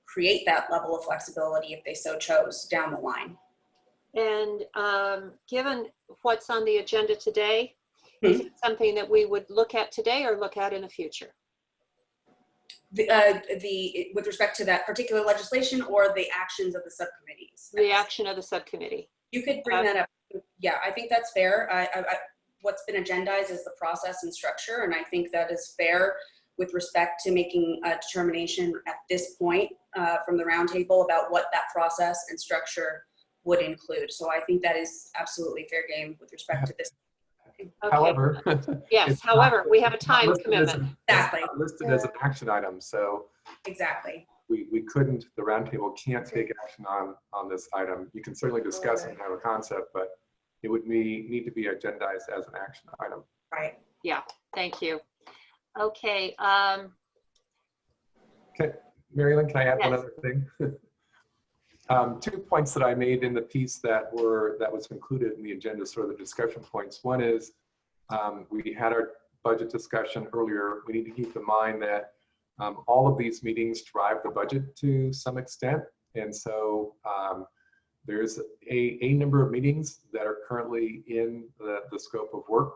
create that level of flexibility if they so chose down the line. And given what's on the agenda today, is it something that we would look at today or look at in the future? With respect to that particular legislation or the actions of the subcommittees? The action of the subcommittee. You could bring that up. Yeah, I think that's fair. What's been agendized is the process and structure, and I think that is fair with respect to making a determination at this point from the roundtable about what that process and structure would include. So I think that is absolutely fair game with respect to this. Okay. However, yes. However, we have a time commitment. Exactly. It's not listed as an action item, so exactly. We couldn't. The roundtable can't take action on this item. You can certainly discuss it and have a concept, but it would need to be agendized as an action item. Right. Yeah. Thank you. Okay. Okay, Mary-Lynne, can I add yes. one other thing? 2 points that I made in the piece that was included in the agenda, sort of the discussion points. One is we had our budget discussion earlier. We need to keep in mind that all of these meetings drive the budget to some extent. And so there's a number of meetings that are currently in the scope of work.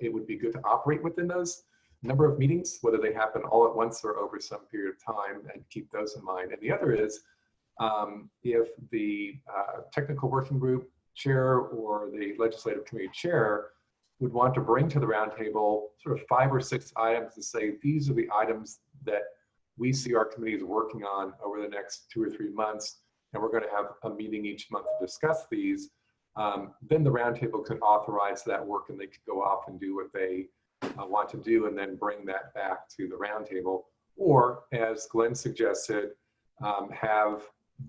It would be good to operate within those number of meetings, whether they happen all at once or over some period of time, and keep those in mind. And the other is if the technical working group chair or the legislative committee chair would want to bring to the roundtable sort of 5 or 6 items and say, these are the items that we see our committees working on over the next 2 or 3 months, and we're going to have a meeting each month to discuss these, then the roundtable could authorize that work and they could go off and do what they want to do and then bring that back to the roundtable. Or, as Glenn suggested,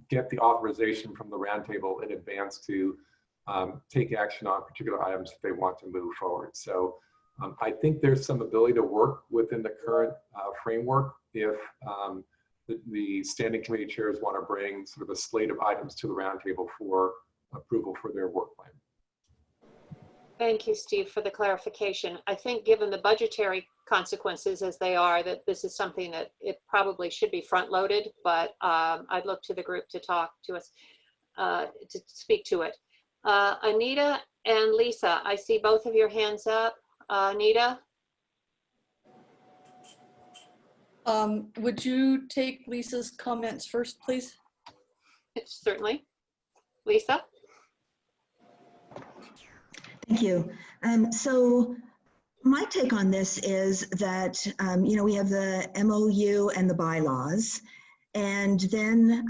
get the authorization from the roundtable in advance to take action on particular items if they want to move forward. So I think there's some ability to work within the current framework if the standing committee chairs want to bring sort of a slate of items to the roundtable for approval for their work plan. Thank you, Steve, for the clarification. I think given the budgetary consequences as they are, that this is something that it probably should be front loaded, but I'd look to the group to talk to us, to speak to it. Anita and Lisa, I see both of your hands up. Anita? Would you take Lisa's comments first, please? Certainly. Lisa? Thank you. So my take on this is that, we have the MOU and the bylaws, and then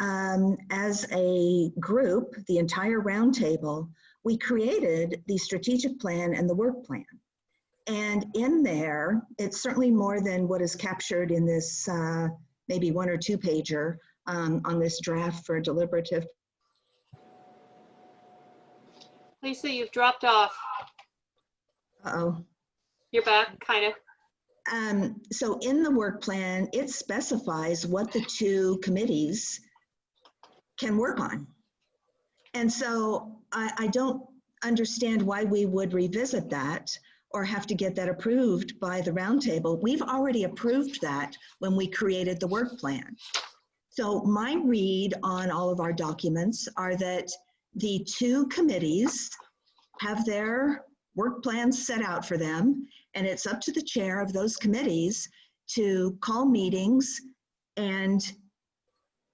as a group, the entire roundtable, we created the strategic plan and the work plan. And in there, it's certainly more than what is captured in this maybe 1 or 2 pager on this draft for deliberative. Lisa, you've dropped off. Uh-oh. You're back, kind of. So in the work plan, it specifies what the 2 committees can work on. And so I don't understand why we would revisit that or have to get that approved by the roundtable. We've already approved that when we created the work plan. So my read on all of our documents are that the 2 committees have their work plans set out for them, and it's up to the chair of those committees to call meetings and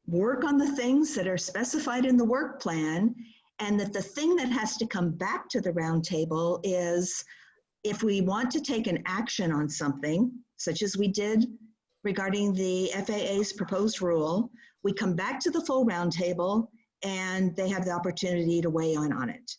work on the things that are specified in the work plan, and that the thing that has to come back to the roundtable is if we want to take an action on something, such as we did regarding the FAA's proposed rule, we come back to the full roundtable and they have the opportunity to weigh in on it.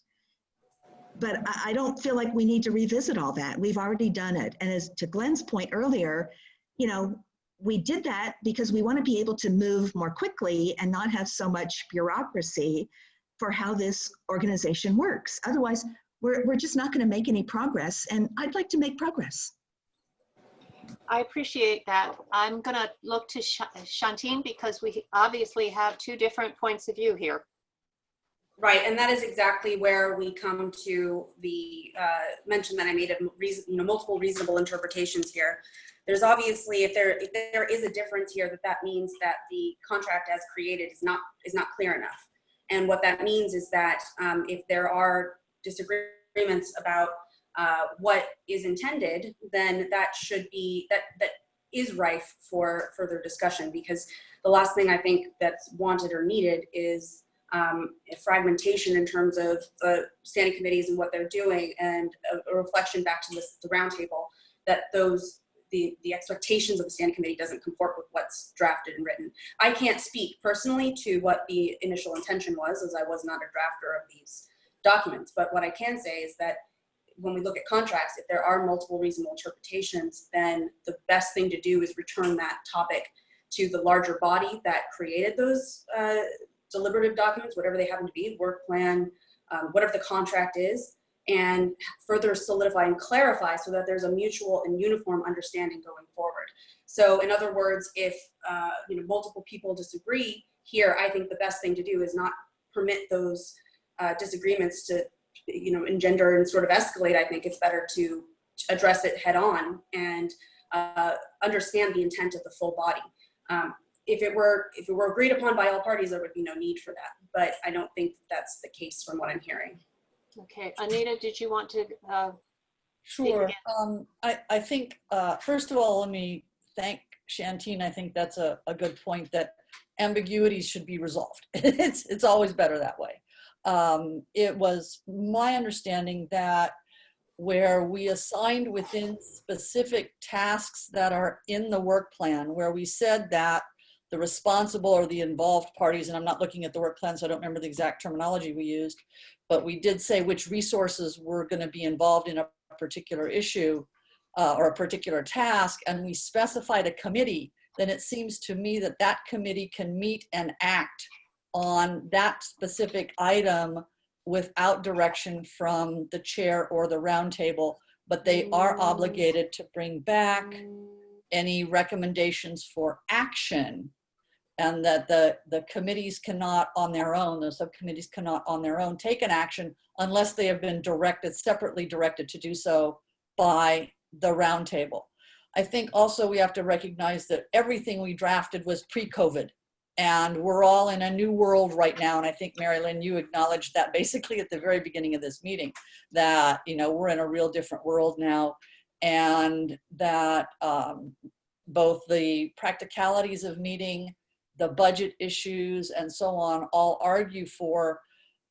But I don't feel like we need to revisit all that. We've already done it. And as to Glenn's point earlier, you know, we did that because we want to be able to move more quickly and not have so much bureaucracy for how this organization works. Otherwise, we're just not going to make any progress, and I'd like to make progress. I appreciate that. I'm going to look to Shantine because we obviously have two different points of view here. Right, and that is exactly where we come to the mention that I made of multiple reasonable interpretations here. There's obviously, if there is a difference here, that means that the contract as created is not clear enough. And what that means is that if there are disagreements about what is intended, then that should be, that is rife for further discussion, because the last thing I think that's wanted or needed is fragmentation in terms of standing committees and what they're doing, and a reflection back to the roundtable that the expectations of the standing committee doesn't comport with what's drafted and written. I can't speak personally to what the initial intention was, as I was not a drafter of these documents, but what I can say is that when we look at contracts, if there are multiple reasonable interpretations, then the best thing to do is return that topic to the larger body that created those deliberative documents, whatever they happen to be, work plan, whatever the contract is, and further solidify and clarify so that there's a mutual and uniform understanding going forward. So in other words, if multiple people disagree here, I think the best thing to do is not permit those disagreements to engender and sort of escalate. I think it's better to address it head on and understand the intent of the full body. If it were agreed upon by all parties, there would be no need for that. But I don't think that's the case from what I'm hearing. Okay, Anita, did you want to? Sure. I think, first of all, let me thank Shantine. I think that's a good point, that ambiguities should be resolved. It's always better that way. It was my understanding that where we assigned within specific tasks that are in the work plan, where we said that the responsible or the involved parties, and I'm not looking at the work plan, so I don't remember the exact terminology we used, but we did say which resources were going to be involved in a particular issue or a particular task, and we specified a committee, then it seems to me that that committee can meet and act on that specific item without direction from the chair or the roundtable, but they are obligated to bring back any recommendations for action, and that the committees cannot on their own, the subcommittees cannot on their own take an action unless they have been separately directed to do so by the roundtable. I think also we have to recognize that everything we drafted was pre-COVID, and we're all in a new world right now. And I think, Mary-Lynne, you acknowledged that basically at the very beginning of this meeting, that we're in a real different world now, and that both the practicalities of meeting, the budget issues, and so on, all argue for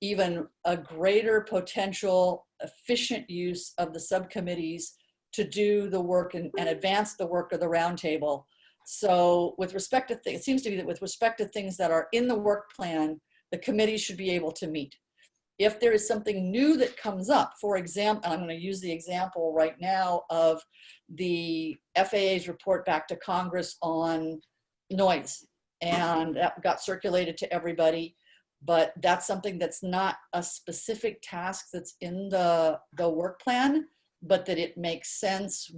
even a greater potential efficient use of the subcommittees to do the work and advance the work of the roundtable. So with respect to things, it seems to me that with respect to things that are in the work plan, the committee should be able to meet. If there is something new that comes up, for example, I'm going to use the example right now of the FAA's report back to Congress on noise, and that got circulated to everybody, but that's something that's not a specific task that's in the work plan, but that it makes sense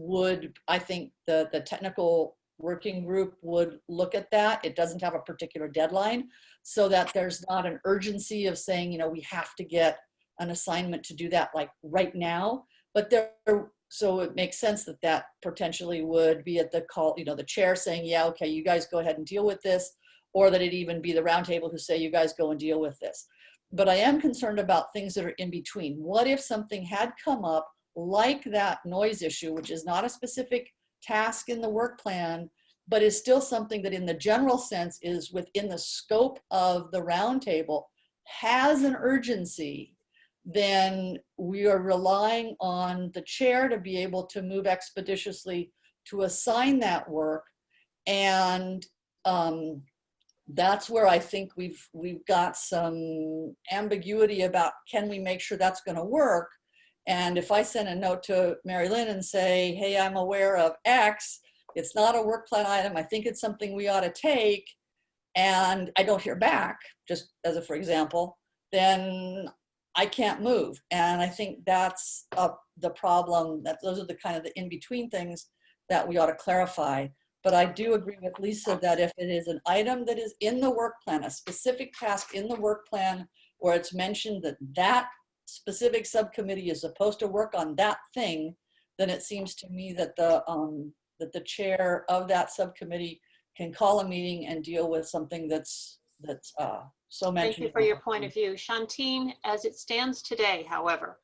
I think the technical working group would look at that. It doesn't have a particular deadline, so that there's not an urgency of saying, we have to get an assignment to do that like right now. But so it makes sense that potentially would be at the call, the chair saying, yeah, okay, you guys go ahead and deal with this, or that it even be the roundtable who say, you guys go and deal with this. But I am concerned about things that are in between. What if something had come up like that noise issue, which is not a specific task in the work plan, but is still something that in the general sense is within the scope of the roundtable, has an urgency, then we are relying on the chair to be able to move expeditiously to assign that work. And that's where I think we've got some ambiguity about, can we make sure that's going to work? And if I send a note to Mary-Lynne and say, hey, I'm aware of X, it's not a work plan item, I think it's something we ought to take, and I don't hear back, just as a for example, then I can't move. And I think that's the problem, that those are the kind of the in-between things that we ought to clarify. But I do agree with Lisa that if it is an item that is in the work plan, a specific task in the work plan, where it's mentioned that that specific subcommittee is supposed to work on that thing, then it seems to me that the chair of that subcommittee can call a meeting and deal with something that's so mentioned. Thank you for your point of view. Shantine, as it stands today, however,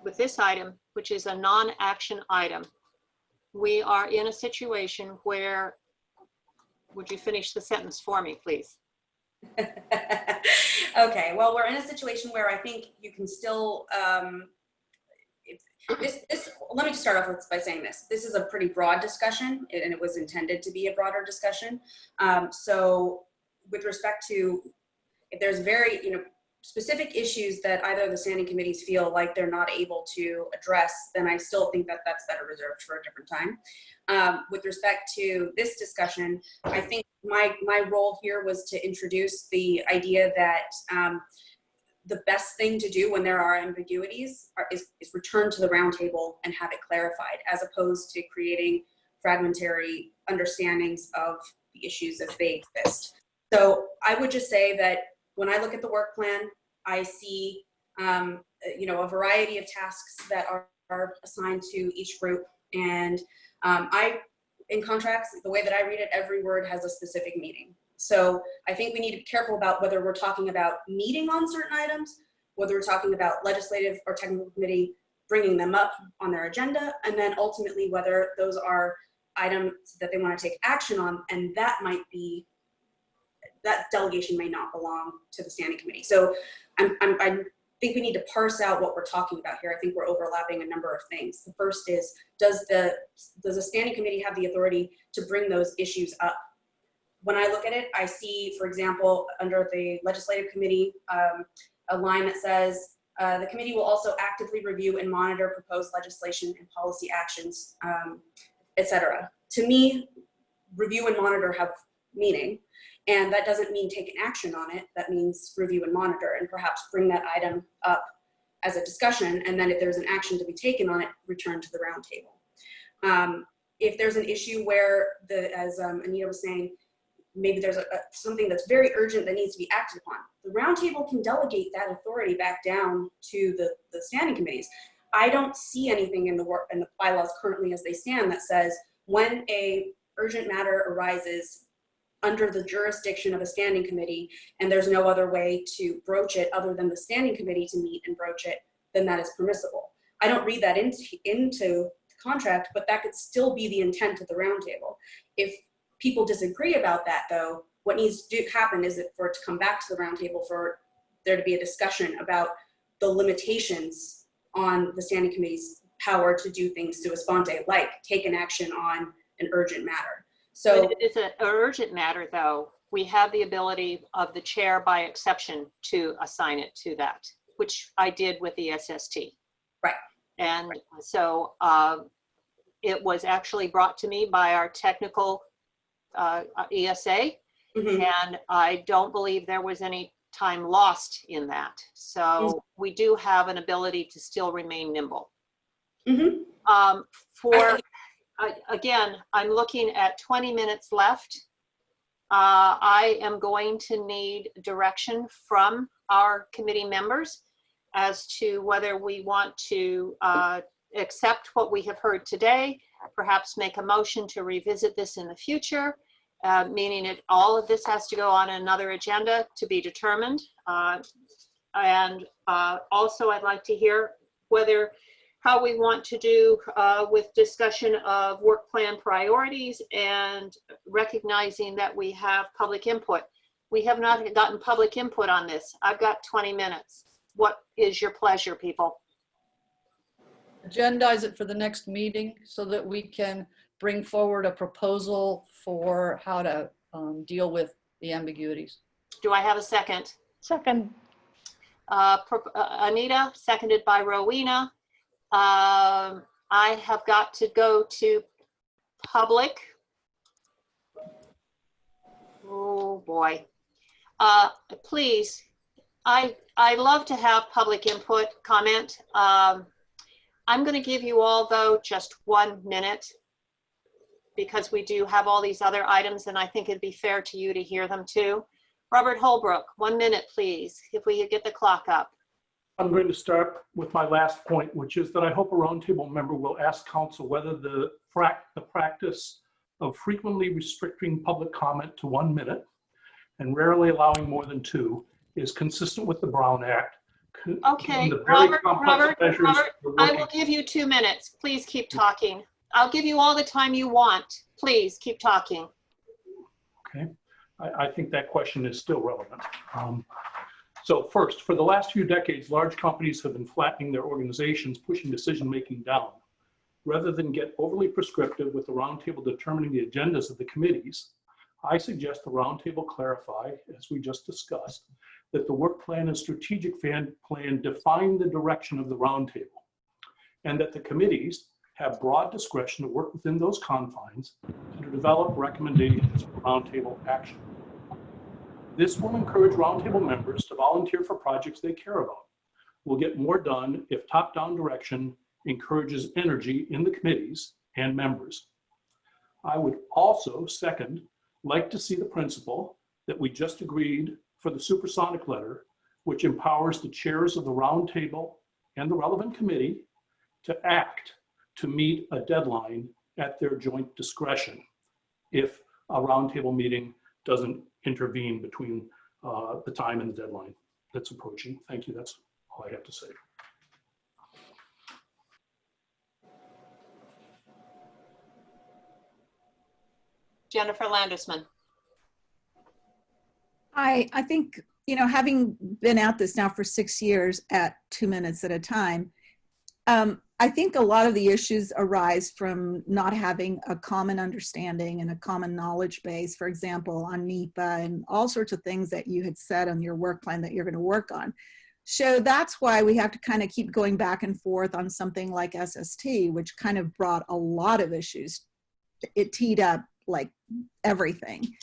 with this item, which is a non-action item, we are in a situation where, would you finish the sentence for me, please? Okay, well, we're in a situation where I think you can still, let me just start off by saying this. This is a pretty broad discussion, and it was intended to be a broader discussion. So with respect to, if there's very, specific issues that either the standing committees feel like they're not able to address, then I still think that that's better reserved for a different time. With respect to this discussion, I think my role here was to introduce the idea that the best thing to do when there are ambiguities is return to the roundtable and have it clarified, as opposed to creating fragmentary understandings of the issues as they exist. So I would just say that when I look at the work plan, I see a variety of tasks that are assigned to each group. And in contracts, the way that I read it, every word has a specific meaning. So I think we need to be careful about whether we're talking about meeting on certain items, whether we're talking about legislative or technical committee bringing them up on their agenda, and then ultimately whether those are items that they want to take action on, and that delegation may not belong to the standing committee. So I think we need to parse out what we're talking about here. I think we're overlapping a number of things. The first is, does a standing committee have the authority to bring those issues up? When I look at it, I see, for example, under the legislative committee, a line that says, the committee will also actively review and monitor proposed legislation and policy actions, etc. To me, review and monitor have meaning. And that doesn't mean take an action on it. That means review and monitor, and perhaps bring that item up as a discussion. And then if there's an action to be taken on it, return to the roundtable. If there's an issue where, as Anita was saying, maybe there's something that's very urgent that needs to be acted upon, the roundtable can delegate that authority back down to the standing committees. I don't see anything in the bylaws currently as they stand that says when a urgent matter arises under the jurisdiction of a standing committee and there's no other way to broach it other than the standing committee to meet and broach it, then that is permissible. I don't read that into the contract, but that could still be the intent of the roundtable. If people disagree about that, though, what needs to happen is for it to come back to the roundtable, for there to be a discussion about the limitations on the standing committee's power to do things sua sponte, like take an action on an urgent matter. So when it is an urgent matter, though, we have the ability of the chair by exception to assign it to that, which I did with the SST. Right. And so it was actually brought to me by our technical ESA, and I don't believe there was any time lost in that. So we do have an ability to still remain nimble. Again, I'm looking at 20 minutes left. I am going to need direction from our committee members as to whether we want to accept what we have heard today, perhaps make a motion to revisit this in the future, meaning all of this has to go on another agenda to be determined. And also I'd like to hear how we want to do with discussion of work plan priorities and recognizing that we have public input. We have not gotten public input on this. I've got 20 minutes. What is your pleasure, people? Agendize it for the next meeting so that we can bring forward a proposal for how to deal with the ambiguities. Do I have a second? Second. Anita, seconded by Rowena. I have got to go to public. Oh boy. Please, I love to have public input, comment. I'm going to give you all, though, just 1 minute because we do have all these other items and I think it'd be fair to you to hear them too. Robert Holbrook, 1 minute, please, if we could get the clock up. I'm going to start with my last point, which is that I hope a roundtable member will ask council whether the practice of frequently restricting public comment to 1 minute and rarely allowing more than 2 is consistent with the Brown Act. Okay, Robert, I will give you 2 minutes. Please keep talking. I'll give you all the time you want. Please keep talking. Okay, I think that question is still relevant. So first, for the last few decades, large companies have been flattening their organizations, pushing decision-making down. Rather than get overly prescriptive with the roundtable determining the agendas of the committees, I suggest the roundtable clarify, as we just discussed, that the work plan and strategic plan define the direction of the roundtable, and that the committees have broad discretion to work within those confines and to develop recommendations for roundtable action. This will encourage roundtable members to volunteer for projects they care about. We'll get more done if top-down direction encourages energy in the committees and members. I would also, second, like to see the principle that we just agreed for the supersonic letter, which empowers the chairs of the roundtable and the relevant committee to act to meet a deadline at their joint discretion if a roundtable meeting doesn't intervene between the time and the deadline that's approaching. Thank you. That's all I have to say. Jennifer Landesman. I think, you know, having been at this now for 6 years at 2 minutes at a time, I think a lot of the issues arise from not having a common understanding and a common knowledge base, for example, on NEPA and all sorts of things that you had said on your work plan that you're going to work on. So that's why we have to kind of keep going back and forth on something like SST, which kind of brought a lot of issues. It teed up like everything.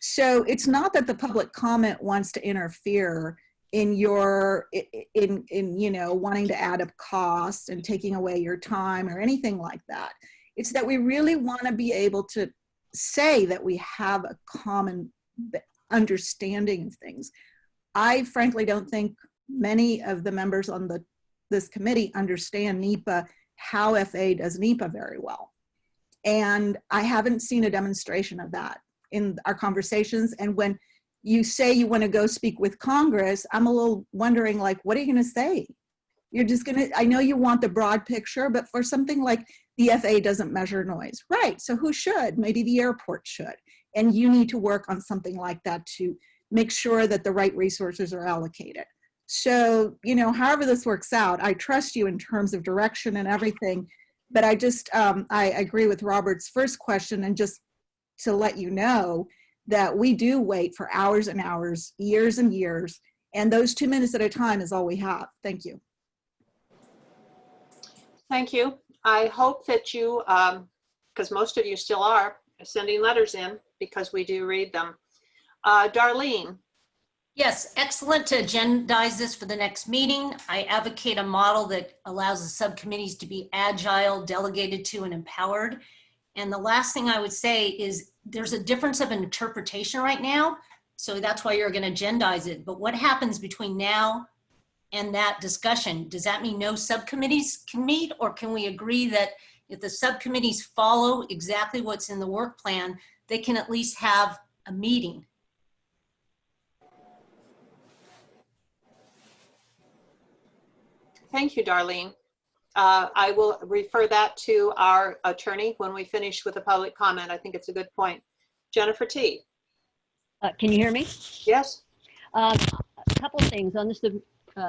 So it's not that the public comment wants to interfere in your, you know, wanting to add up costs and taking away your time or anything like that. It's that we really want to be able to say that we have a common understanding of things. I frankly don't think many of the members on this committee understand NEPA, how FA does NEPA very well. And I haven't seen a demonstration of that in our conversations. And when you say you want to go speak with Congress, I'm a little wondering, like, what are you going to say? You're just going to, I know you want the broad picture, but for something like the FAA doesn't measure noise. Right, so who should? Maybe the airport should. And you need to work on something like that to make sure that the right resources are allocated. So, you know, however this works out, I trust you in terms of direction and everything, but I just, I agree with Robert's first question, and just to let you know that we do wait for hours and hours, years and years, and those 2 minutes at a time is all we have. Thank you. Thank you. I hope that you, because most of you still are, sending letters in because we do read them. Darlene. Yes, excellent to agendize this for the next meeting. I advocate a model that allows the subcommittees to be agile, delegated to, and empowered. And the last thing I would say is there's a difference of interpretation right now. So that's why you're going to agendize it. But what happens between now and that discussion? Does that mean no subcommittees can meet, or can we agree that if the subcommittees follow exactly what's in the work plan, they can at least have a meeting? Thank you, Darlene. I will refer that to our attorney when we finish with the public comment. I think it's a good point. Jennifer T. Can you hear me? Yes. A couple of things on this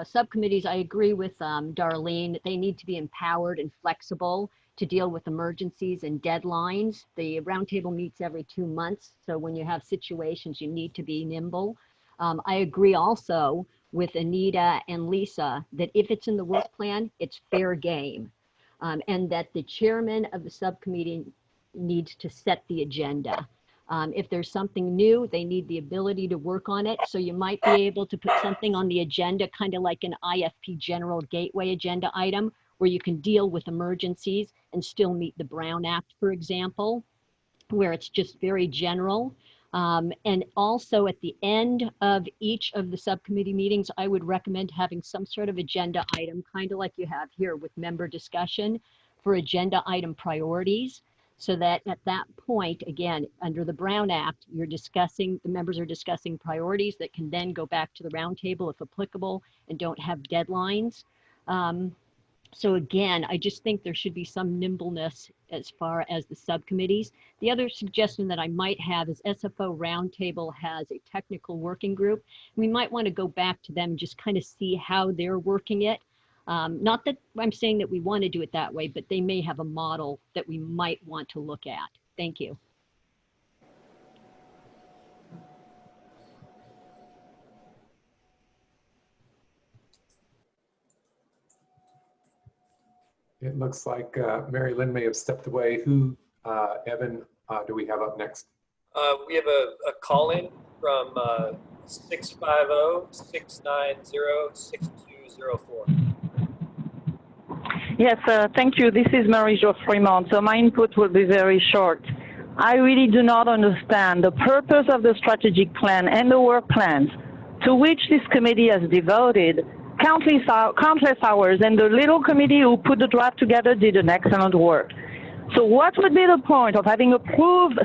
subcommittees. I agree with Darlene that they need to be empowered and flexible. to deal with emergencies and deadlines. The roundtable meets every 2 months, so when you have situations, you need to be nimble. I agree also with Anita and Lisa that if it's in the work plan, it's fair game. And that the chairman of the subcommittee needs to set the agenda. If there's something new, they need the ability to work on it. So you might be able to put something on the agenda, kind of like an IFP General Gateway agenda item, where you can deal with emergencies and still meet the Brown Act, for example, where it's just very general. And also at the end of each of the subcommittee meetings, I would recommend having some sort of agenda item, kind of like you have here with member discussion, for agenda item priorities. So that at that point, again, under the Brown Act, you're discussing, the members are discussing priorities that can then go back to the roundtable if applicable and don't have deadlines. So again, I just think there should be some nimbleness as far as the subcommittees. The other suggestion that I might have is SFO Roundtable has a technical working group. We might want to go back to them and just kind of see how they're working it. Not that I'm saying that we want to do it that way, but they may have a model that we might want to look at. Thank you. It looks like Mary-Lynne may have stepped away. Who, Evan, do we have up next? We have a call-in from 650-690-6204. Yes, thank you. This is Marie-Jo Fremont. So my input will be very short. I really do not understand the purpose of the strategic plan and the work plans to which this committee has devoted countless hours, and the little committee who put the draft together did an excellent work. So what would be the point of having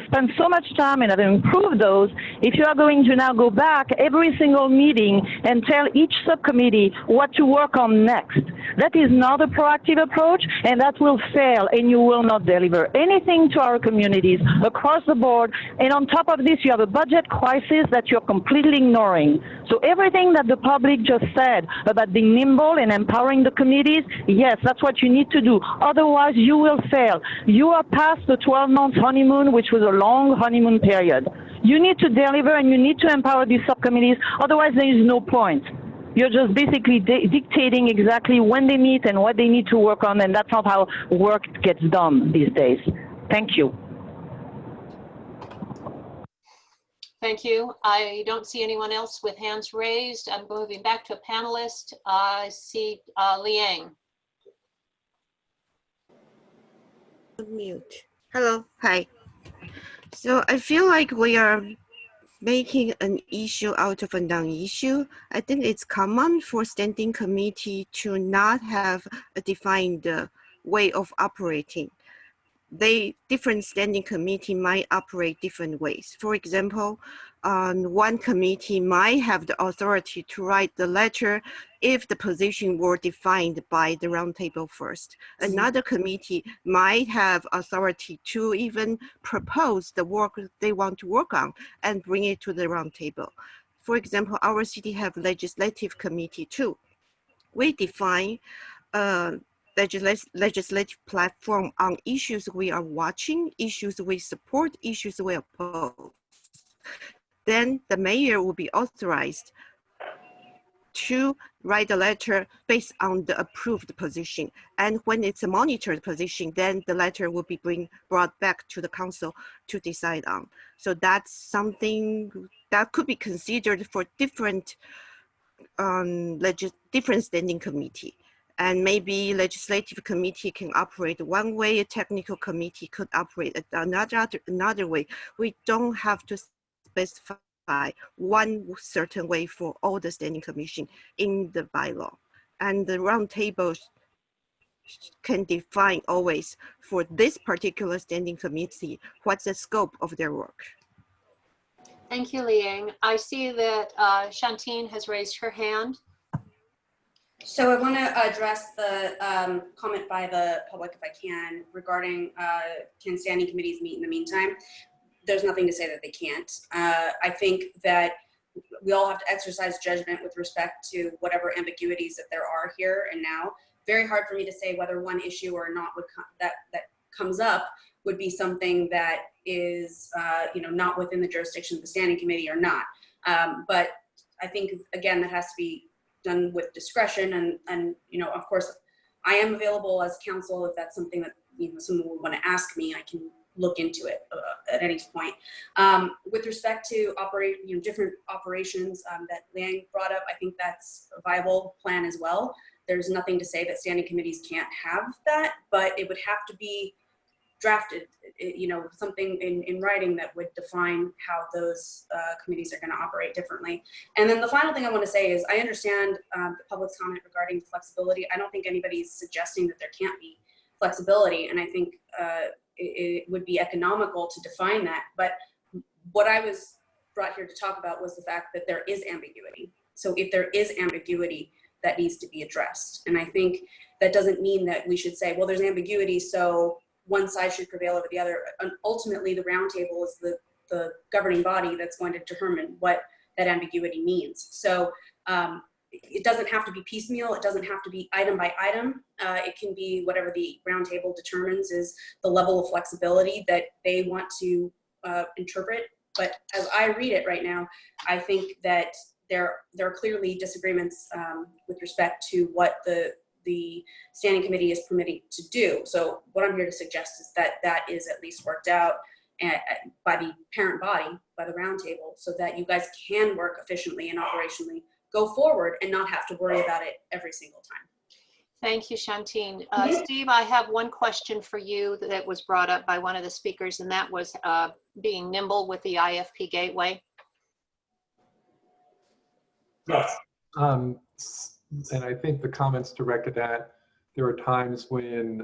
spent so much time and having approved those if you are going to now go back every single meeting and tell each subcommittee what to work on next? That is not a proactive approach, and that will fail, and you will not deliver anything to our communities across the board. And on top of this, you have a budget crisis that you're completely ignoring. So everything that the public just said about being nimble and empowering the committees, yes, that's what you need to do. Otherwise, you will fail. You are past the 12-month honeymoon, which was a long honeymoon period. You need to deliver, and you need to empower these subcommittees. Otherwise, there is no point. You're just basically dictating exactly when they meet and what they need to work on, and that's not how work gets done these days. Thank you. Thank you. I don't see anyone else with hands raised. I'm moving back to a panelist. I see Liang. Mute. Hello. Hi. So I feel like we are making an issue out of a non-issue. I think it's common for standing committee to not have a defined way of operating. Different standing committee might operate different ways. For example, one committee might have the authority to write the letter if the position were defined by the roundtable first. Another committee might have authority to even propose the work they want to work on and bring it to the roundtable. For example, our city have legislative committee too. We define legislative platform on issues we are watching, issues we support, issues we oppose. Then the mayor will be authorized to write a letter based on the approved position. And when it's a monitored position, then the letter will be brought back to the council to decide on. So that's something that could be considered for different standing committee. And maybe legislative committee can operate one way, a technical committee could operate another way. We don't have to specify one certain way for all the standing commission in the bylaw. And the roundtable can define always for this particular standing committee, what's the scope of their work. Thank you, Liang. I see that Shantine has raised her hand. So I want to address the comment by the public, if I can, regarding can standing committees meet in the meantime? There's nothing to say that they can't. I think that we all have to exercise judgment with respect to whatever ambiguities that there are here and now. very hard for me to say whether one issue or not that comes up would be something that is, not within the jurisdiction of the standing committee or not. But I think, again, that has to be done with discretion. And of course, I am available as counsel if that's something that, someone would want to ask me. I can look into it at any point. With respect to different operations that Liang brought up, I think that's a viable plan as well. There's nothing to say that standing committees can't have that, but it would have to be drafted, something in writing that would define how those committees are going to operate differently. And then the final thing I want to say is I understand the public's comment regarding flexibility. I don't think anybody's suggesting that there can't be flexibility, and I think it would be economical to define that. But what I was brought here to talk about was the fact that there is ambiguity. So if there is ambiguity, that needs to be addressed. And I think that doesn't mean that we should say, well, there's ambiguity, so one side should prevail over the other. And ultimately, the roundtable is the governing body that's going to determine what that ambiguity means. So it doesn't have to be piecemeal. It doesn't have to be item by item. It can be whatever the roundtable determines is the level of flexibility that they want to interpret. But as I read it right now, I think that there are clearly disagreements with respect to what the standing committee is permitted to do. So what I'm here to suggest is that that is at least worked out by the parent body, by the roundtable, so that you guys can work efficiently and operationally go forward and not have to worry about it every single time. Thank you, Shantine. Steve, I have one question for you that was brought up by one of the speakers, and that was being nimble with the IFP gateway. Yes. And I think the comments directed at, there are times when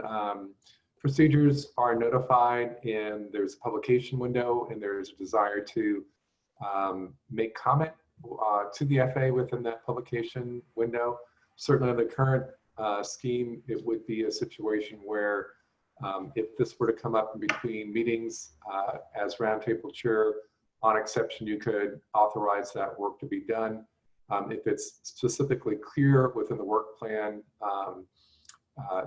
procedures are notified and there's a publication window and there's a desire to make comment to the FA within that publication window. Certainly in the current scheme, it would be a situation where if this were to come up in between meetings as roundtable chair, on exception, you could authorize that work to be done. If it's specifically clear within the work plan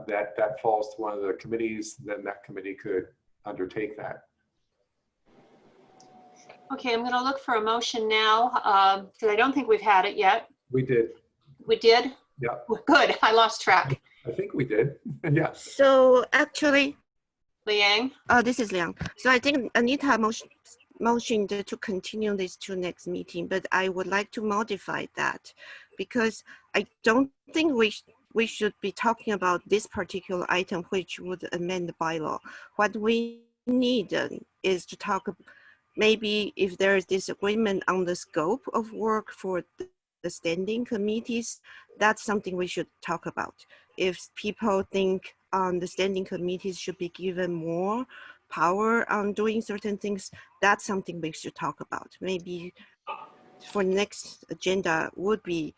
that falls to one of the committees, then that committee could undertake that. Okay, I'm going to look for a motion now because I don't think we've had it yet. We did. We did? Yeah. Good. I lost track. I think we did. Yeah. So actually, Liang. This is Liang. So I think Anita motioned to continue this to next meeting, but I would like to modify that because I don't think we should be talking about this particular item which would amend the bylaw. What we need is to talk maybe if there is disagreement on the scope of work for the standing committees, that's something we should talk about. If people think the standing committees should be given more power on doing certain things, that's something we should talk about. Maybe for next agenda would be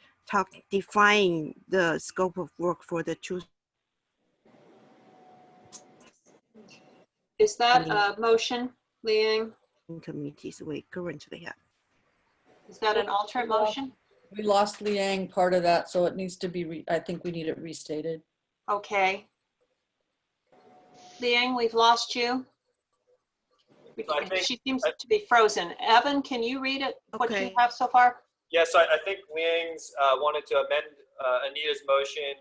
define the scope of work for the two. Is that a motion, Liang? Committees we currently have. Is that an alternate motion? We lost Liang part of that, so it needs to be, I think we need it restated. Okay. Liang, we've lost you. She seems to be frozen. Evan, can you read it, what you have so far? Yes, I think Liang's wanted to amend Anita's motion.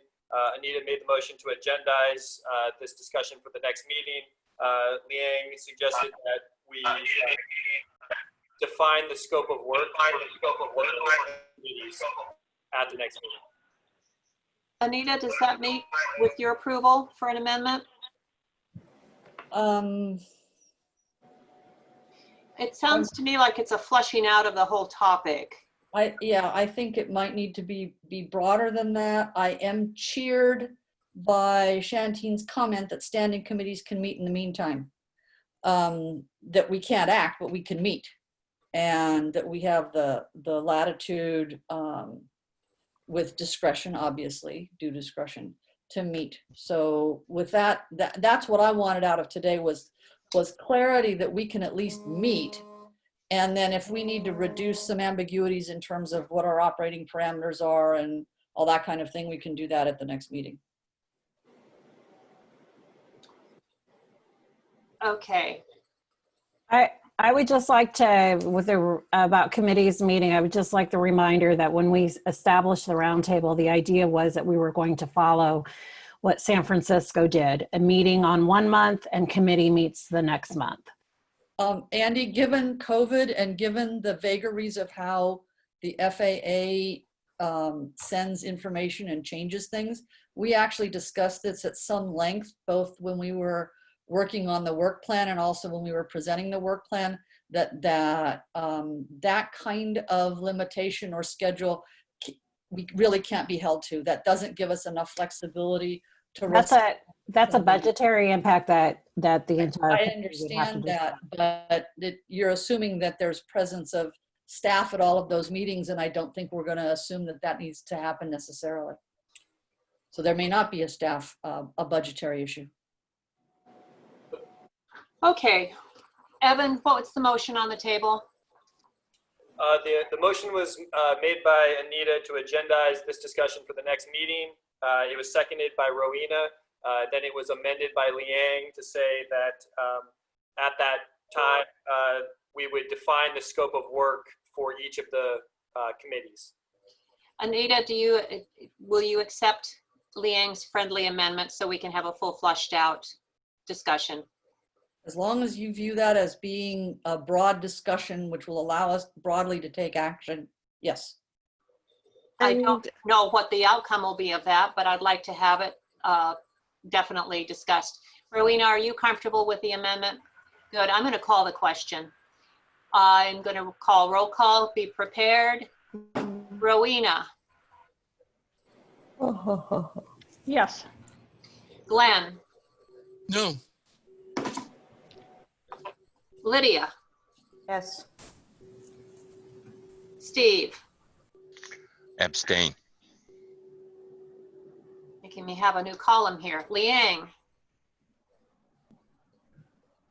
Anita made the motion to agendize this discussion for the next meeting. Liang suggested that we define the scope of work at the next meeting. Anita, does that meet with your approval for an amendment? It sounds to me like it's a flushing out of the whole topic. Yeah, I think it might need to be broader than that. I am cheered by Shantine's comment that standing committees can meet in the meantime. That we can't act, but we can meet. And that we have the latitude with discretion, obviously, due discretion, to meet. So with that's what I wanted out of today was clarity that we can at least meet. And then if we need to reduce some ambiguities in terms of what our operating parameters are and all that kind of thing, we can do that at the next meeting. Okay. I would just like to, with the about committees meeting, I would just like the reminder that when we established the roundtable, the idea was that we were going to follow what San Francisco did, a meeting on 1 month and committee meets the next month. Andy, given COVID and given the vagaries of how the FAA sends information and changes things, we actually discussed this at some length, both when we were working on the work plan and also when we were presenting the work plan, that kind of limitation or schedule we really can't be held to. That doesn't give us enough flexibility to. That's a budgetary impact that the entire. I understand that, but you're assuming that there's presence of staff at all of those meetings, and I don't think we're going to assume that that needs to happen necessarily. So there may not be a budgetary issue. Okay, Evan, what's the motion on the table? The motion was made by Anita to agendize this discussion for the next meeting. It was seconded by Rowena. Then it was amended by Liang to say that at that time, we would define the scope of work for each of the committees. Anita, will you accept Liang's friendly amendment so we can have a full flushed out discussion? As long as you view that as being a broad discussion, which will allow us broadly to take action, yes. I don't know what the outcome will be of that, but I'd like to have it definitely discussed. Rowena, are you comfortable with the amendment? Good, I'm going to call the question. I'm going to call roll call, be prepared. Rowena. Yes. Glenn. No. Lydia. Yes. Steve. Abstain. Making me have a new column here. Liang.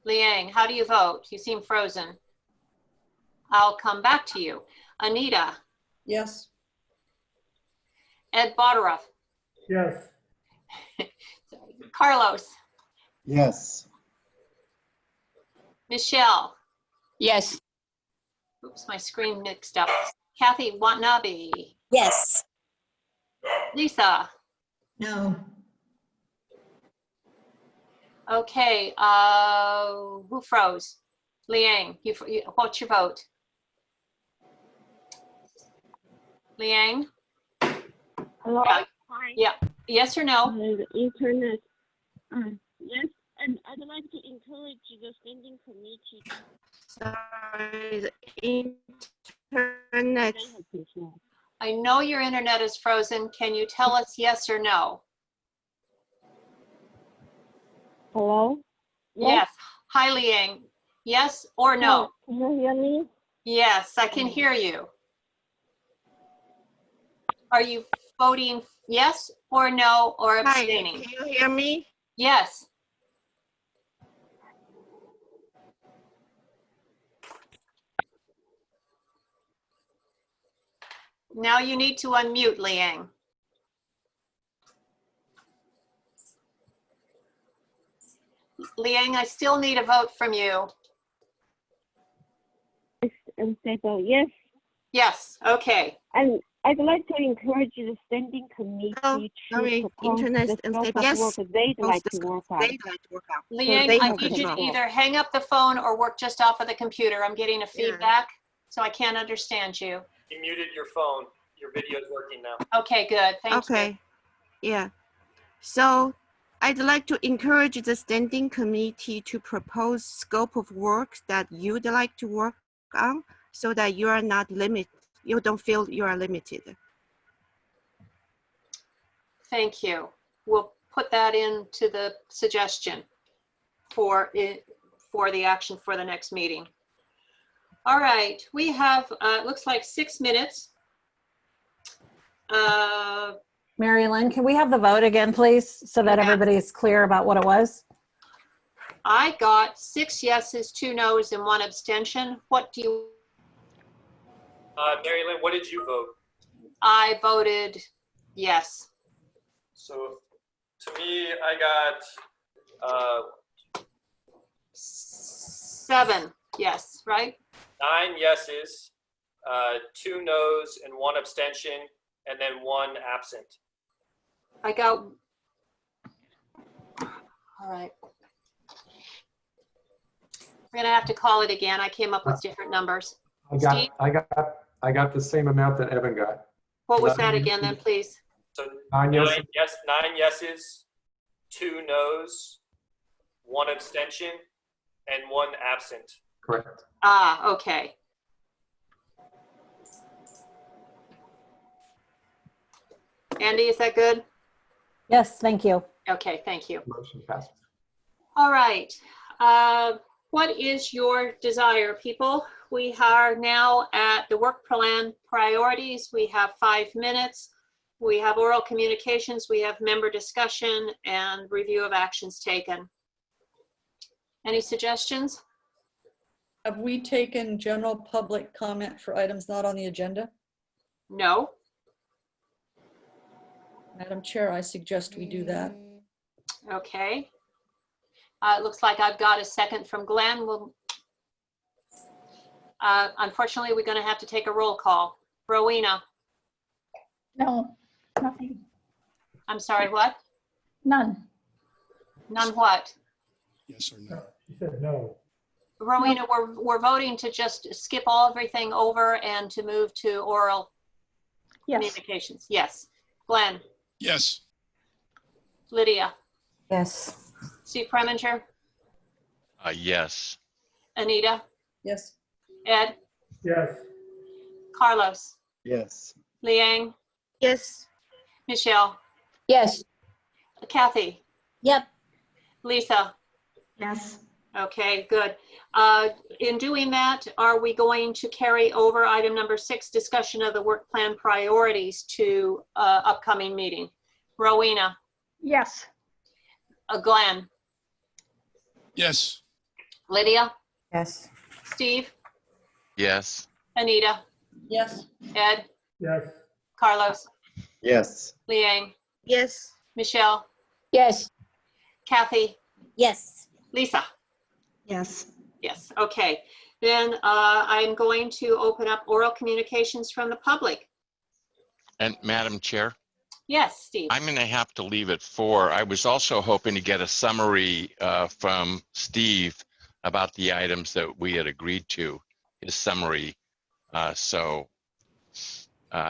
Liang, how do you vote? You seem frozen. I'll come back to you. Anita. Yes. Ed Bodaroff. Yes. Carlos. Yes. Michelle. Yes. Oops, my screen mixed up. Kathy Watanabe. Yes. Lisa. No. Okay, who froze? Liang, what's your vote? Liang? Hello. Yeah. Hi. Yeah. Yes or no? The internet. Yes, and I'd like to encourage the standing committee. Sorry, the internet. I know your internet is frozen. Can you tell us yes or no? Hello? Yes. Hi, Liang. Yes or no? Can you hear me? Yes, I can hear you. Are you voting yes or no or abstaining? Hi, can you hear me? Yes. Now you need to unmute, Liang. Liang, I still need a vote from you. Unstable, yes. Yes, okay. And I'd like to encourage the standing committee to propose internet the scope unstable. of Yes. work they'd like to work on. Liang, they I have need you to control. either hang up the phone or work just off of the computer. I'm getting a feedback, so I can't understand you. You muted your phone. Your video is working now. Okay, good. Thank you. Okay, yeah. So I'd like to encourage the standing committee to propose scope of work that you'd like to work on so that you are not limited. You don't feel you are limited. Thank you. We'll put that into the suggestion for the action for the next meeting. All right, we have, looks like 6 minutes. Mary-Lynne, can we have the vote again, please, so that everybody's clear about what it was? I got 6 yeses, 2 nos, and 1 abstention. What do you? Mary-Lynne, what did you vote? I voted yes. So to me, I got 7 yes, right? 9 yeses, 2 noes, and 1 abstention, and then 1 absent. I got, all right. We're gonna have to call it again. I came up with different numbers. Steve, I got the same amount that Evan got. what was that again then, please? So 9 9 yeses. 9 yeses, 2 noes, 1 abstention, and 1 absent. Correct. Ah, okay. Andy, is that good? Yes, thank you. Okay, thank you. Motion passes. All right. What is your desire, people? We are now at the work plan priorities. We have 5 minutes. We have oral communications. We have member discussion and review of actions taken. Any suggestions? Have we taken general public comment for items not on the agenda? No. Madam Chair, I suggest we do that. Okay. It looks like I've got a second from Glenn. Unfortunately, we're going to have to take a roll call. Rowena. No, nothing. I'm sorry, what? None. None what? Yes or no? She said no. Rowena, we're voting to just skip everything over and to move to oral communications. Yes. Glenn. Yes. Lydia. Yes. Steve Preminger. Yes. Anita. Yes. Ed. Yes. Carlos. Yes. Liang. Yes. Michelle. Yes. Kathy. Yep. Lisa. Yes. Okay, good. In doing that, are we going to carry over item number 6, discussion of the work plan priorities, to upcoming meeting? Rowena. Yes. Glenn. Yes. Lydia. Yes. Steve. Yes. Anita. Yes. Ed. Yes. Carlos. Yes. Liang. Yes. Michelle. Yes. Kathy. Yes. Lisa. Yes. Yes. Okay. Then I'm going to open up oral communications from the public. And Madam Chair, Yes, Steve. I'm going to have to leave at 4. I was also hoping to get a summary from Steve about the items that we had agreed to, his summary. I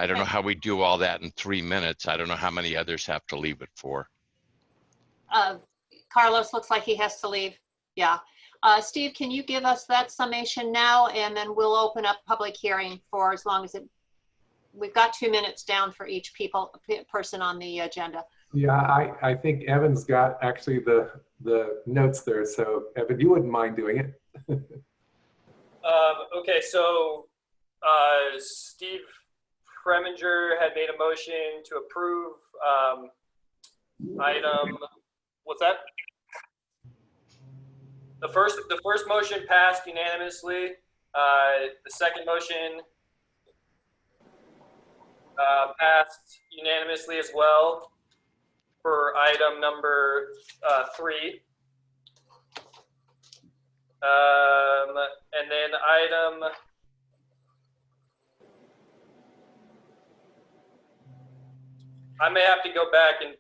don't know how we do all that in 3 minutes. I don't know how many others have to leave at 4. Carlos looks like he has to leave. Yeah. Steve, can you give us that summation now, and then we'll open up public hearing for as long as we've got 2 minutes down for each person on the agenda. Yeah, I think Evan's got actually the notes there. So Evan, you wouldn't mind doing it. Okay, so Steve Preminger had made a motion to approve item, what's that? The first motion passed unanimously. The second motion passed unanimously as well for item number 3. And then item I may have to go back and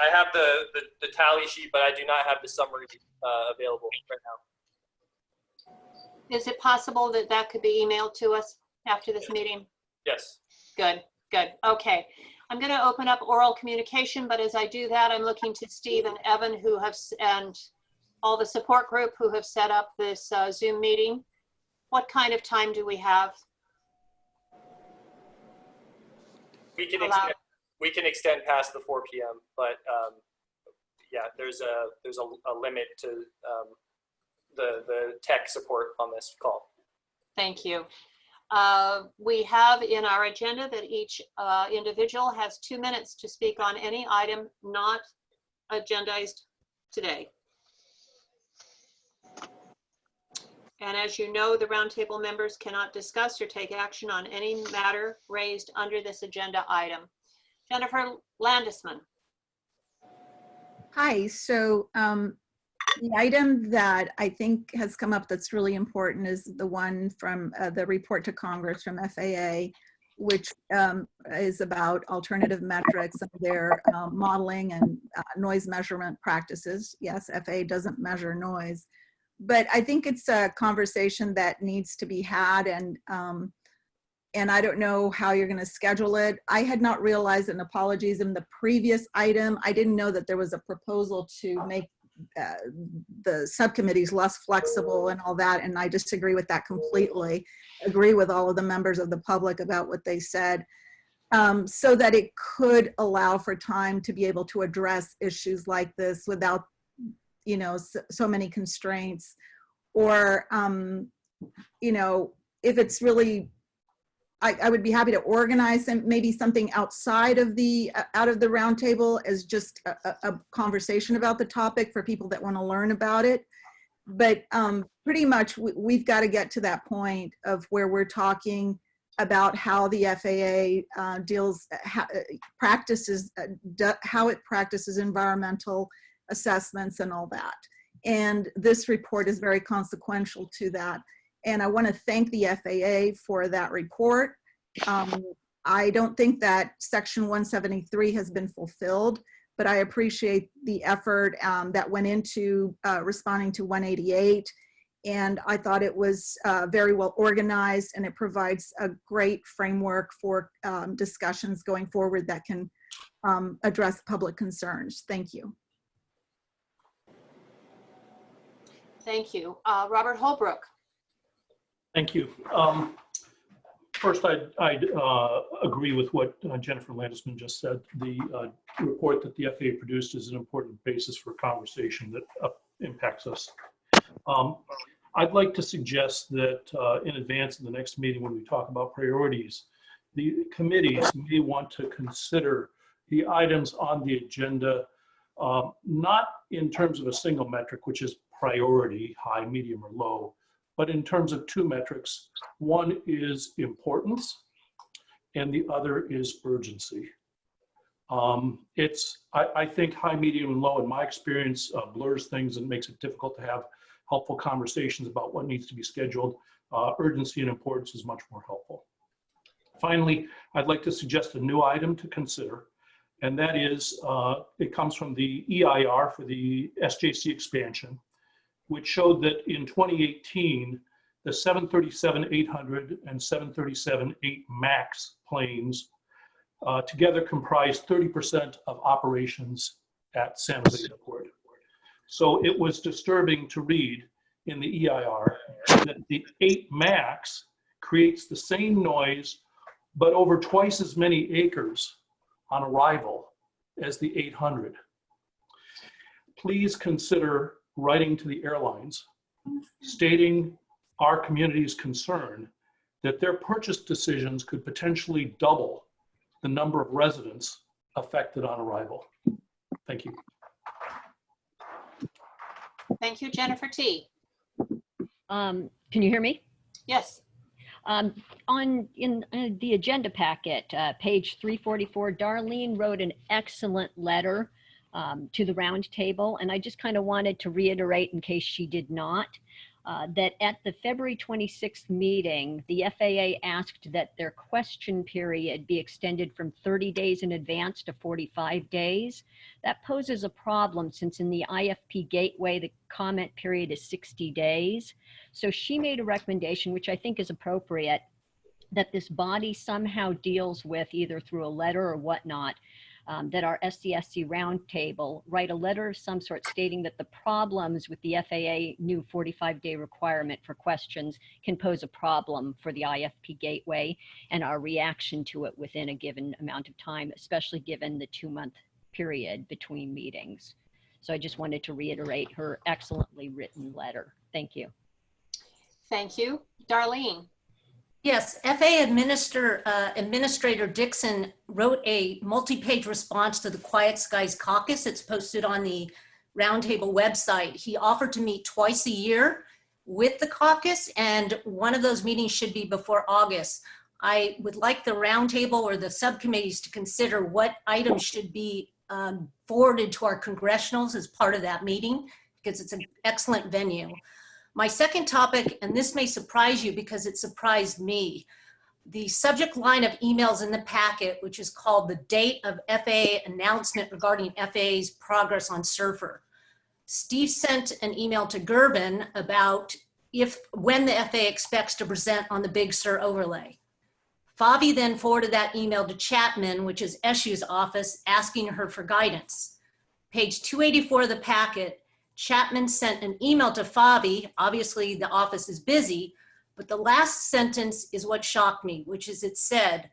I have the tally sheet, but I do not have the summary available right now. Is it possible that that could be emailed to us after this meeting? Yes. Good, good. Okay. I'm going to open up oral communication, but as I do that, I'm looking to Steve and Evan and all the support group who have set up this Zoom meeting. What kind of time do we have? We can extend past the 4 p.m. But yeah, there's a limit to the tech support on this call. Thank you. We have in our agenda that each individual has 2 minutes to speak on any item not agendized today. And as you know, the roundtable members cannot discuss or take action on any matter raised under this agenda item. Jennifer Landesman. Hi, so The item that I think has come up that's really important is the one from the report to Congress from FAA, which is about alternative metrics and their modeling and noise measurement practices. Yes, FAA doesn't measure noise, but I think it's a conversation that needs to be had, and I don't know how you're going to schedule it. I had not realized, and apologies, in the previous item, I didn't know that there was a proposal to make the subcommittees less flexible and all that, and I disagree with that completely. Agree with all of the members of the public about what they said, so that it could allow for time to be able to address issues like this without, you know, so many constraints, or you know, if it's really, I would be happy to organize maybe something outside of the roundtable as just a conversation about the topic for people that want to learn about it. But pretty much we've got to get to that point of where we're talking about how the FAA practices how it practices environmental assessments and all that. And this report is very consequential to that. And I want to thank the FAA for that report. I don't think that Section 173 has been fulfilled, but I appreciate the effort that went into responding to 188. And I thought it was very well organized, and it provides a great framework for discussions going forward that can address public concerns. Thank you. Thank you. Robert Holbrook. Thank you. First, I'd agree with what Jennifer Landesman just said. The report that the FAA produced is an important basis for conversation that impacts us. I'd like to suggest that in advance of the next meeting, when we talk about priorities, the committees may want to consider the items on the agenda, not in terms of a single metric, which is priority, high, medium, or low, but in terms of two metrics. One is importance, and the other is urgency. I think high, medium, and low, in my experience, blurs things and makes it difficult to have helpful conversations about what needs to be scheduled. Urgency and importance is much more helpful. Finally, I'd like to suggest a new item to consider, and that is, it comes from the EIR for the SJC expansion, which showed that in 2018, the 737-800 and 737-8 MAX planes together comprised 30% of operations at San Jose Airport. So it was disturbing to read in the EIR that the 8 MAX creates the same noise, but over twice as many acres on arrival as the 800. Please consider writing to the airlines, stating our community's concern that their purchase decisions could potentially double the number of residents affected on arrival. Thank you. Thank you, Jennifer T. Can you hear me? Yes. In the agenda packet, page 344, Darlene wrote an excellent letter to the roundtable, and I just kind of wanted to reiterate, in case she did not, that at the February 26th meeting, the FAA asked that their question period be extended from 30 days in advance to 45 days. That poses a problem, since in the IFP gateway, the comment period is 60 days. So she made a recommendation, which I think is appropriate, that this body somehow deals with, either through a letter or whatnot, that our SCSC Roundtable write a letter of some sort stating that the problems with the FAA new 45-day requirement for questions can pose a problem for the IFP gateway, and our reaction to it within a given amount of time, especially given the 2-month period between meetings. So I just wanted to reiterate her excellently written letter. Thank you. Thank you. Darlene. Yes, FAA Administrator Dixon wrote a multi-page response to the Quiet Skies Caucus. It's posted on the Roundtable website. He offered to meet twice a year with the caucus, and one of those meetings should be before August. I would like the Roundtable or the subcommittees to consider what items should be forwarded to our congressionals as part of that meeting. because it's an excellent venue. My second topic, and this may surprise you because it surprised me, the subject line of emails in the packet, which is called the date of FAA announcement regarding FAA's progress on Surfer. Steve sent an email to Gervin about when the FAA expects to present on the Big Sur overlay. Favi then forwarded that email to Chapman, which is Eshu's office, asking her for guidance. Page 284 of the packet, Chapman sent an email to Favi. Obviously, the office is busy, but the last sentence is what shocked me, which is it said,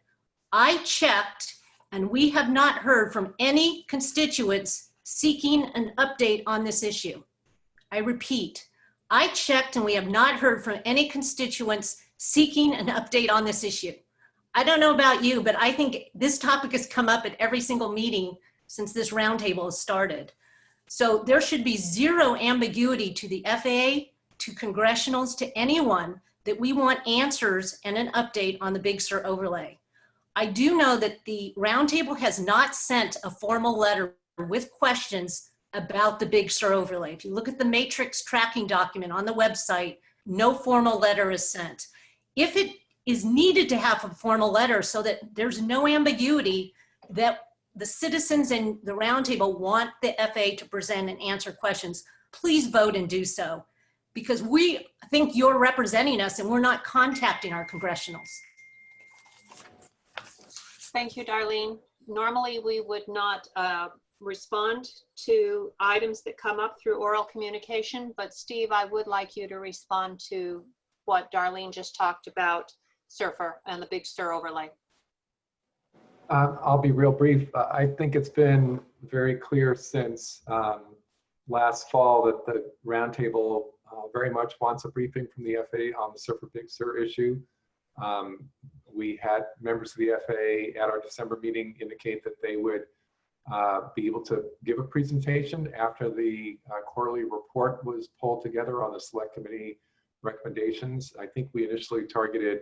I checked and we have not heard from any constituents seeking an update on this issue. I repeat, I checked and we have not heard from any constituents seeking an update on this issue. I don't know about you, but I think this topic has come up at every single meeting since this roundtable has started. So there should be zero ambiguity to the FAA, to congressionals, to anyone that we want answers and an update on the Big Sur overlay. I do know that the roundtable has not sent a formal letter with questions about the Big Sur overlay. If you look at the matrix tracking document on the website, no formal letter is sent. If it is needed to have a formal letter so that there's no ambiguity that the citizens in the roundtable want the FAA to present and answer questions, please vote and do so, because we think you're representing us and we're not contacting our congressionals. Thank you, Darlene. Normally, we would not respond to items that come up through oral communication, but Steve, I would like you to respond to what Darlene just talked about, Surfer and the Big Sur overlay. I'll be real brief. I think it's been very clear since last fall that the roundtable very much wants a briefing from the FAA on the Surfer Big Sur issue. We had members of the FAA at our December meeting indicate that they would be able to give a presentation after the quarterly report was pulled together on the select committee recommendations. I think we initially targeted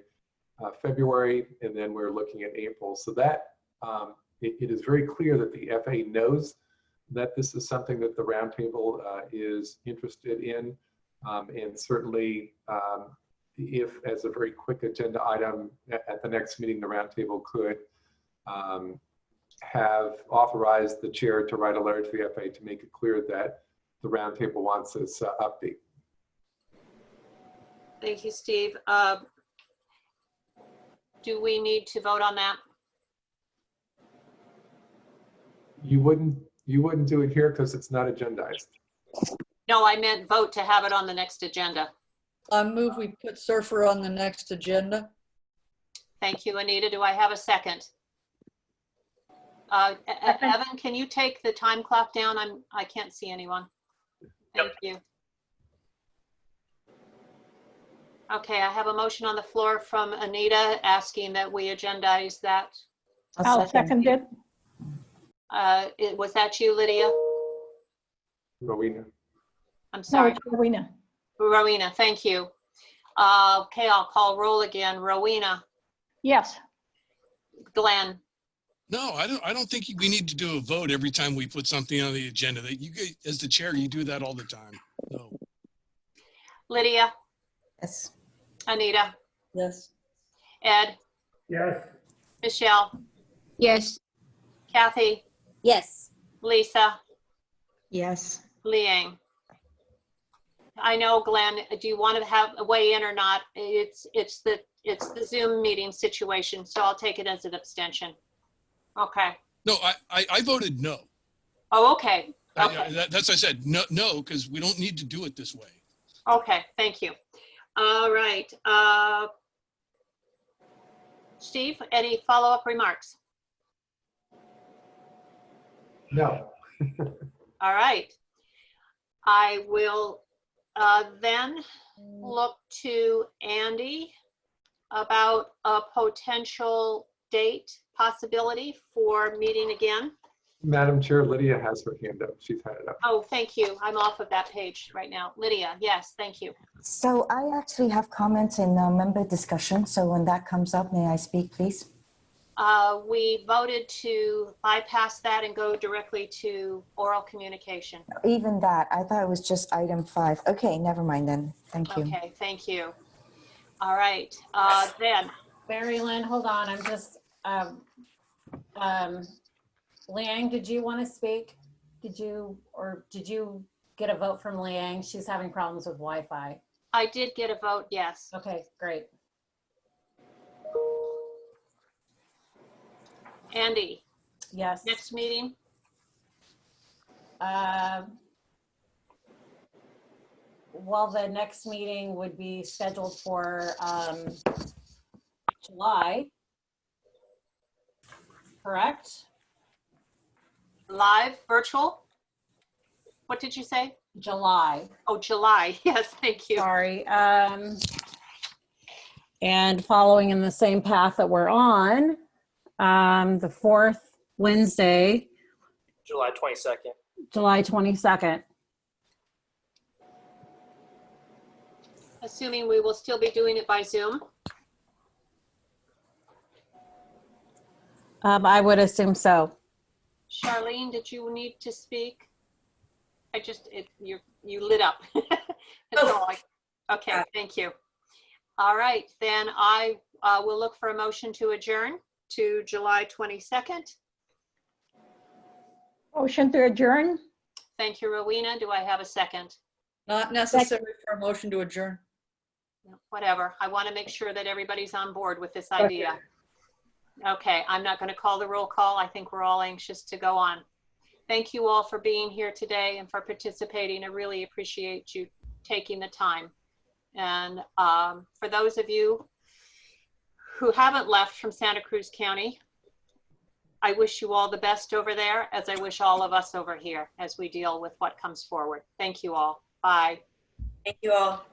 February, and then we're looking at April. So that it is very clear that the FAA knows that this is something that the roundtable is interested in, and certainly if as a very quick agenda item at the next meeting, the roundtable could have authorized the chair to write a letter to the FAA to make it clear that the roundtable wants this update. Thank you, Steve. Do we need to vote on that? You wouldn't do it here because it's not agendized. No, I meant vote to have it on the next agenda. I move we put Surfer on the next agenda. Thank you, Anita. Do I have a second? Evan, can you take the time clock down? I can't see anyone. Thank you. Okay, I have a motion on the floor from Anita asking that we agendize that. I'll second it. Was that you, Lydia? Rowena. I'm sorry. No, it's Rowena. Rowena, thank you. Okay, I'll call roll again. Rowena. Yes. Glenn. No, I don't think we need to do a vote every time we put something on the agenda. That you, as the chair, you do that all the time. No. Lydia. Yes. Anita. Yes. Ed. Yes. Michelle. Yes. Kathy. Yes. Lisa. Yes. Liang. I know, Glenn, do you want to have a weigh in or not? It's the Zoom meeting situation, so I'll take it as an abstention. Okay. No, I voted no. Oh, okay. Okay. That's I said no, because we don't need to do it this way. Okay, thank you. All right. Steve, any follow-up remarks? No. All right. I will then look to Andy about a potential date possibility for meeting again. Madam Chair, Lydia has her hand up. She's had it up. Oh, thank you. I'm off of that page right now. Lydia, yes, thank you. So I actually have comments in member discussion. So when that comes up, may I speak, please? We voted to bypass that and go directly to oral communication. Even that, I thought it was just item 5. Okay, never mind then. Thank you. Okay, thank you. All right, then. Mary-Lynne, hold on. I'm just, Liang, did you want to speak? Did you get a vote from Liang? She's having problems with Wi-Fi. I did get a vote, yes. Okay, great. Andy? Yes. Next meeting? Well, the next meeting would be scheduled for July, correct? Live, virtual? What did you say? July. Oh, July. Yes, thank you. Sorry. And following in the same path that we're on, the 4th Wednesday, July 22nd. July 22nd. Assuming we will still be doing it by Zoom. I would assume so. Charlene, did you need to speak? You lit up. That's all okay, thank you. All right, then I will look for a motion to adjourn to July 22nd. Motion to adjourn. Thank you, Rowena. Do I have a second? Not necessary for a motion to adjourn. Whatever. I want to make sure that everybody's on board with this idea. Okay, I'm not going to call the roll call. I think we're all anxious to go on. Thank you all for being here today and for participating. I really appreciate you taking the time. And for those of you who haven't left from Santa Cruz County, I wish you all the best over there, as I wish all of us over here as we deal with what comes forward. Thank you all. Bye. Thank you all.